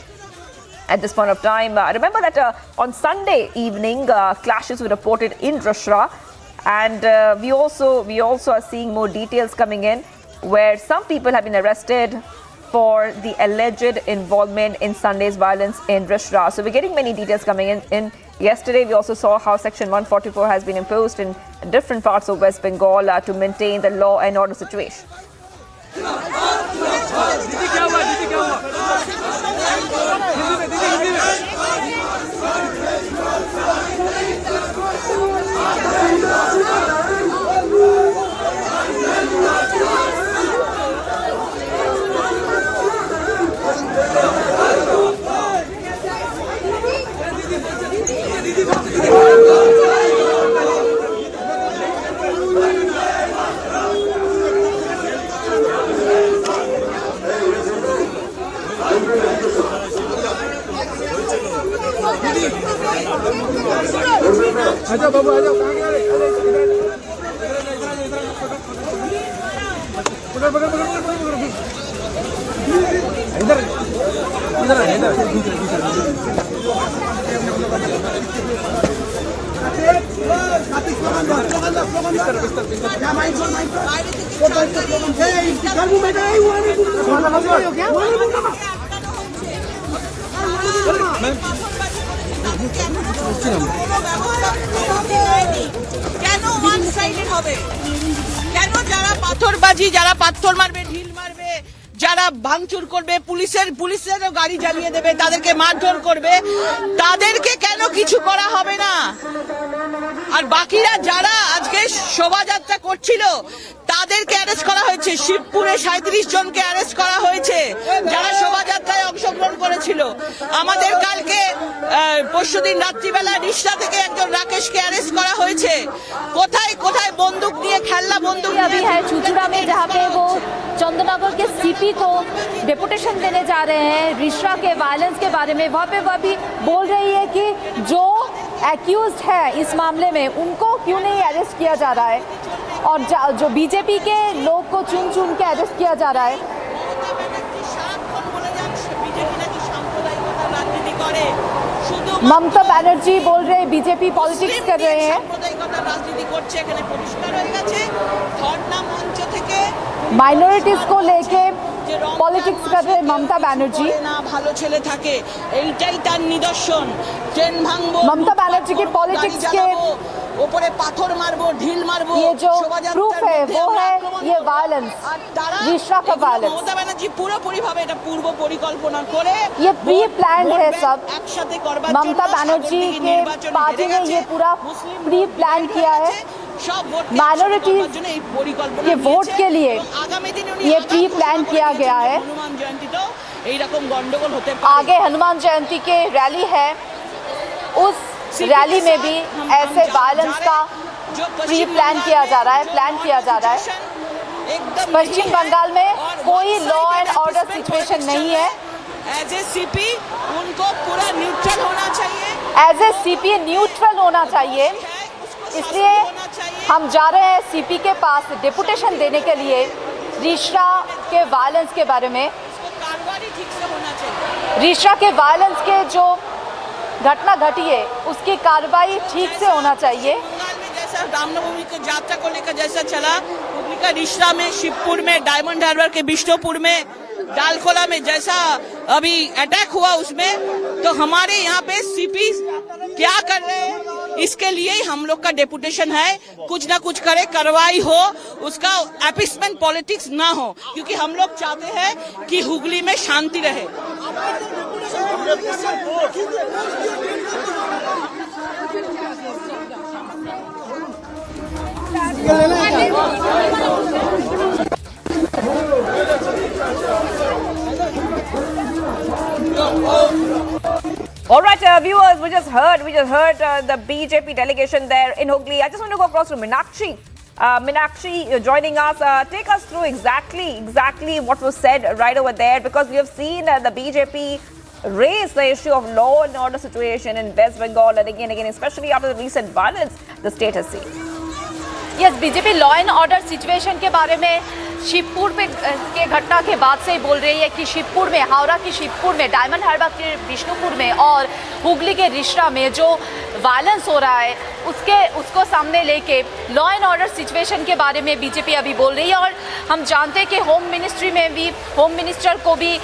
S1: at this point of time. Remember that on Sunday evening, clashes were reported in Rishra, and we also are seeing more details coming in where some people have been arrested for the alleged involvement in Sunday's violence in Rishra. So we're getting many details coming in. Yesterday, we also saw how Section 144 has been imposed in different parts of West Bengal to maintain the law and order situation.
S11: কেন one sided হবে? কেন যারা পাথরবাজি, যারা পাথর মারবে, ঢিল মারবে, যারা ভাঙচুর করবে, পুলিশের গাড়ি জ্বালিয়ে দেবে, তাদেরকে মারধর করবে, তাদেরকে কেন কিছু করা হবে না? আর বাকিরা যারা আজকে শোভাযাত্রা করছিল তাদেরকে অ্যারেস্ট করা হয়েছে। শিবপুরে 37 জনকে অ্যারেস্ট করা হয়েছে যারা শোভাযাত্রায় অংশগ্রহণ করেছিল। আমাদের কালকে পরশুদিন রাত্রিবেলা রিষ্টা থেকে একজন রাকেশকে অ্যারেস্ট করা হয়েছে। কোথায় কোথায় বন্দুক নিয়ে খেলনা বন্দুক
S17: अभी है चुचुड़ा में जहाँ पे वो चंदननगर के सीपी को डेपुटेशन देने जा रहे हैं रिश्रा के वायलेंस के बारे में। वहाँ पे वो अभी बोल रही है कि जो एक्यूज्ड है इस मामले में उनको क्यों नहीं अरेस्ट किया जा रहा है और जो बीजेपी के लोग को चुन चुन के अरेस्ट किया जा रहा है। ममता बनर्जी बोल रहे बीजेपी पॉलिटिक्स कर रहे हैं। माइनॉरिटीज को लेके पॉलिटिक्स कर रहे ममता बनर्जी।
S11: ভালো ছেলে থাকে এইটাই তার নিদর্শন। ট্রেন ভাঙবো,
S17: ममता बनर्जी की पॉलिटिक्स के
S11: ऊपर पाथर मारबो, ढील मारबो,
S17: ये जो प्रूफ है वो है ये वायलेंस, रिश्रा का वायलेंस।
S11: ममता बनर्जी পুরোপুরি ভাবে এটা পূর্ব পরিকল্পনা করে
S17: ये प्री प्लान्ड है सब।
S11: একসাথে করবার জন্য
S17: ममता बनर्जी के पार्टी ने ये पूरा प्री प्लान किया है माइनॉरिटीज के वोट के लिए। ये प्री प्लान किया गया है। आगे हनुमान जयंती के रैली है, उस रैली में भी ऐसे वायलेंस का प्री प्लान किया जा रहा है, प्लान किया जा रहा है। पश्चिम बंगाल में कोई लॉ एंड ऑर्डर सिचुएशन नहीं है।
S11: एज ए सीपी उनको पूरा न्यूट्रल होना चाहिए।
S17: एज ए सीपी न्यूट्रल होना चाहिए। इसलिए हम जा रहे हैं सीपी के पास डेपुटेशन देने के लिए रिश्रा के वायलेंस के बारे में। रिश्रा के वायलेंस के जो घटना घटी है उसकी कार्रवाई ठीक से होना चाहिए।
S11: जैसा रामनवमी की यात्रा को लेकर जैसा चला हुगली का रिश्रा में, शिवपुर में, डायमंड हार्बर के बिष्णुपुर में, डालखोला में जैसा अभी अटैक हुआ उसमें, तो हमारे यहाँ पे सीपी क्या कर रहे हैं इसके लिए ही हम लोग का डेपुटेशन है। कुछ ना कुछ करे, कार्रवाई हो, उसका एपिसमेंट पॉलिटिक्स ना हो, क्योंकि हम लोग चाहते हैं कि हुगली में शांति रहे।
S1: All right, viewers, we just heard the BJP delegation there in Hooghly. I just want to go across to Meenakshi. Meenakshi joining us. Take us through exactly what was said right over there, because we have seen the BJP raise the issue of law and order situation in West Bengal and again, especially after the recent violence the state has seen.
S17: Yes, BJP law and order situation के बारे में शिवपुर के घटना के बाद से ही बोल रही है कि शिवपुर में, हावड़ा की शिवपुर में, डायमंड हार्बर के बिष्णुपुर में और हुगली के रिश्रा में जो वायलेंस हो रहा है उसको सामने लेके लॉ एंड ऑर्डर सिचुएशन के बारे में बीजेपी अभी बोल रही है। और हम जानते हैं कि होम मिनिस्ट्री में भी होम मिनिस्टर को भी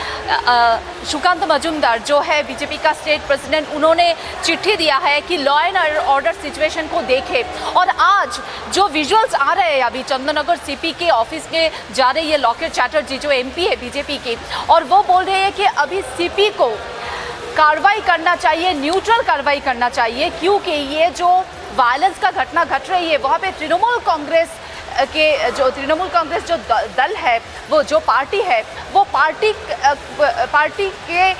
S17: सुकांत मजूमदार जो है बीजेपी का स्टेट प्रेसिडेंट, उन्होंने चिट्ठी दिया है कि लॉ एंड ऑर्डर सिचुएशन को देखे। और आज जो विजुअल्स आ रहे हैं अभी चंद्रनगर सीपी के ऑफिस में जा रही है लॉकेट चैटर्जी जो एमपी है बीजेपी की, और वो बोल रहे हैं कि अभी सीपी को कार्रवाई करना चाहिए, न्यूट्रल कार्रवाई करना चाहिए, क्योंकि ये जो वायलेंस का घटना घट रही है वहाँ पे तृणमूल कांग्रेस जो दल है, वो जो पार्टी है, वो पार्टी के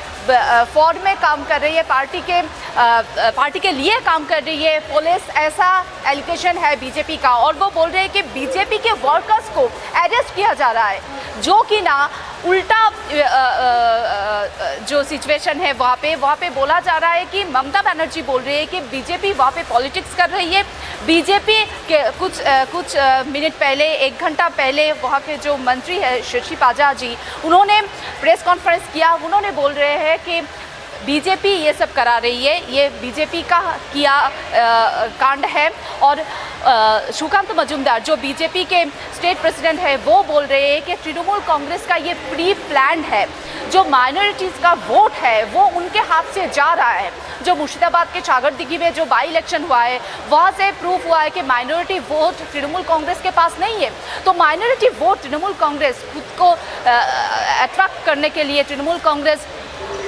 S17: फॉर्म में काम कर रही है, पार्टी के लिए काम कर रही है पुलिस, ऐसा एलिगेशन है बीजेपी का। और वो बोल रहे हैं कि बीजेपी के वर्कर्स को अरेस्ट किया जा रहा है, जो कि ना उल्टा जो सिचुएशन है वहाँ पे बोला जा रहा है कि ममता बनर्जी बोल रही है कि बीजेपी वहाँ पे पॉलिटिक्स कर रही है। बीजेपी के कुछ मिनट पहले, 1 घंटा पहले वहाँ के जो मंत्री है शशि पाजा जी, उन्होंने प्रेस कॉन्फ्रेंस किया, उन्होंने बोल रहे हैं कि बीजेपी ये सब करा रही है, ये बीजेपी का किया कांड है। और सुकांत मजूमदार जो बीजेपी के स्टेट प्रेसिडेंट है, वो बोल रहे हैं कि तृणमूल कांग्रेस का ये प्री प्लान है, जो माइनॉरिटीज़ का वोट है वो उनके हाथ से जा रहा है। जो मुर्शिदाबाद के छागरदिघी में जो बाई इलेक्शन हुआ है, वहाँ से प्रूफ हुआ है कि माइनॉरिटी वोट तृणमूल कांग्रेस के पास नहीं है। तो माइनॉरिटी वोट तृणमूल कांग्रेस खुद को अट्रैक्ट करने के लिए, तृणमूल कांग्रेस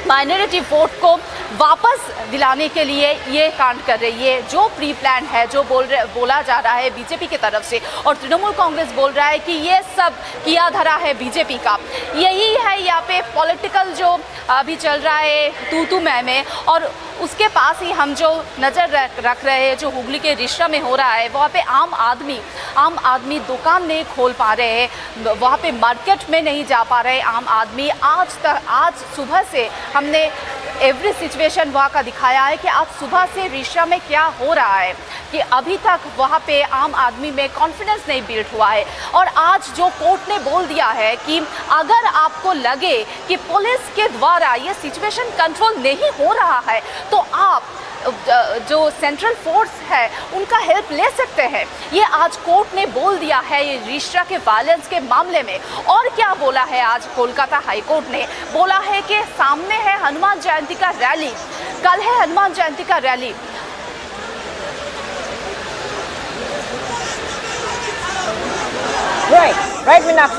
S17: माइनॉरिटी वोट को वापस दिलाने के लिए ये कांड कर रही है, जो प्री प्लान है, जो बोला जा रहा है बीजेपी की तरफ से। और तृणमूल कांग्रेस बोल रहा है कि ये सब किया धरा है बीजेपी का। यही है यहाँ पे पॉलिटिकल जो अभी चल रहा है तू मैं। और उसके पास ही हम जो नज़र रख रहे हैं, जो हुगली के रिश्ता में हो रहा है, वहाँ पे आम आदमी दुकान नहीं खोल पा रहे हैं, वहाँ पे मार्केट में नहीं जा पा रहे आम आदमी। आज सुबह से हमने एवरी सिचुएशन वहाँ का दिखाया है कि आज सुबह से रिश्ता में क्या हो रहा है, कि अभी तक वहाँ पे आम आदमी में कॉन्फिडेंस नहीं बिल्ड हुआ है। और आज जो कोर्ट ने बोल दिया है कि अगर आपको लगे कि पुलिस के द्वारा ये सिचुएशन कंट्रोल नहीं हो रहा है, तो आप जो सेंट्रल फोर्स है उनका हेल्प ले सकते हैं। ये आज कोर्ट ने बोल दिया है ये रिश्ता के वायलेंस के मामले में। और क्या बोला है आज कोलकाता हाई कोर्ट ने? बोला है कि सामने है हनुमान जयंती का रैली, कल है हनुमान जयंती का रैली।
S1: Right, Minaksha.